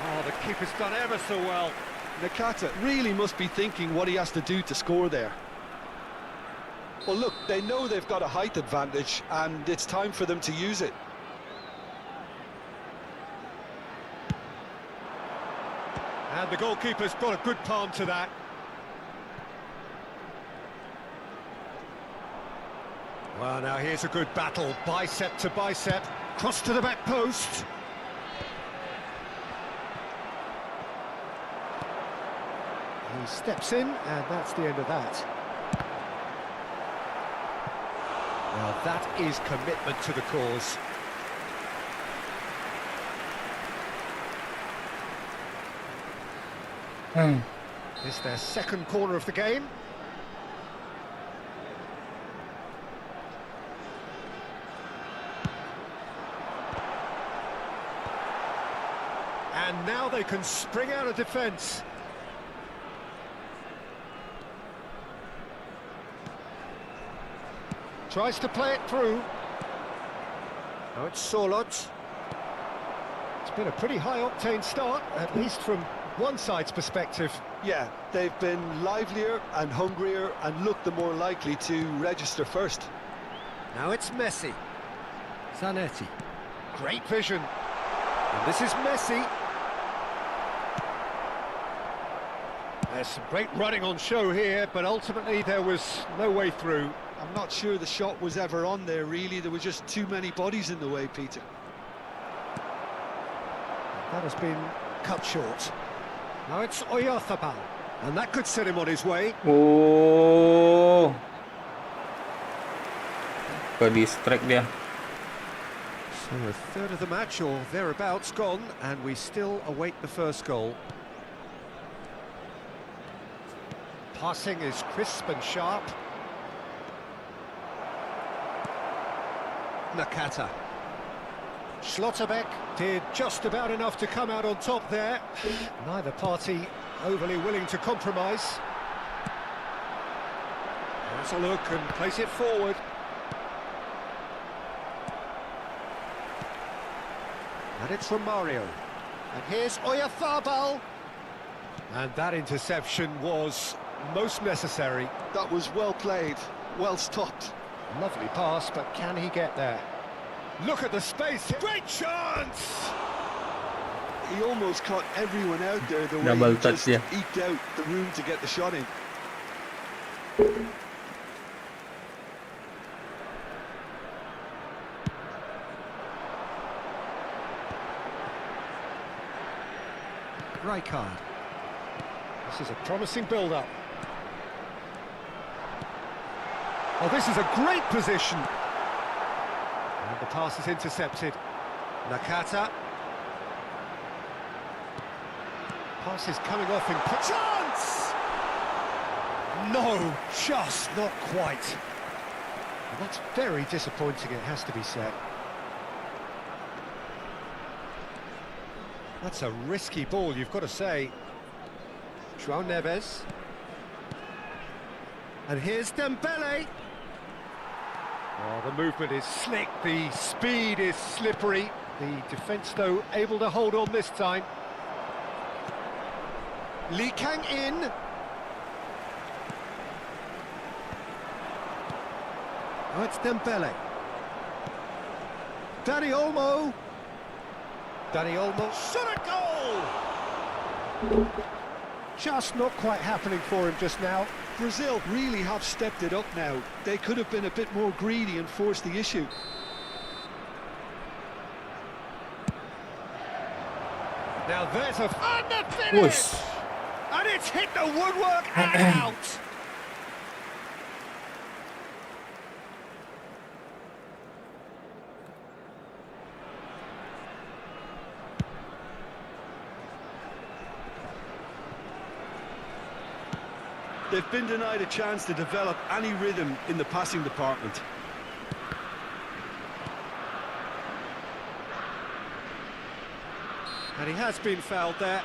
Oh, the keeper's done ever so well. Nakata really must be thinking what he has to do to score there. Well, look, they know they've got a height advantage, and it's time for them to use it. And the goalkeeper's got a good palm to that. Well, now here's a good battle, bicep to bicep, cross to the back post. He steps in, and that's the end of that. Well, that is commitment to the cause. This is their second corner of the game. And now they can spring out of defence. Tries to play it through. Now it's Solot. It's been a pretty high-octane start, at least from one side's perspective. Yeah, they've been livelier and hungrier and looked the more likely to register first. Now it's Messi. Zanetti. Great vision. And this is Messi. There's some great running on show here, but ultimately there was no way through. I'm not sure the shot was ever on there, really. There were just too many bodies in the way, Peter. That has been cut short. Now it's Oyarzabal, and that could set him on his way. Oh, ke distract dia. So a third of the match or thereabouts gone, and we still await the first goal. Passing is crisp and sharp. Nakata. Schlotterbeck did just about enough to come out on top there. Neither party overly willing to compromise. There's a look and place it forward. And it's from Mario. And here's Oyarzabal. And that interception was most necessary. That was well played, well stopped. Lovely pass, but can he get there? Look at the space. Great chance! He almost caught everyone out there the way Double he touch, just yeah. eked out the room to get the shot in. Rijkaard. This is a promising build-up. Oh, this is a great position. And the pass is intercepted. Nakata. Pass is coming off in... Chance! No, just not quite. And that's very disappointing, it has to be said. That's a risky ball, you've got to say. João Neves. And here's Dembele. Oh, the movement is slick, the speed is slippery. The defence, though, able to hold on this time. Lee Kang-in. Oh, it's Dembele. Dani Olmo. Dani Olmo, shot a goal! Just not quite happening for him just now. Brazil really have stepped it up now. They could have been a bit more greedy and forced the issue. Now there's a... And the finish! Whoosh. And it's hit the woodwork and out! They've been denied a chance to develop any rhythm in the passing department. And he has been fouled there.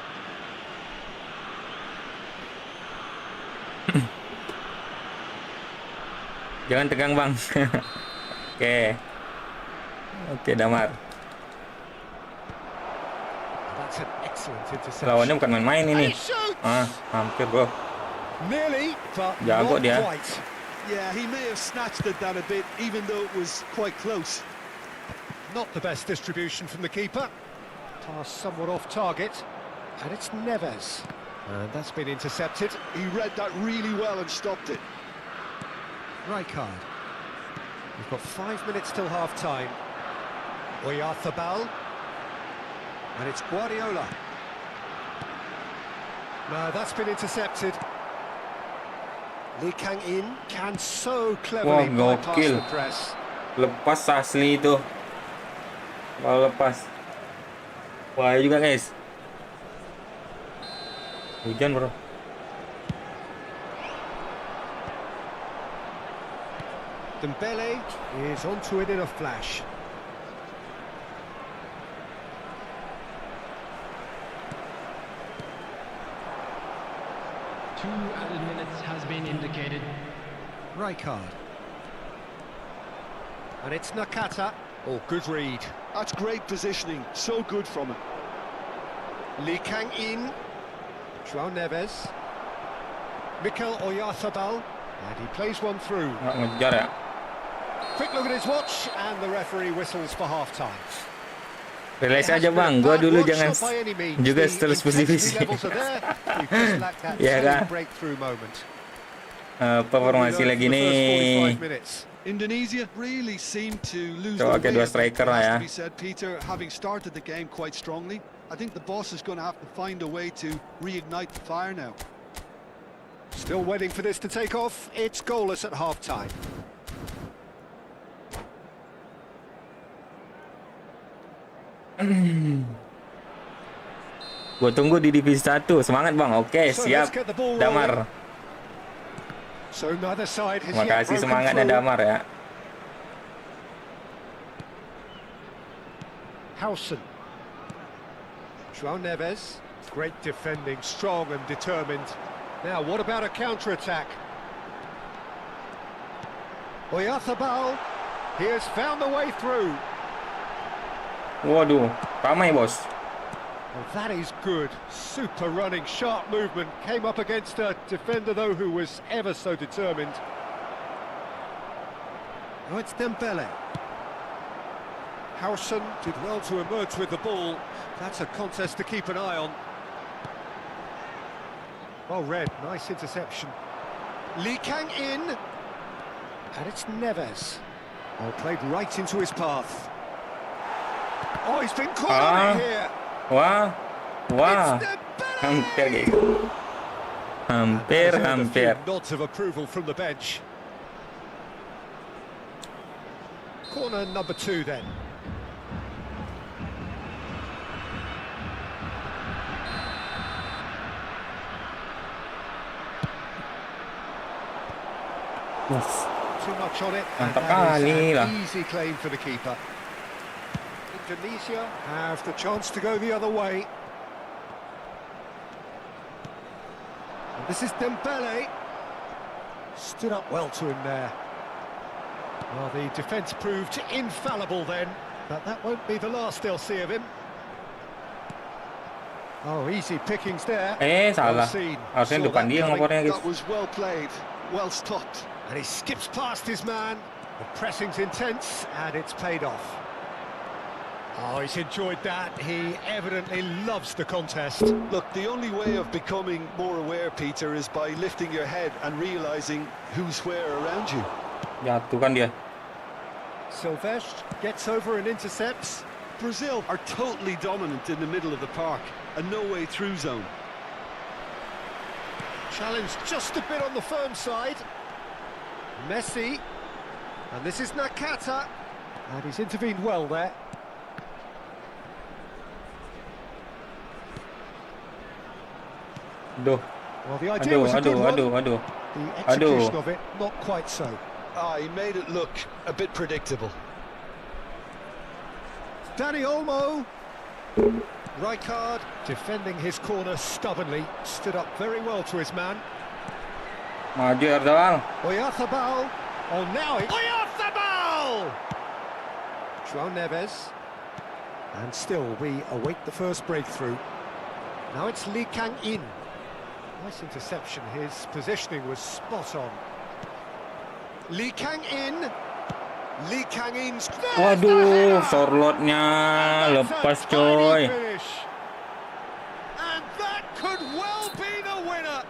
Jangan tegang, Bang. Oke. Oke, Damar. That's an excellent interception. Lawannya bukan main-main ini. And he shoots! Hampir, Bro. Nearly, but Jago not dia. quite. Yeah, he may have snatched it down a bit, even though it was quite close. Not the best distribution from the keeper. Pass somewhat off target. And it's Neves. And that's been intercepted. He read that really well and stopped it. Rijkaard. We've got 5 minutes till half-time. Oyarzabal. And it's Guardiola. No, that's been intercepted. Lee Kang-in can so cleverly Wah, bypass gokil. the press. Lepas asli itu. Kalau lepas. Wah, juga, guys. Hujan, Bro. Dembele is onto it in a flash. Two added minutes has been indicated. Rijkaard. And it's Nakata. Oh, good read. That's great positioning, so good from him. Lee Kang-in. João Neves. Mikel Oyarzabal. And he plays one through. Nggak ngejar ya. Quick look at his watch, and the referee whistles for half-time. Relax aja, Bang. Gua dulu jangan juga terus posisi. Ya kan? Formasi lagi nih. Indonesia really seemed to lose Coba their kayak dua way. striker lah ya. Has to be said, Peter, having started the game quite strongly, I think the boss is going to have to find a way to reignite the fire now. Still waiting for this to take off. It's goalless at half-time. Gue tunggu di divisi 1. Semangat bang. Oke, So siap. let's get the ball rolling. Damar. So neither side has Terima yet kasih broken semangatnya through. Damar ya. Howson. João Neves. Great defending, strong and determined. Now, what about a counter-attack? Oyarzabal. He has found the way through. Waduh, ramai bos. Well, that is good. Super running, sharp movement. Came up against a defender, though, who was ever so determined. Now it's Dembele. Howson did well to emerge with the ball. That's a contest to keep an eye on. Well read, nice interception. Lee Kang in. And it's Neves. Oh, played right into his path. Oh, he's been caught on it here. Wah, wah. It's Dembele! Hampir guys. There's a Hampir. few nods of approval from the bench. Corner number 2 then. Too much on it, and Mantap that is kali lah. an easy claim for the keeper. Indonesia have the chance to go the other way. And this is Dembele. Stood up well to him there. Well, the defence proved infallible then, but that won't be the last they'll see of him. Oh, easy pickings there. Salah. seen. Harusnya Saw depan that dia coming. ngopornya guys. That was well played, well stopped. And he skips past his man. The pressing's intense, and it's paid off. Oh, he's enjoyed that. He evidently loves the contest. Look, the only way of becoming more aware, Peter, is by lifting your head and realising who's where around you. Jatuh kan dia. Silvestre gets over and intercepts. Brazil are totally dominant in the middle of the park, a no-way through zone. Challenged just a bit on the firm side. Messi. And this is Nakata. And he's intervened well there. Aduh. Well, the idea was a good one. Aduh. The execution of it, not quite so. He made it look a bit predictable. Dani Olmo. Rijkaard defending his corner stubbornly. Stood up very well to his man. Maju Oyarzabal. Oyarzabal. Oh, now he... Oyarzabal! João Neves. And still, we await the first breakthrough. Now it's Lee Kang-in. Nice interception. His positioning was spot on. Lee Kang-in. Lee Kang-in's... Waduh, sorlotnya lepas coy. And that could well be the winner.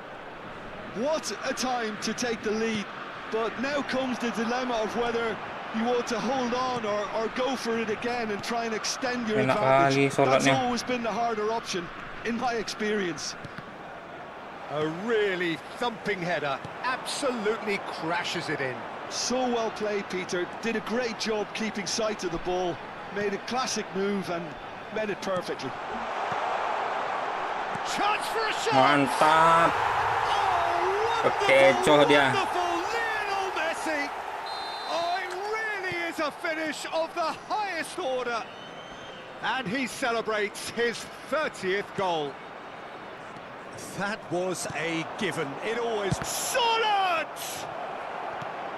What a time to take the lead. But now comes the dilemma of whether you want to hold on or go for it again and try and extend your Enak advantage. kali That's sorlotnya. always been the harder option, in my experience. A really thumping header. Absolutely crashes it in. So well played, Peter. Did a great job keeping sight of the ball. Made a classic move and met it perfectly. Chance for a shot! Mantap. Oh, Kecoh dia. wonderful Lionel Messi! Oh, it really is a finish of the highest order. And he celebrates his 30th goal. That was a given. It always... Solid!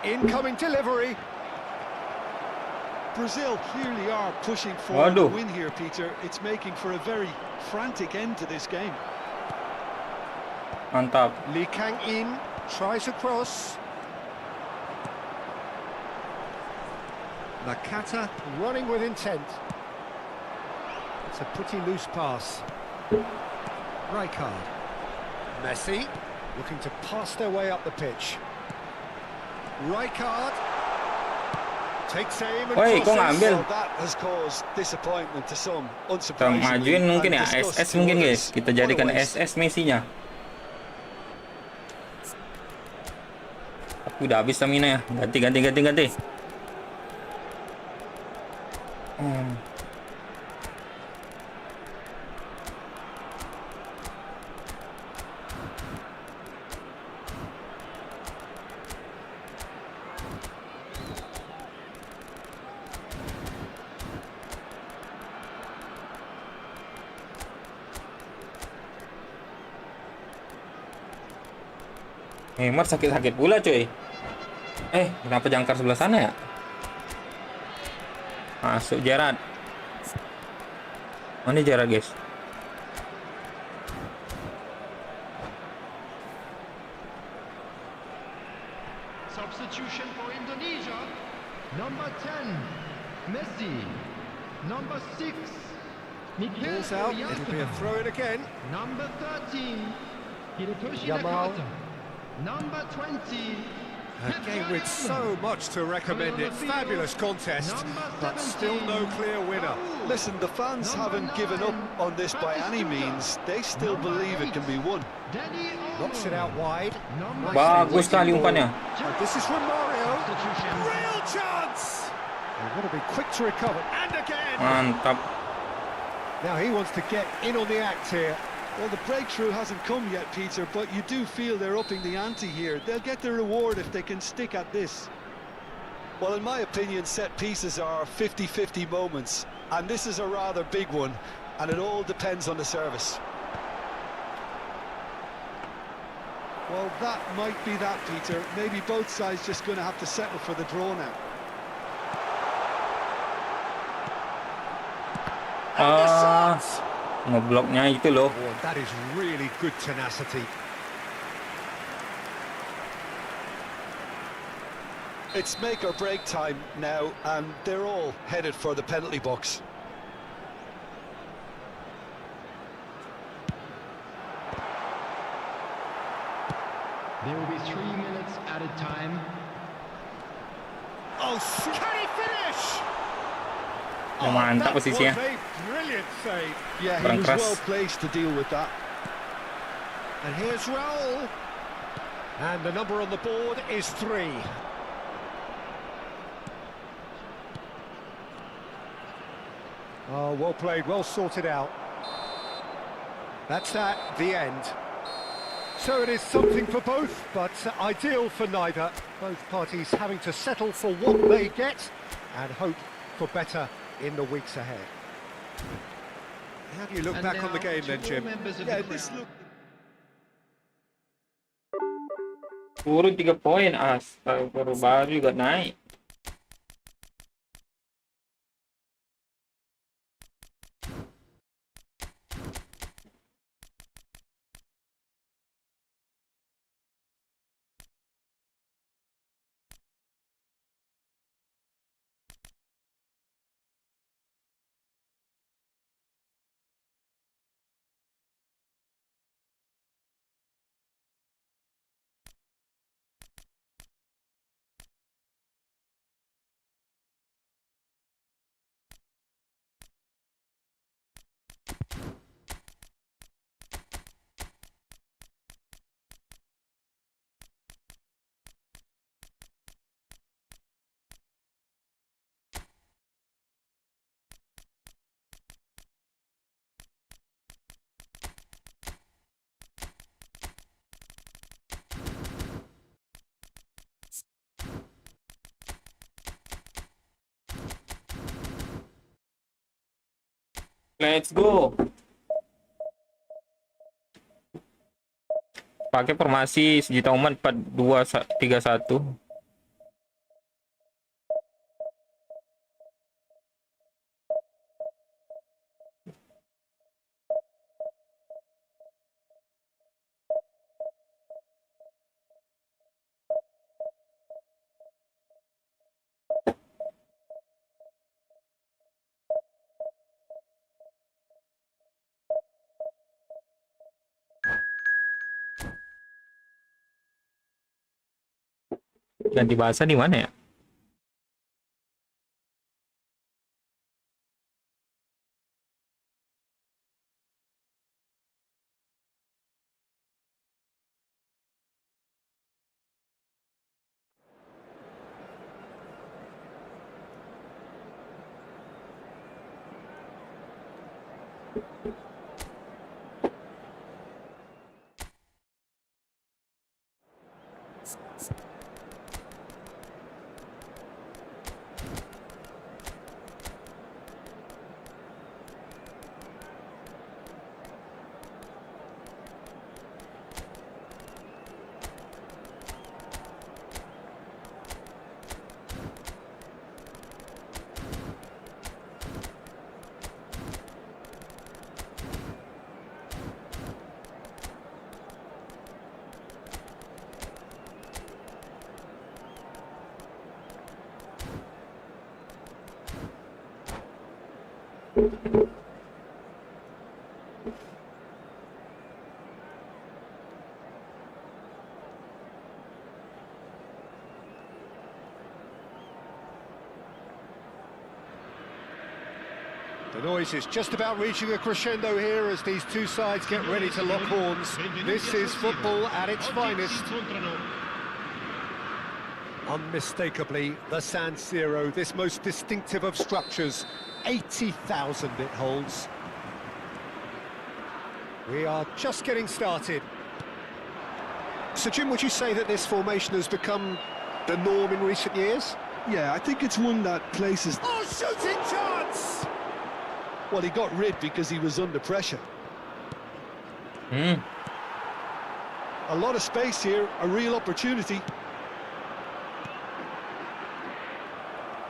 Incoming delivery. Brazil clearly are pushing for the Waduh. win here, Peter. It's making for a very frantic end to this game. Mantap. Lee Kang-in tries a cross. Nakata running with intent. It's a pretty loose pass. Rijkaard. Messi looking to pass their way up the pitch. Rijkaard takes aim and Woi, kok crosses. ngambil? Well, that has caused disappointment to some, Kita unsurprisingly. majuin mungkin ya, and disgust SS to mungkin others. guys. Kita What a jadikan waste. SS Messi-nya. Udah habis stamina ya. Ganti. Neymar sakit-sakit pula cuy. Kenapa jangkar sebelah sana ya? Masuk Gerrard. Oh, ini Gerrard guys. Substitution for Indonesia. Number 10, Messi. Number 6, Miguel Ball's out, it'll be a throw-in again. Number 13, Hirotoshi Yamal. Nakata. Number 20, A game with so much to recommend it. Fabulous contest, but still no clear winner. Listen, the fans haven't given up on this by any means. They still believe it can be won. Knocks it out wide. Bagus sekali umpannya. And this is from Mario. Real chance! They've got to be quick to recover. And again! Mantap. Now he wants to get in on the act here. Well, the breakthrough hasn't come yet, Peter, but you do feel they're upping the ante here. They'll get their reward if they can stick at this. Well, in my opinion, set pieces are 50-50 moments, and this is a rather big one, and it all depends on the service. Well, that might be that, Peter. Maybe both sides just going to have to settle for the draw now. Ngebloknya itu loh. Oh, that is really good tenacity. It's make or break time now, and they're all headed for the penalty box. There will be 3 minutes added time. Oh, can he finish? Mantap that posisinya. was a brilliant save. Yeah, he Kurang was keras. well placed to deal with that. And here's Raul. And the number on the board is 3. Oh, well played, well sorted out. That's that, the end. So it is something for both, but ideal for neither. Both parties having to settle for what they get and hope for better in the weeks ahead. How do you look back on the game then, Jim? Yeah, this looked... Turun 3 poin. Astaga, baru juga naik. Let's go. Pakai formasi sejuta umat 4-2-3-1. Ganti bahasa di mana ya? The noise is just about reaching a crescendo here as these two sides get ready to lock horns. This is football at its finest. Unmistakably, the San Siro, this most distinctive of structures. 80,000 it holds. We are just getting started. So, Jim, would you say that this formation has become the norm in recent years? Yeah, I think it's one that places... Oh, shooting chance! Well, he got rid because he was under pressure. Hmm. A lot of space here, a real opportunity.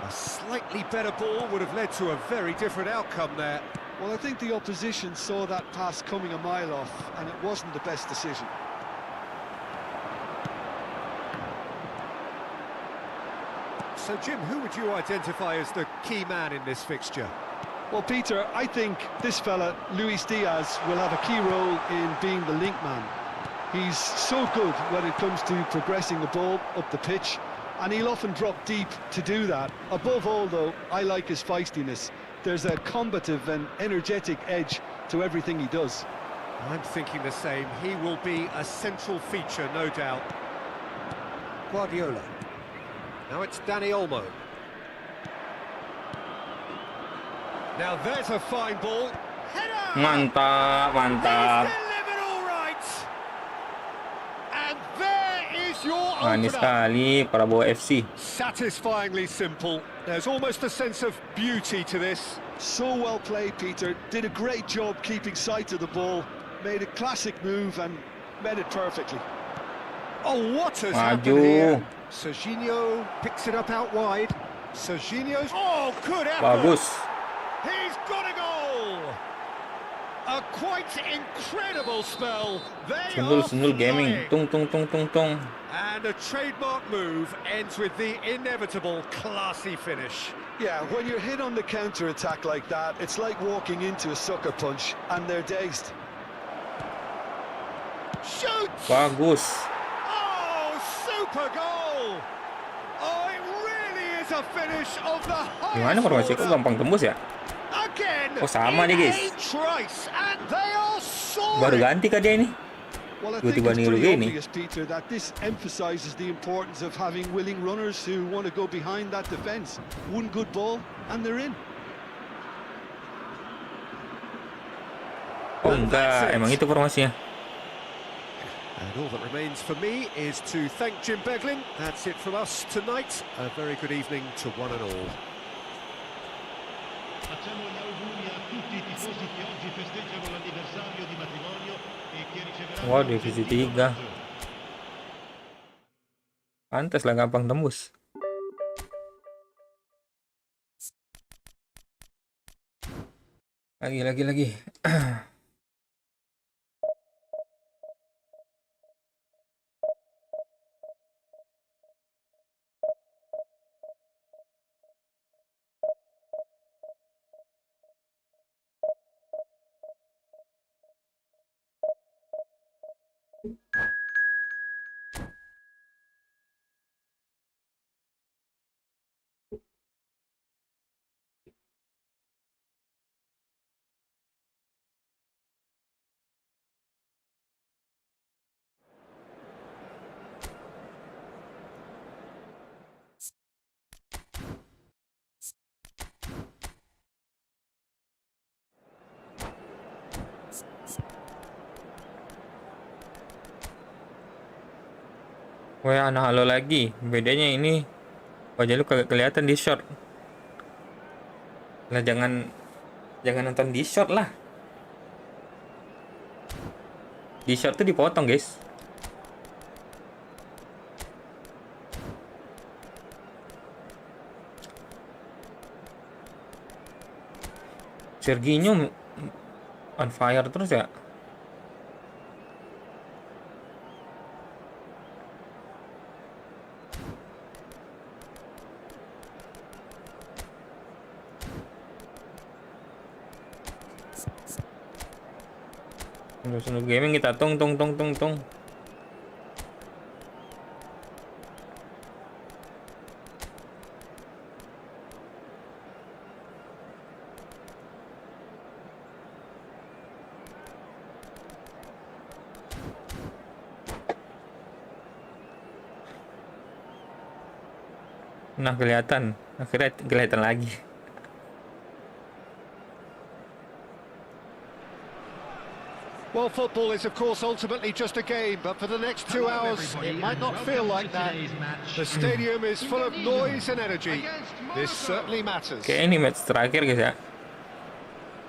A slightly better ball would have led to a very different outcome there. Well, I think the opposition saw that pass coming a mile off, and it wasn't the best decision. So, Jim, who would you identify as the key man in this fixture? Well, Peter, I think this fella, Luis Diaz, will have a key role in being the link man. He's so good when it comes to progressing the ball up the pitch, and he'll often drop deep to do that. Above all, though, I like his feistiness. There's a combative and energetic edge to everything he does. I'm thinking the same. He will be a central feature, no doubt. Guardiola. Now it's Dani Olmo. Now there's a fine ball. Header! Mantap, mantap. He's delivered all right. And there is your Manis opener. sekali Prabowo FC. Satisfyingly simple. There's almost a sense of beauty to this. So well played, Peter. Did a great job keeping sight of the ball. Made a classic move and met it perfectly. Oh, what has Maju. happened here? Serginho picks it up out wide. Serginho's... Oh, good effort. Bagus. He's got a goal! A quite incredible spell. They are Sundul gaming. flying. Tung tung tung tung tung. And a trademark move ends with the inevitable classy finish. Yeah, when you're hit on the counter-attack like that, it's like walking into a sucker punch, and they're dazed. Shoots! Bagus. Oh, super goal! Oh, it really is a finish of the Gimana highest formasi kok order. gampang tembus ya? Again, Oh, sama nih, in guys. a trice, and they are Baru soaring. ganti kah dia ini? Well, I think Tiba-tiba it's niru pretty gini. obvious, Peter, that this emphasises the importance of having willing runners who want to go behind that defence. One good ball, and they're in. Oh And that's enggak, it. emang itu formasinya. And all that remains for me is to thank Jim Beglin. That's it from us tonight. A very good evening to one and all. Facciamo gli auguri a tutti i tifosi che oggi festeggiano l'anniversario di matrimonio e che riceveranno Wah, divisi 3. Pantas lah gampang tembus. Lagi. Wah, anak halo lagi. Bedanya ini wajah lu kagak kelihatan di short. Lah jangan nonton di short lah. Di short tuh dipotong, guys. Serginho on fire terus ya. Sunu gaming kita tung. Nah, kelihatan. Akhirnya kelihatan lagi. Well, football is, of course, ultimately just a game, but for the next 2 hours, it might not feel like that. The stadium is full of noise and energy. This certainly matters. Kayak ini match terakhir guys ya.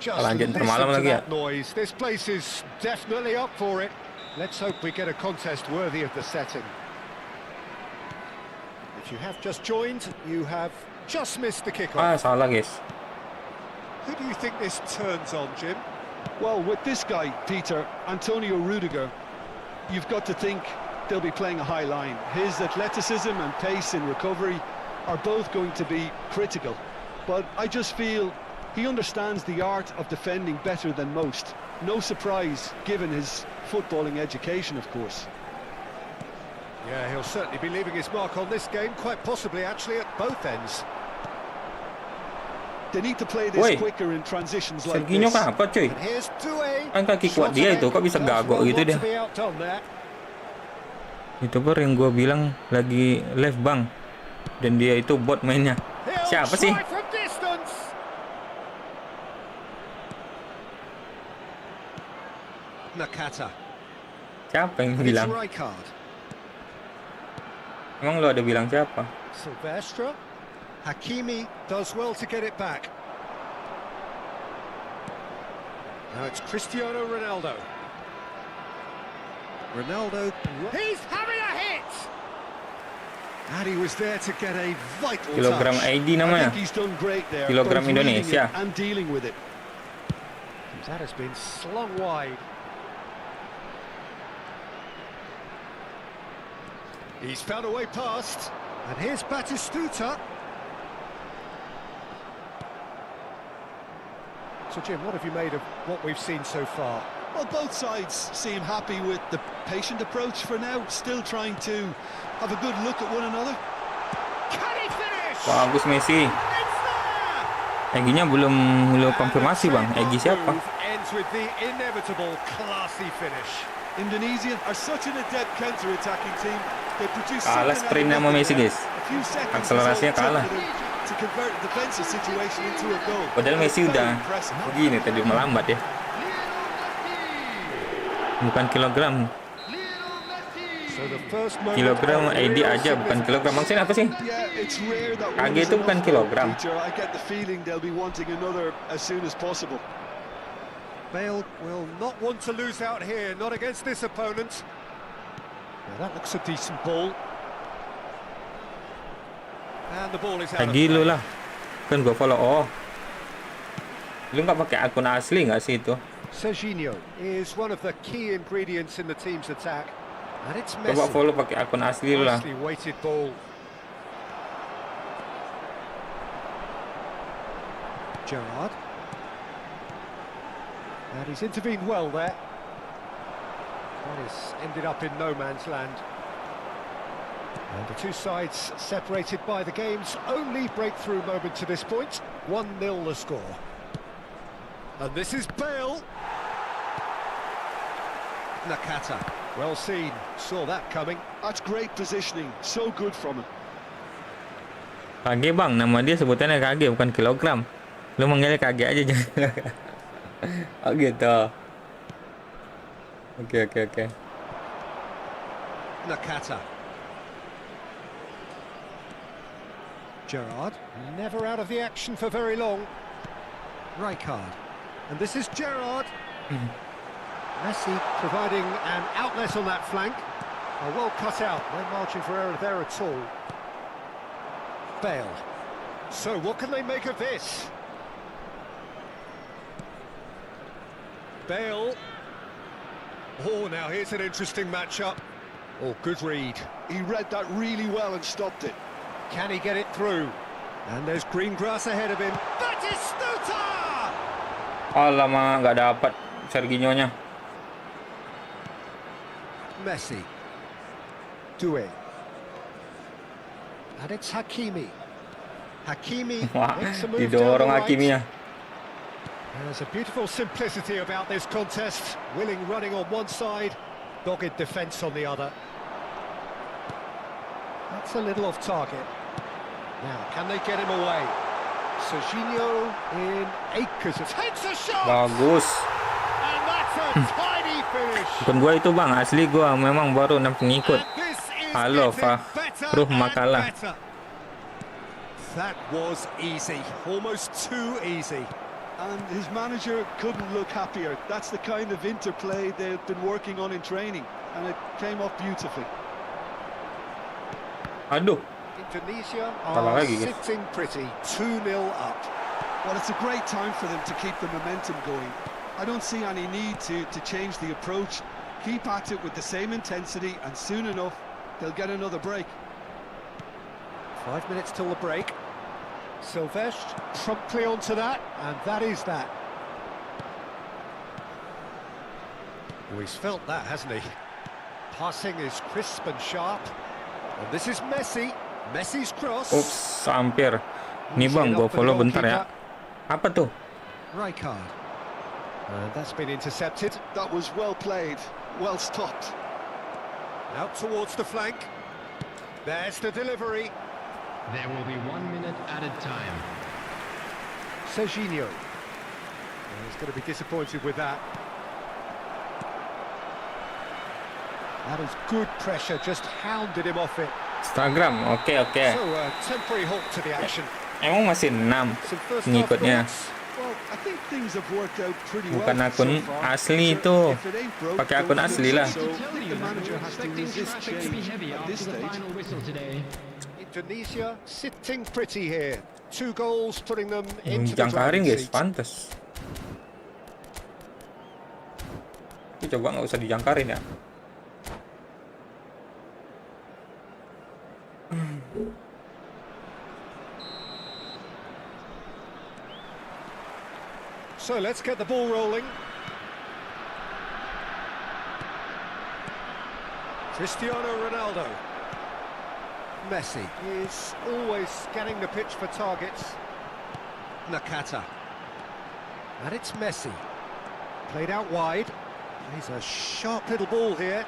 Just Lanjut listen malam to lagi ya. that noise. This place is definitely up for it. Let's hope we get a contest worthy of the setting. If you have just joined, you have just missed the kickoff. Salah guys. Who do you think this turns on, Jim? Well, with this guy, Peter, Antonio Rudiger, you've got to think they'll be playing a high line. His athleticism and pace in recovery are both going to be critical. But I just feel he understands the art of defending better than most. No surprise, given his footballing education, of course. Yeah, he'll certainly be leaving his mark on this game, quite possibly actually at both ends. They need to play this quicker in transitions like Serginho this. apa cuy? And here's Doué. Kan kaki kuat dia itu, kok bisa gagok gitu dia? Itu baru yang gue bilang lagi live bang. Dan dia itu bot mainnya. Siapa sih? Nakata. Siapa yang bilang? Emang lo ada bilang siapa? Silvestre. Hakimi does well to get it back. Now it's Cristiano Ronaldo. He's having a hit! And he was there to get a vital Kilogram touch. ID namanya. He's done great there. Kilogram both reading Indonesia. it and dealing with it. That has been slung wide. He's found a way past. And here's Batistuta. So, Jim, what have you made of what we've seen so far? Well, both sides seem happy with the patient approach for now, still trying to have a good look at one another. Can he finish? Bagus Messi. Egy-nya belum konfirmasi bang. Egy siapa? Ends with the inevitable classy finish. Indonesia are such an adept counter-attacking team. They produce Kalah sprintnya sama Messi guys. Akselerasinya kalah. To convert the defensive situation into a goal. Padahal Messi udah begini tadi melambat ya. Bukan kilogram. Kilogram ID aja bukan kilogram. Maksudnya apa sih? KG itu bukan kilogram. Bale will not want to lose out here, not against this opponent. Now that looks a decent ball. And the ball is out of play. Lu lah. Kan gua follow. Oh. Lu nggak pakai akun asli nggak sih itu? Serginho is one of the key ingredients in the team's attack. And it's Messi. Coba follow pakai akun asli lu lah. Nicely weighted ball. Gerrard. And he's intervened well there. That has ended up in no man's land. And the two sides separated by the game's only breakthrough moment to this point. 1-0 the score. And this is Bale. Nakata. Well seen. Saw that coming. That's great positioning. So good from him. KG bang, nama dia sebutannya KG bukan kilogram. Lu manggilnya KG aja jangan. Oh gitu. Oke. Nakata. Gerrard, never out of the action for very long. Rijkaard. And this is Gerrard. Messi providing an outlet on that flank. Well cut out, no margin for error there at all. Bale. So what can they make of this? Bale. Oh, now here's an interesting matchup. Oh, good read. He read that really well and stopped it. Can he get it through? And there's green grass ahead of him. Batistuta! Oh lama nggak dapat Serginho-nya. Messi. Doué. And it's Hakimi. Hakimi Wah, makes a move down the didorong right. Hakimi ya. There's a beautiful simplicity about this contest. Willing running on one side, dogged defence on the other. That's a little off target. Now, can they get him away? Serginho in acres of... Takes a shot! Bagus. And that's a tiny finish. Bukan gua itu bang, asli gua memang baru 6 pengikut. And this is Halo, getting Fah. better Ruh and makalah. better. That was easy, almost too easy. And his manager couldn't look happier. That's the kind of interplay they've been working on in training, and it came off beautifully. Aduh, Indonesia Kalah are lagi, guys. sitting pretty, 2-0 up. Well, it's a great time for them to keep the momentum going. I don't see any need to change the approach. Keep at it with the same intensity, and soon enough, they'll get another break. 5 minutes till the break. Silvestre promptly onto that, and that is that. Oh, he's felt that, hasn't he? Passing is crisp and sharp. And this is Messi. Messi's cross. ups, hampir. Nih bang, gua follow bentar ya. Apa tuh? Rijkaard. And that's been intercepted. That was well played, well stopped. Out towards the flank. There's the delivery. There will be 1 minute added time. Serginho. Well, he's going to be disappointed with that. That is good pressure, just hounded him off it. Instagram, oke. So, temporary halt to the action. Emang masih 6 Some first half pengikutnya. thoughts. Well, I think things have worked out pretty well. Bukan akun so far. asli Sure, itu. if it ain't broke, Pakai akun don't asli fix it. lah. So I think the manager has to resist change at this stage. Indonesia sitting pretty here. 2 goals putting them into the Jangkarin driving guys, seat. pantas. Tapi coba nggak usah dijangkarin ya. So let's get the ball rolling. Cristiano Ronaldo. Messi is always scanning the pitch for targets. Nakata. And it's Messi. Played out wide. He's a sharp little ball here.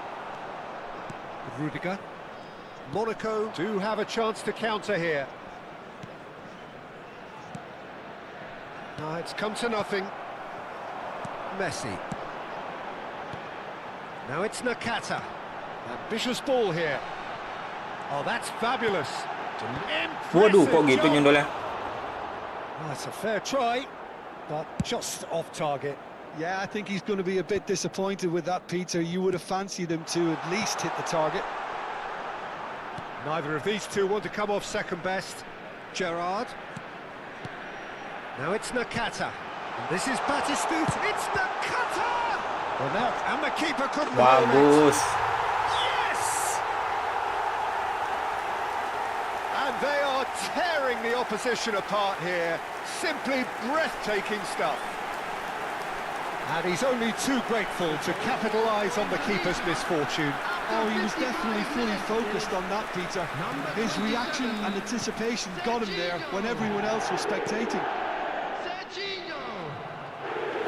Rudiger. Monaco do have a chance to counter here. No, it's come to nothing. Messi. Now it's Nakata. Ambitious ball here. Oh, that's fabulous. Waduh, Impressive kok gitu job. nyundulnya? That's a fair try, but just off target. Yeah, I think he's going to be a bit disappointed with that, Peter. You would have fancied him to at least hit the target. Neither of these two want to come off second best. Gerrard. Now it's Nakata. And this is Batistuta. It's Nakata! Well, now, and the keeper couldn't hold it. Bagus. Yes! And they are tearing the opposition apart here. Simply breathtaking stuff. And he's only too grateful to capitalise on the keeper's misfortune. Oh, he was definitely fully focused on that, Peter. His reaction and anticipation got him there when everyone else was spectating.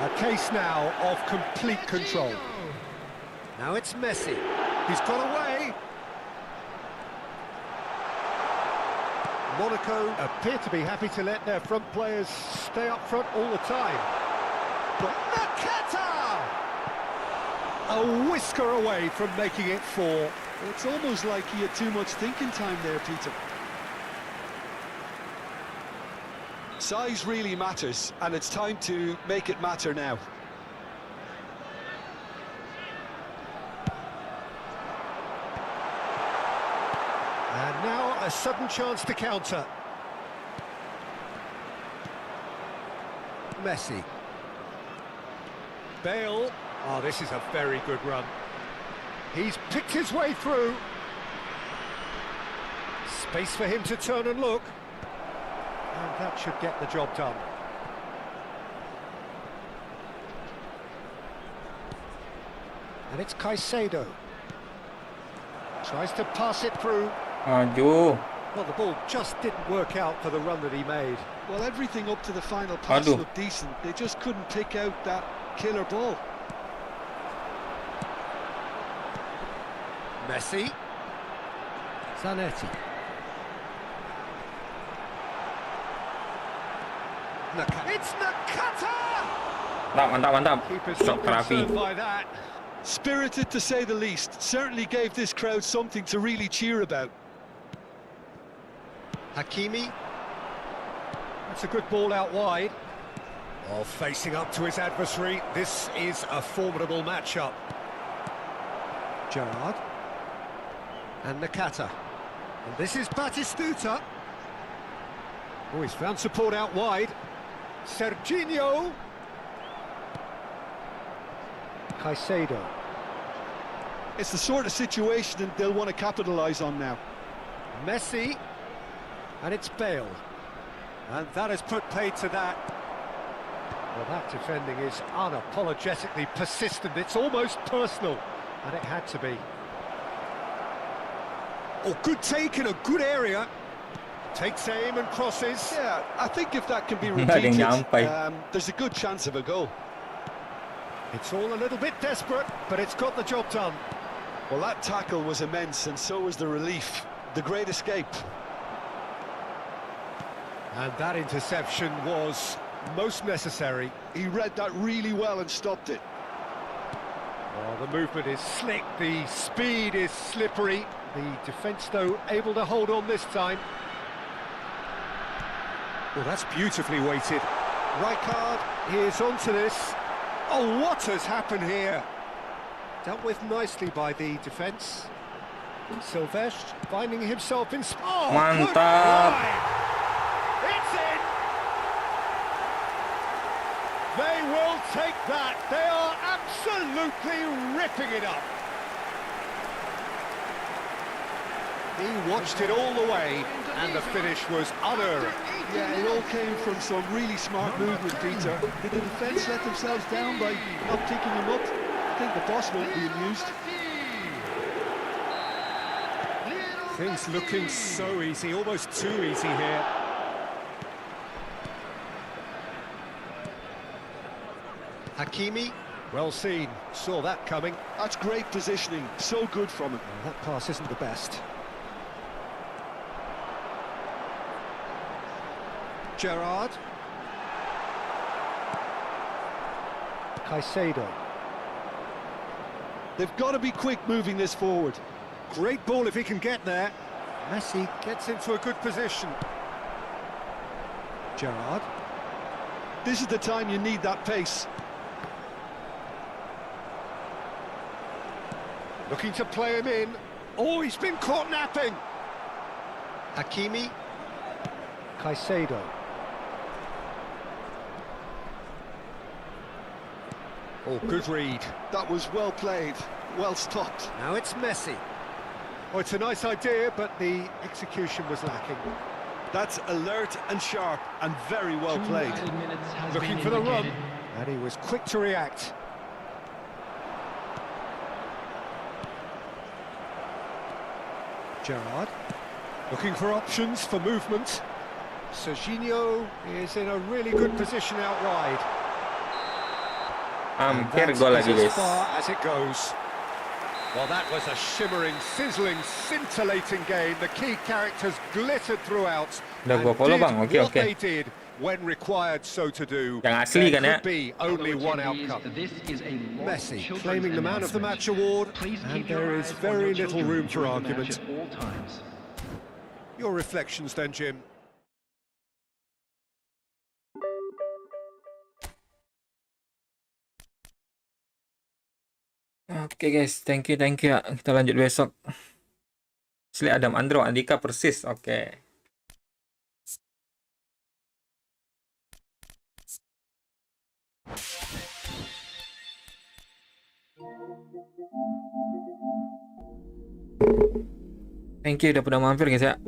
A case now of complete control. Now it's Messi. He's got away. Monaco appear to be happy to let their front players stay up front all the time. But Nakata! A whisker away from making it 4. It's almost like he had too much thinking time there, Peter. Size really matters, and it's time to make it matter now. And now a sudden chance to counter. Messi. Bale. Oh, this is a very good run. He's picked his way through. Space for him to turn and look. And that should get the job done. And it's Caicedo. Tries to pass it through. Maju. Well, the ball just didn't work out for the run that he made. Well, everything up to the final pass Aduh. looked decent. They just couldn't pick out that killer ball. Messi. Zanetti. It's Nakata! Mantap, mantap. Keeper's Sok not terapi. concerned by that. Spirited to say the least. Certainly gave this crowd something to really cheer about. Hakimi. That's a good ball out wide. Oh, facing up to his adversary. This is a formidable matchup. Gerrard. And Nakata. And this is Batistuta. Oh, he's found support out wide. Serginho. Caicedo. It's the sort of situation that they'll want to capitalise on now. Messi. And it's Bale. And that has put paid to that. Well, that defending is unapologetically persistent. It's almost personal. And it had to be. Oh, good take in a good area. Takes aim and crosses. Yeah, I think if that can be Nggak ada yang repeated, nyampai. there's a good chance of a goal. It's all a little bit desperate, but it's got the job done. Well, that tackle was immense, and so was the relief. The great escape. And that interception was most necessary. He read that really well and stopped it. Oh, the movement is slick, the speed is slippery. The defence, though, able to hold on this time. Well, that's beautifully weighted. Rijkaard is onto this. Oh, what has happened here? Dealt with nicely by the defence. Silvestre finding himself in... Oh, Mantap. good line. It's in! They will take that. They are absolutely ripping it up. He watched it all the way, and the finish was unerring. Yeah, it all came from some really smart movement, Peter. Did the defence let themselves down by not picking him up? I think the boss won't be amused. Things looking so easy, almost too easy here. Hakimi, well seen, saw that coming. That's great positioning, so good from him. Well, that pass isn't the best. Gerrard. Caicedo. They've got to be quick moving this forward. Great ball if he can get there. Messi gets into a good position. Gerrard. This is the time you need that pace. Looking to play him in. Oh, he's been caught napping. Hakimi. Caicedo. Oh, good read. That was well played, well stopped. Now it's Messi. Oh, it's a nice idea, but the execution was lacking. That's alert and sharp and very well played. Looking for the run. And he was quick to react. Gerrard. Looking for options for movement. Serginho is in a really good position out wide. Hampir That gol is lagi, as guys. far as it goes. Well, that was a shimmering, sizzling, scintillating game. The key characters glittered throughout. Udah and gua follow, did Bang. Oke, what oke. they did when required so to do. Yang asli There kan ya? could be only one outcome. Messi claiming the Man of the Match award, and there is very little room for argument. Your reflections then, Jim? Oke guys, thank you ya. Kita lanjut besok. Asli Adam Andro, Andika persis. Oke. Thank you udah pernah mampir guys ya.